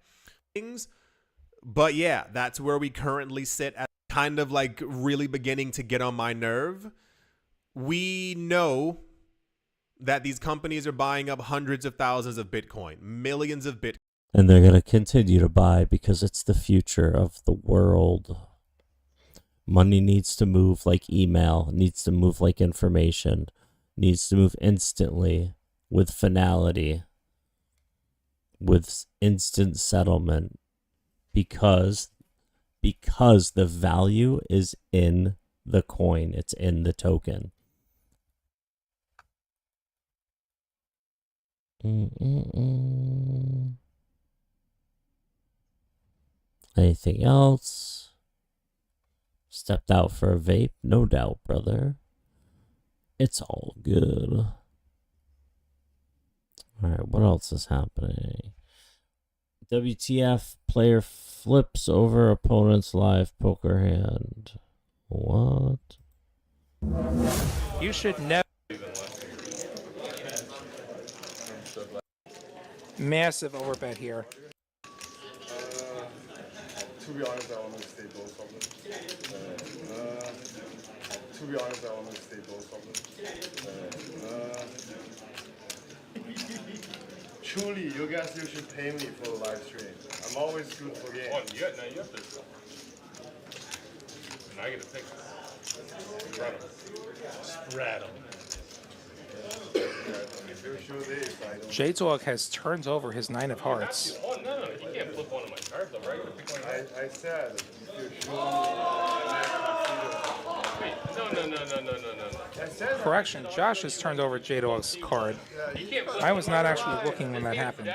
But yeah, that's where we currently sit at, kind of like really beginning to get on my nerve. We know that these companies are buying up hundreds of thousands of Bitcoin, millions of Bitcoin. And they're going to continue to buy because it's the future of the world. Money needs to move like email, needs to move like information, needs to move instantly, with finality, with instant settlement, because the value is in the coin, it's in the token. Anything else? Stepped out for a vape? No doubt, brother. It's all good. Alright, what else is happening? WTF, player flips over opponent's live poker hand. What? You should never. Massive overbet here. To be honest, I want to stay both of them. To be honest, I want to stay both of them. Truly, you guys, you should pay me for the live stream. I'm always good for games. Oh, you have this. And I get to pick spread them. J-Dog has turned over his 9 of hearts. Oh, no, you can't flip one of my cards though, right? I said, if you're sure. No. Correction, Josh has turned over J-Dog's card. I was not actually looking when that happened.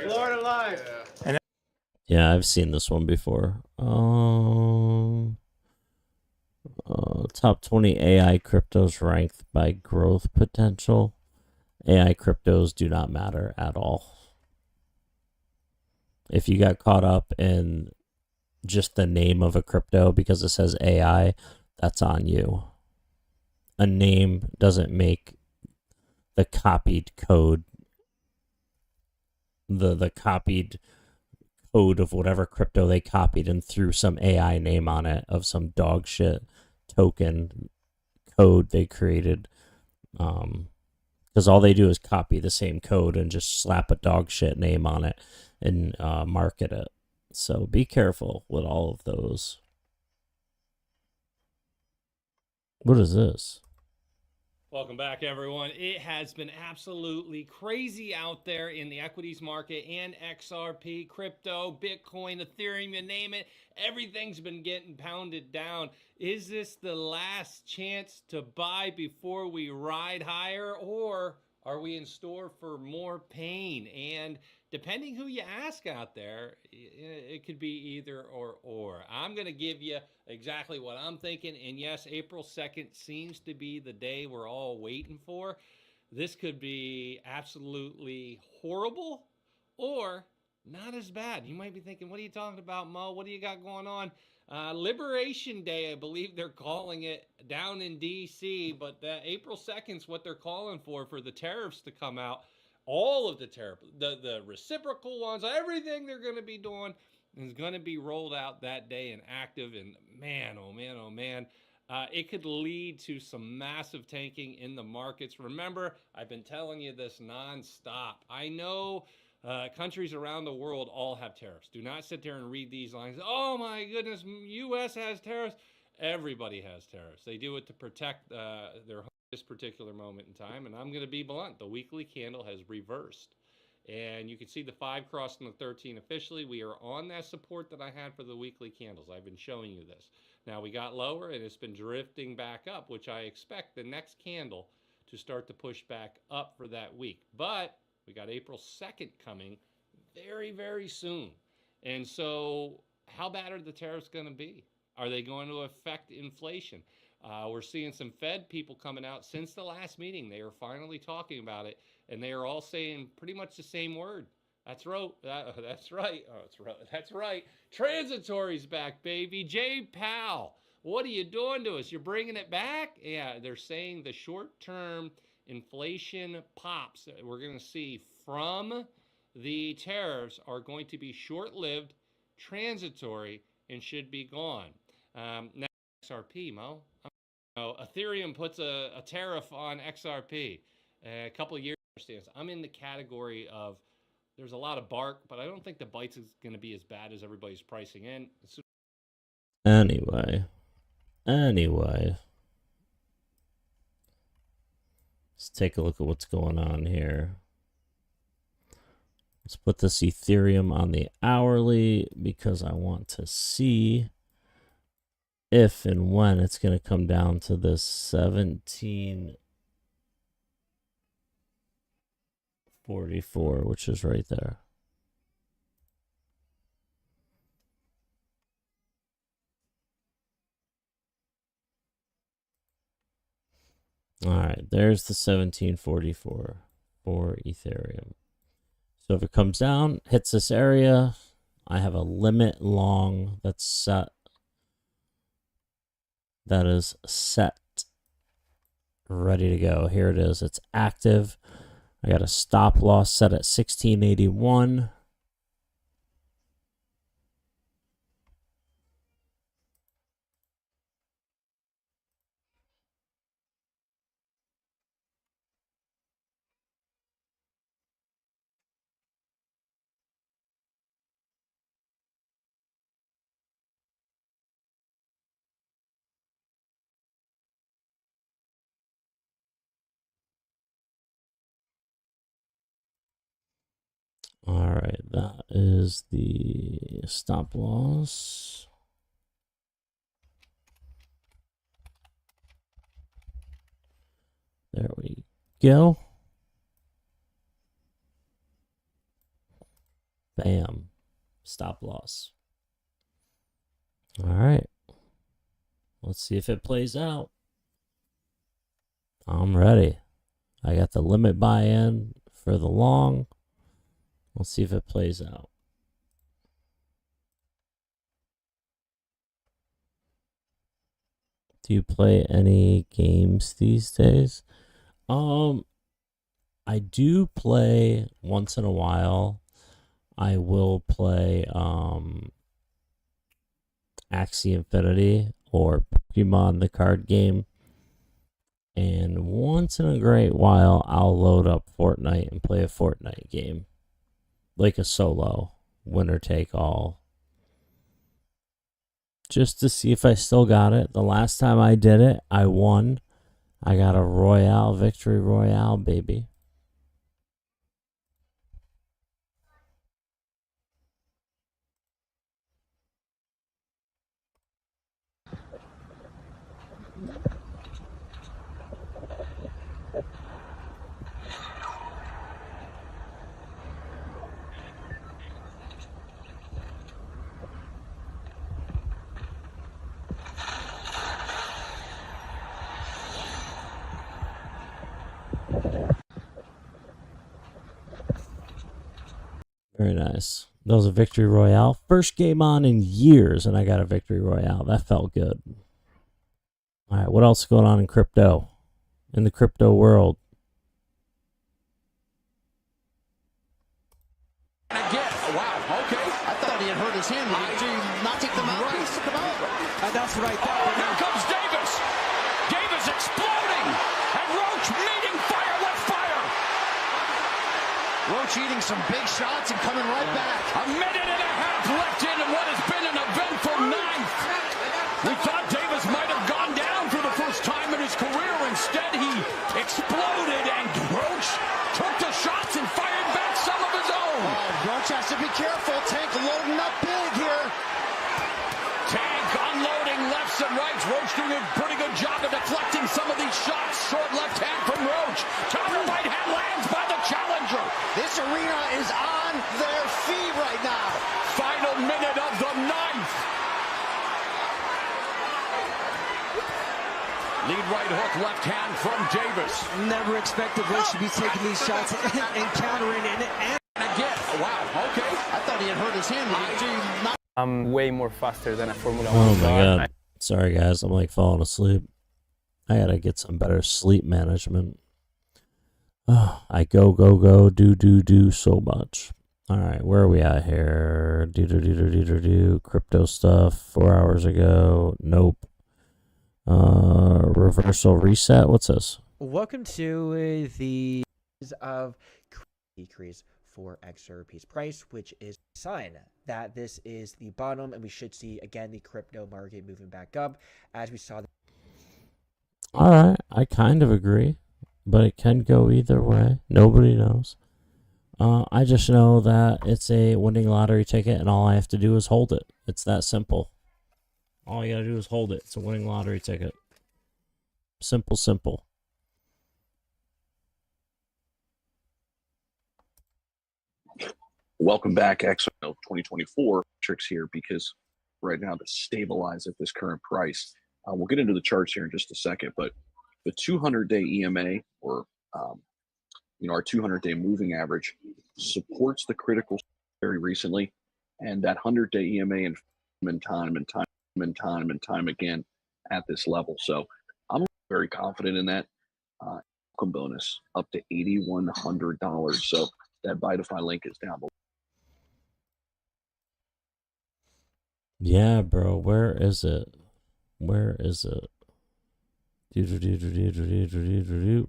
Florida Live. And yeah, I've seen this one before. Top 20 AI cryptos ranked by growth potential. AI cryptos do not matter at all. If you got caught up in just the name of a crypto because it says AI, that's on you. A name doesn't make the copied code, the copied code of whatever crypto they copied and threw some AI name on it of some dog shit token code they created, because all they do is copy the same code and just slap a dog shit name on it and market it. So be careful with all of those. What is this? Welcome back, everyone. It has been absolutely crazy out there in the equities market and XRP, crypto, Bitcoin, Ethereum, you name it. Everything's been getting pounded down. Is this the last chance to buy before we ride higher, or are we in store for more pain? And depending who you ask out there, it could be either or. I'm going to give you exactly what I'm thinking. And yes, April 2nd seems to be the day we're all waiting for. This could be absolutely horrible or not as bad. You might be thinking, what are you talking about, Mo? What do you got going on? Liberation Day, I believe they're calling it down in D.C., but April 2nd is what they're calling for the tariffs to come out. All of the tariff, the reciprocal ones, everything they're going to be doing is going to be rolled out that day and active. And man, oh man, oh man. It could lead to some massive tanking in the markets. Remember, I've been telling you this nonstop. I know countries around the world all have tariffs. Do not sit there and read these lines. Oh my goodness, U.S. has tariffs. Everybody has tariffs. They do it to protect their home at this particular moment in time. And I'm going to be blunt. The weekly candle has reversed. And you can see the 5 crossing the 13 officially. We are on that support that I had for the weekly candles. I've been showing you this. Now we got lower and it's been drifting back up, which I expect the next candle to start to push back up for that week. But we got April 2nd coming very, very soon. And so how bad are the tariffs going to be? Are they going to affect inflation? We're seeing some Fed people coming out since the last meeting. They are finally talking about it, and they are all saying pretty much the same word. That's right. That's right. Oh, that's right. Transitory's back, baby. Jay Powell, what are you doing to us? You're bringing it back? Yeah, they're saying the short-term inflation pops that we're going to see from the tariffs are going to be short-lived, transitory, and should be gone. Now, XRP, Mo. Ethereum puts a tariff on XRP. A couple of years stands. I'm in the category of there's a lot of bark, but I don't think the bites is going to be as bad as everybody's pricing in. Anyway. Let's take a look at what's going on here. Let's put this Ethereum on the hourly because I want to see if and when it's going to come down to this 1744, which is right there. All right, there's the 1744 for Ethereum. So if it comes down, hits this area, I have a limit long that's set. That is set, ready to go. Here it is. It's active. I got a stop loss set at 1681. All right, that is the stop loss. There we go. Bam. Stop loss. All right. Let's see if it plays out. I'm ready. I got the limit buy-in for the long. Let's see if it plays out. Do you play any games these days? I do play once in a while. I will play Axie Infinity or Pokemon the card game. And once in a great while, I'll load up Fortnite and play a Fortnite game. Like a solo, winner take all. Just to see if I still got it. The last time I did it, I won. I got a Royale, Victory Royale, baby. Very nice. That was a Victory Royale. First game on in years, and I got a Victory Royale. That felt good. All right, what else is going on in crypto? In the crypto world? Again, wow, okay. I thought he had hurt his hand. Did he not take the mouthpiece? Come out. That's what I thought. Oh, here comes Davis. Davis exploding. And Roach meeting fire with fire. Roach eating some big shots and coming right back. A minute and a half left into what has been an eventful ninth. We thought Davis might have gone down for the first time in his career. Instead, he exploded, and Roach took the shots and fired back some of his own. Roach has to be careful. Tank loading up big here. Tank unloading lefts and rights. Roach doing a pretty good job of deflecting some of these shots. Short left hand from Roach. Counter right hand lands by the challenger. This arena is on their feet right now. Final minute of the ninth. Lead right hook, left hand from Davis. Never expected Roach to be taking these shots and countering it. And again, wow, okay. I thought he had hurt his hand. Did he not? I'm way more faster than a Formula 1 Oh my car. god. Sorry guys, I'm like falling asleep. I gotta get some better sleep management. Oh, I go, do so much. Alright, where are we at here? Do. Crypto stuff 4 hours ago. Nope. Reversal reset. What's this? Welcome to the of decrease for XRP's price, which is a sign that this is the bottom, and we should see again the crypto market moving back up as we saw. Alright, I kind of agree, but it can go either way. Nobody knows. I just know that it's a winning lottery ticket, and all I have to do is hold it. It's that simple. All you gotta do is hold it. It's a winning lottery ticket. Simple. Welcome back, XRP 2024 tricks here, because right now to stabilize at this current price. We'll get into the charts here in just a second, but the 200-day EMA, or our 200-day moving average, supports the critical very recently, and that 100-day EMA and time again at this level. So I'm very confident in that. Welcome bonus up to $8,100. So that Buy-to-Fi link is down below. Yeah, bro. Where is it? Where is it? Do.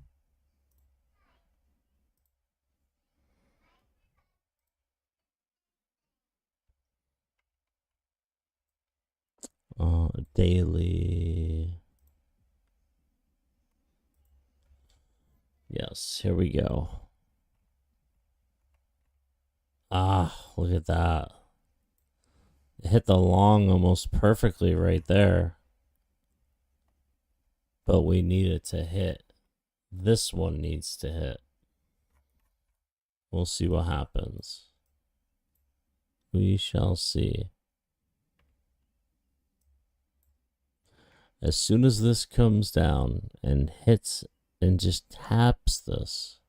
Daily. Yes, here we go. Look at that. It hit the long almost perfectly right there. But we need it to hit. This one needs to hit. We'll see what happens. We shall see. As soon as this comes down and hits and just taps this,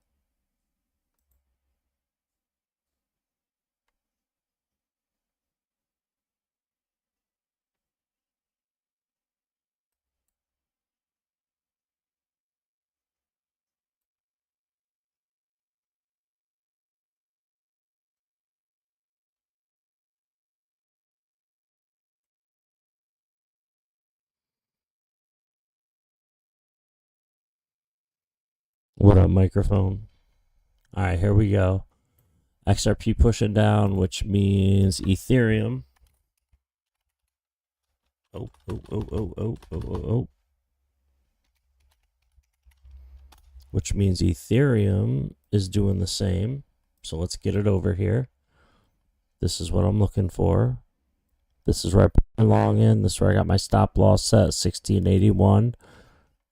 what up, microphone? All right, here we go. XRP pushing down, which means Ethereum. Oh. Which means Ethereum is doing the same. So let's get it over here. This is what I'm looking for. This is where I put my long in. This is where I got my stop loss set, 1681.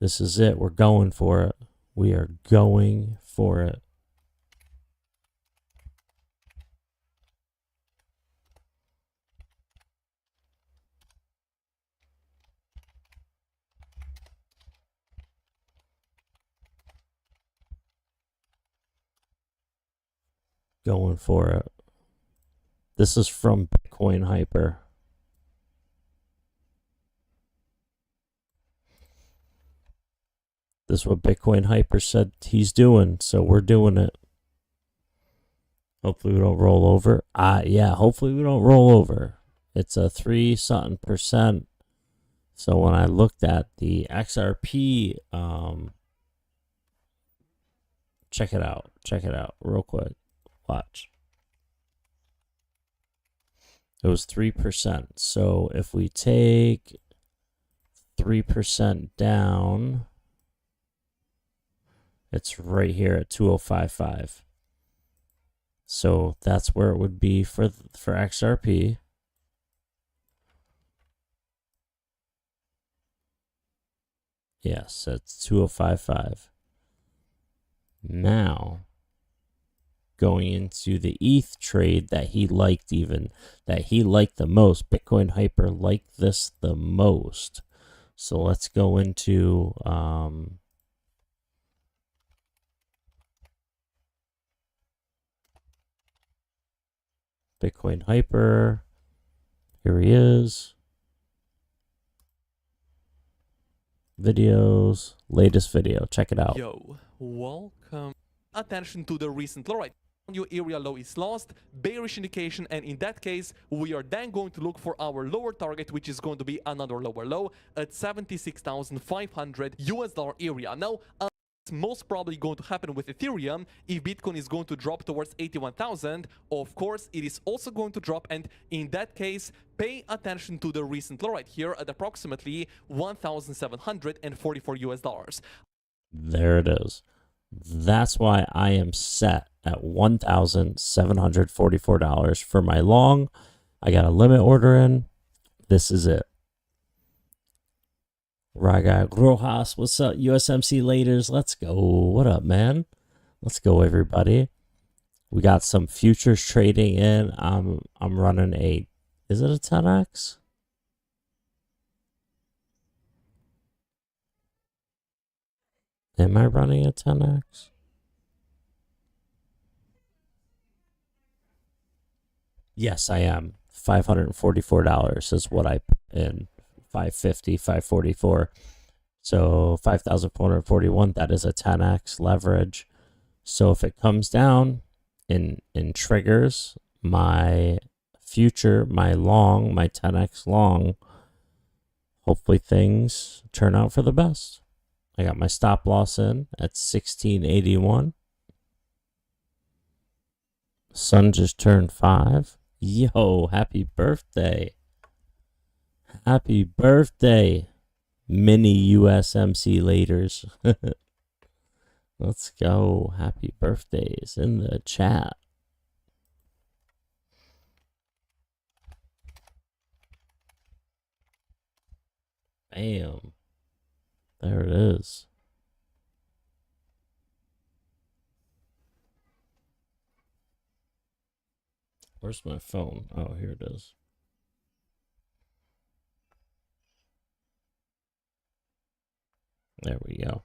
This is it. We're going for it. We are going for it. Going for it. This is from Bitcoin Hyper. This is what Bitcoin Hyper said he's doing, so we're doing it. Hopefully we don't roll over. Yeah, hopefully we don't roll over. It's a 3-something percent. So when I looked at the XRP, check it out real quick. Watch. It was 3%. So if we take 3% down, it's right here at 2055. So that's where it would be for XRP. Yes, it's 2055. Now, going into the ETH trade that he liked the most. Bitcoin Hyper liked this the most. So let's go into Bitcoin Hyper. Here he is. Videos, latest video. Check it out. Yo, welcome. Attention to the recent low, right? New area low is lost, bearish indication, and in that case, we are then going to look for our lower target, which is going to be another lower low at 76,500 US dollar area. Now, it's most probably going to happen with Ethereum. If Bitcoin is going to drop towards 81,000, of course, it is also going to drop, and in that case, pay attention to the recent low right here at approximately 1,744 US dollars. There it is. That's why I am set at $1,744 for my long. I got a limit order in. This is it. Raga Rojas, what's up? USMC Laters, let's go. What up, man? Let's go, everybody. We got some futures trading in. I'm running a, is it a 10x? Am I running a 10x? Yes, I am. $544 is what I put in. 550, 544. So 5,441, that is a 10x leverage. So if it comes down in triggers my future, my long, my 10x long, hopefully things turn out for the best. I got my stop loss in at 1681. Sun just turned 5. Yo, happy birthday. Happy birthday, mini USMC Laters. Let's go. Happy birthdays in the chat. Bam. There it is. Where's my phone? Oh, here it is. There we go.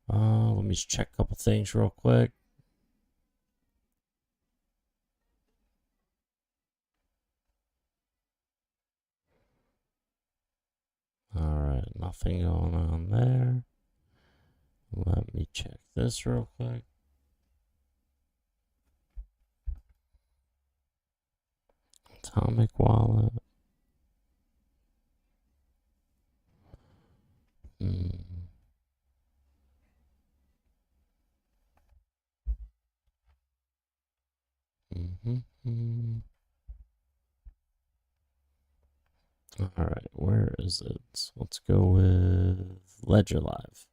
Let me just check a couple things real quick. All right, nothing going on there. Let me check this real quick. Atomic wallet. All right, where is it? Let's go with Ledger Live.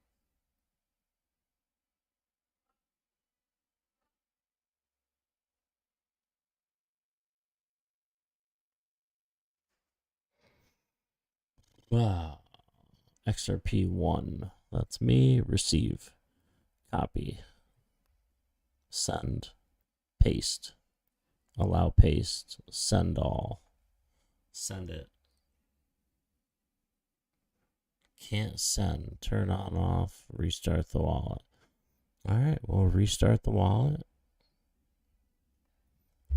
Wow. XRP1. That's me. Receive. Copy. Send. Paste. Allow paste. Send all. Send it. Can't send. Turn on, off. Restart the wallet. All right, we'll restart the wallet.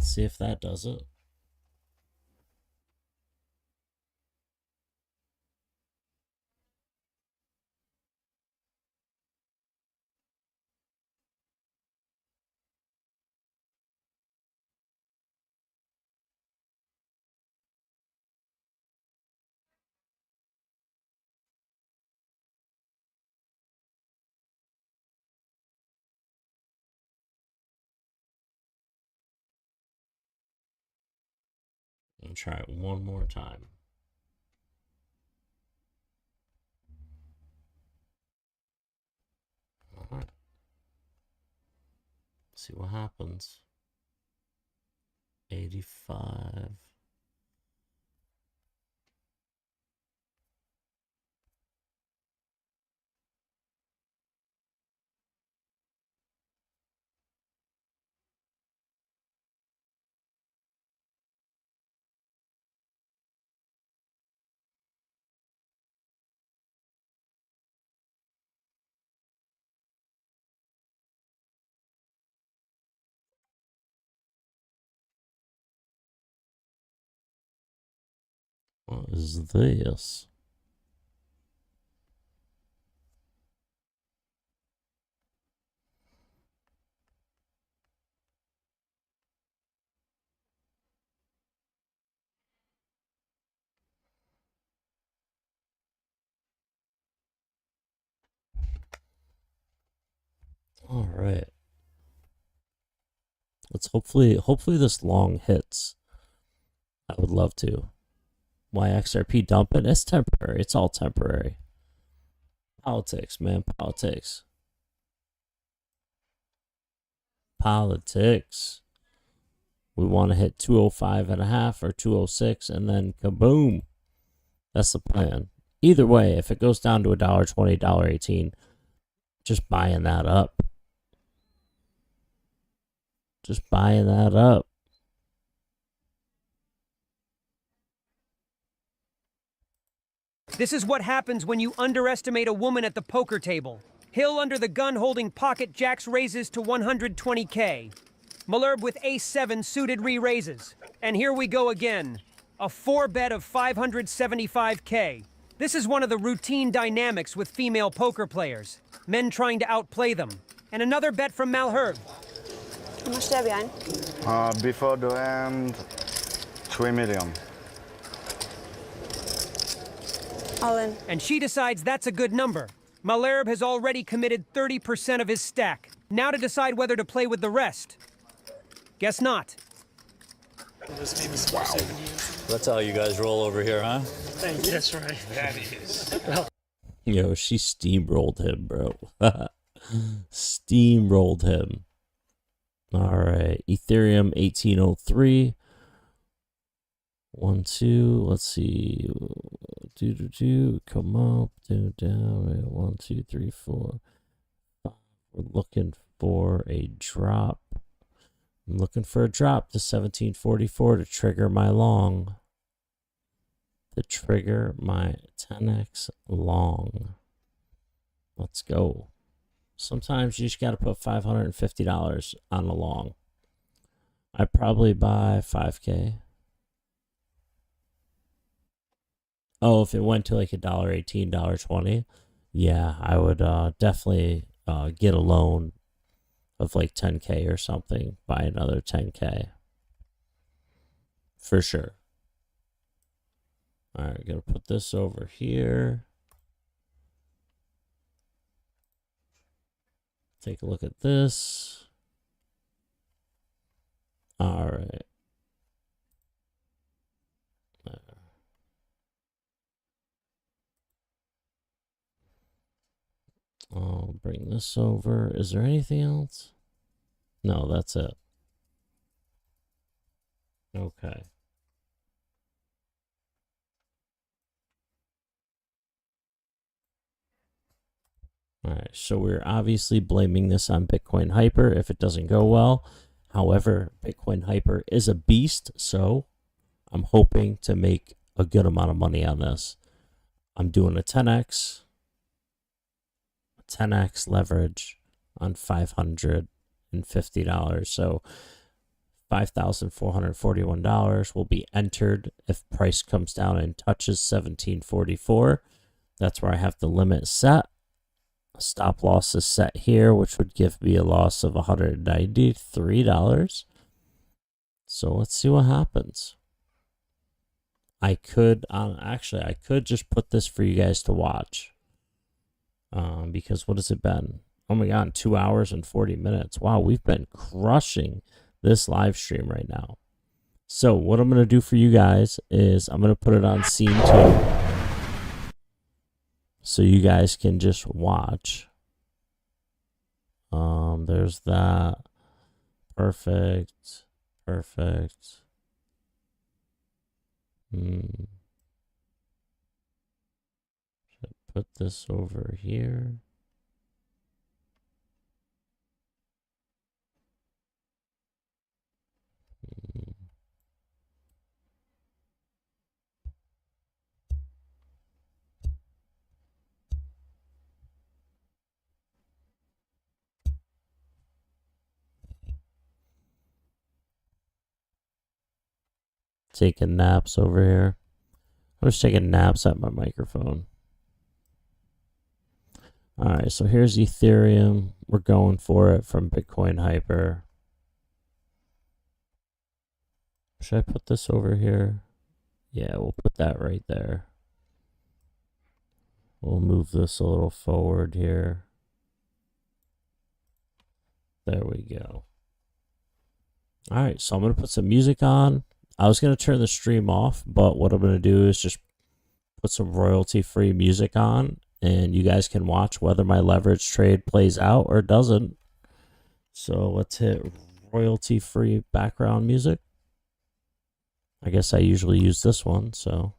See if that does it. try it one more time. All right. See what happens. 85. What is this? All right. Let's hopefully this long hits. I would love to. Why XRP dump it? It's temporary. It's all temporary. Politics, man. Politics. Politics. We want to hit 205.5 or 206 and then kaboom. That's the plan. Either way, if it goes down to $1.20, $1.18, just buying that up. Just buying that up. This is what happens when you underestimate a woman at the poker table. Hill under the gun holding pocket jacks raises to 120K. Malherbe with ace-7 suited re-raises. And here we go again. A 4-bet of 575K. This is one of the routine dynamics with female poker players. Men trying to outplay them. And another bet from Malherbe. How much do you have behind? Before the end, 3 million. All in. And she decides that's a good number. Malherbe has already committed 30% of his stack. Now to decide whether to play with the rest. Guess not. Wow. That's how you guys roll over here, huh? Thank you. That's right. That is. Yo, she steamrolled him, bro. Steamrolled him. All right. Ethereum 1803. 1, 2. Let's see. Come up, down. 1, 2, 3, 4, 5. We're looking for a drop. I'm looking for a drop to 1744 to trigger my long. To trigger my 10x long. Let's go. Sometimes you just got to put $550 on a long. I'd probably buy 5K. Oh, if it went to like $1.18, $1.20, yeah, I would definitely get a loan of like 10K or something, buy another 10K. For sure. All right, gonna put this over here. Take a look at this. All right. I'll bring this over. Is there anything else? No, that's it. Okay. All right, so we're obviously blaming this on Bitcoin Hyper if it doesn't go well. However, Bitcoin Hyper is a beast, so I'm hoping to make a good amount of money on this. I'm doing a 10x leverage on $550. So $5,441 will be entered if price comes down and touches 1744. That's where I have the limit set. Stop loss is set here, which would give me a loss of $193. So let's see what happens. I could just put this for you guys to watch. Because what has it been? Oh my god, 2 hours and 40 minutes. Wow, we've been crushing this live stream right now. So what I'm going to do for you guys is I'm going to put it on scene 2 so you guys can just watch. There's that. Perfect. Perfect. Should I put this over here? Taking naps over here. I'm just taking naps at my microphone. Alright, so here's Ethereum. We're going for it from Bitcoin Hyper. Should I put this over here? Yeah, we'll put that right there. We'll move this a little forward here. There we go. Alright, so I'm going to put some music on. I was going to turn the stream off, but what I'm going to do is just put some royalty-free music on, and you guys can watch whether my leverage trade plays out or doesn't. So let's hit royalty-free background music. I guess I usually use this one, so...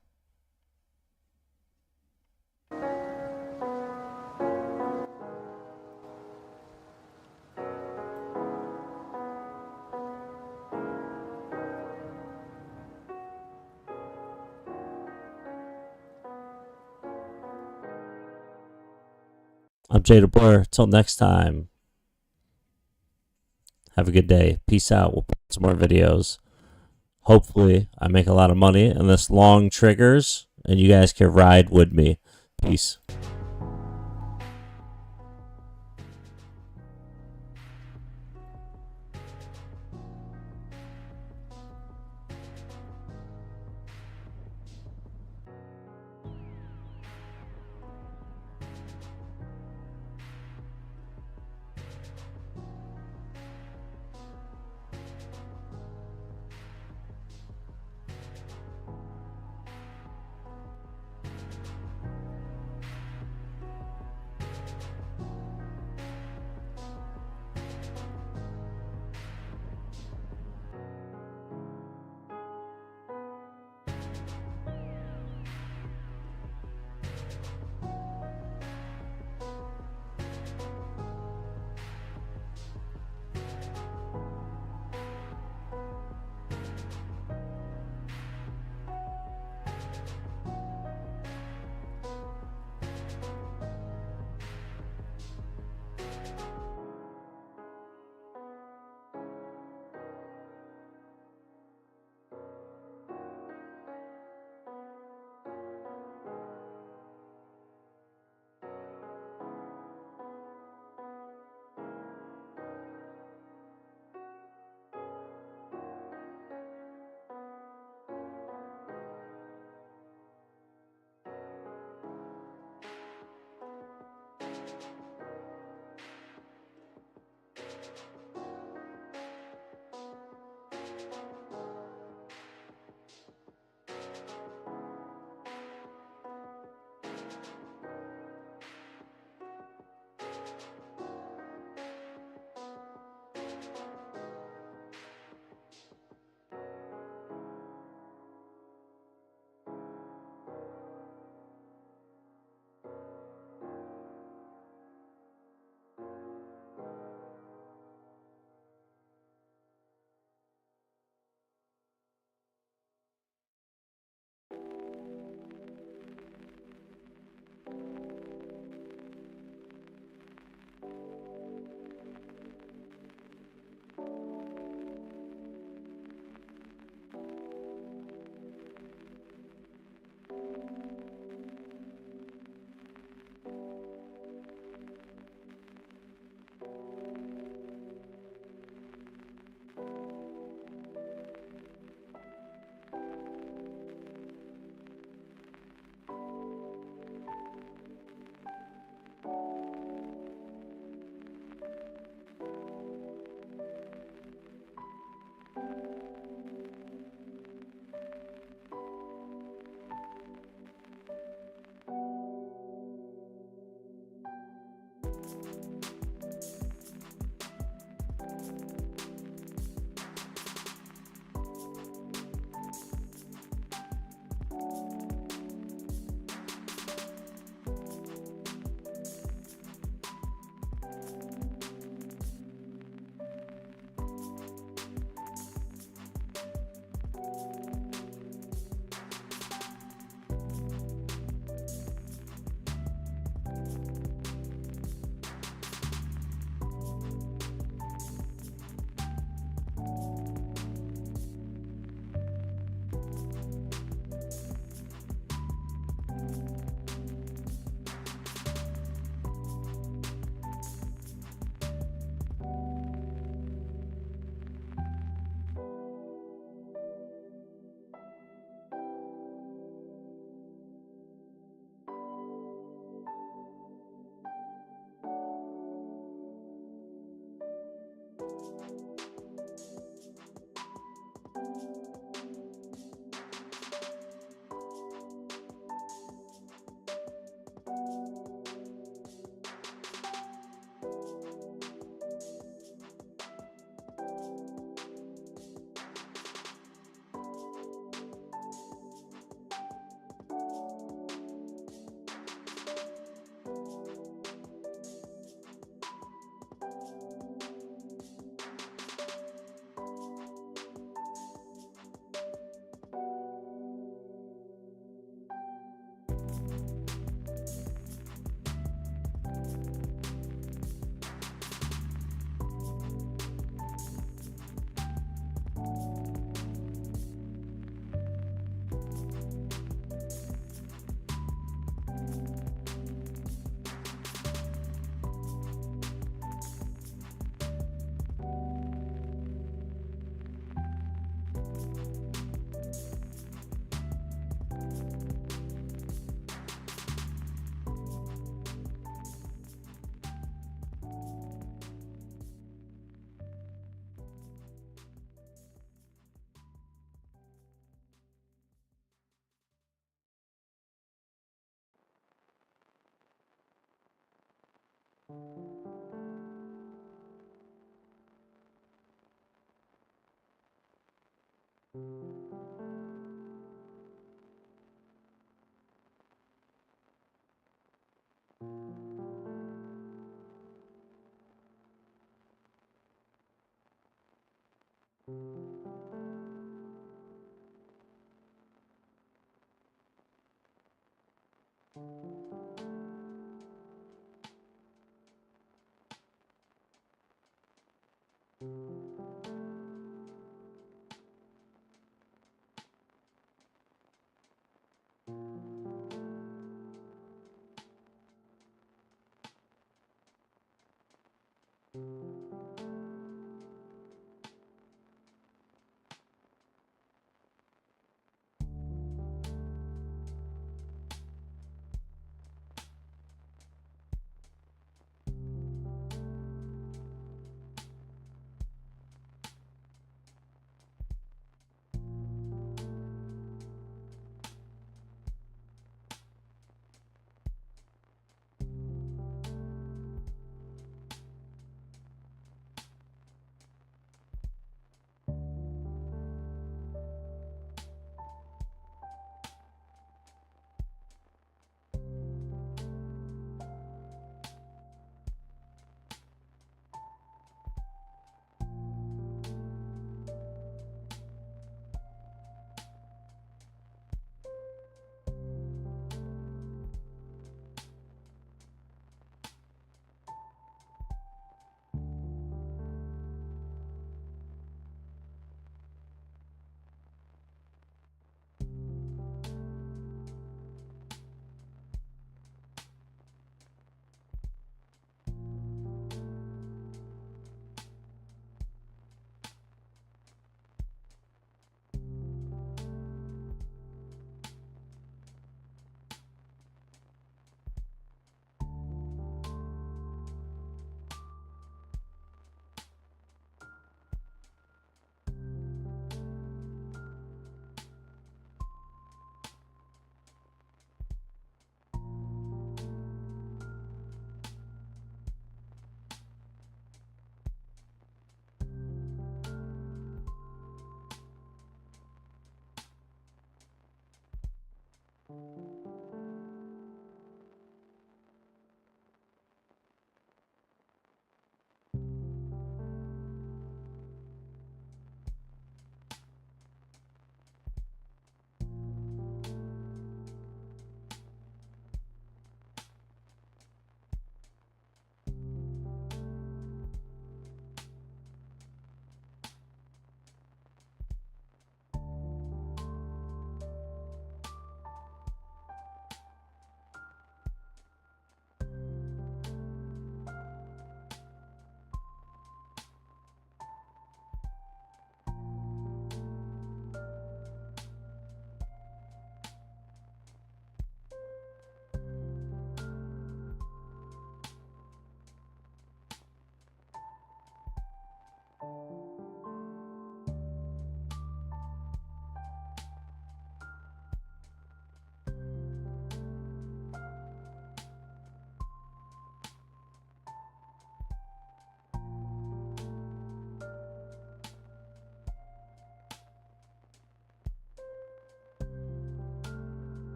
I'm Jada Blur. Till next time. Have a good day. Peace out. We'll put some more videos. Hopefully, I make a lot of money in this long triggers, and you guys can ride with me. Peace.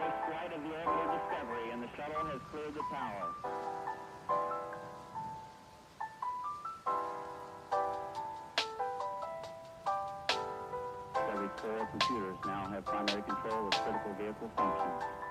first flight of the orbital Discovery, and the shuttle has cleared the tower. Discovery's core computers now have primary control of critical vehicle functions.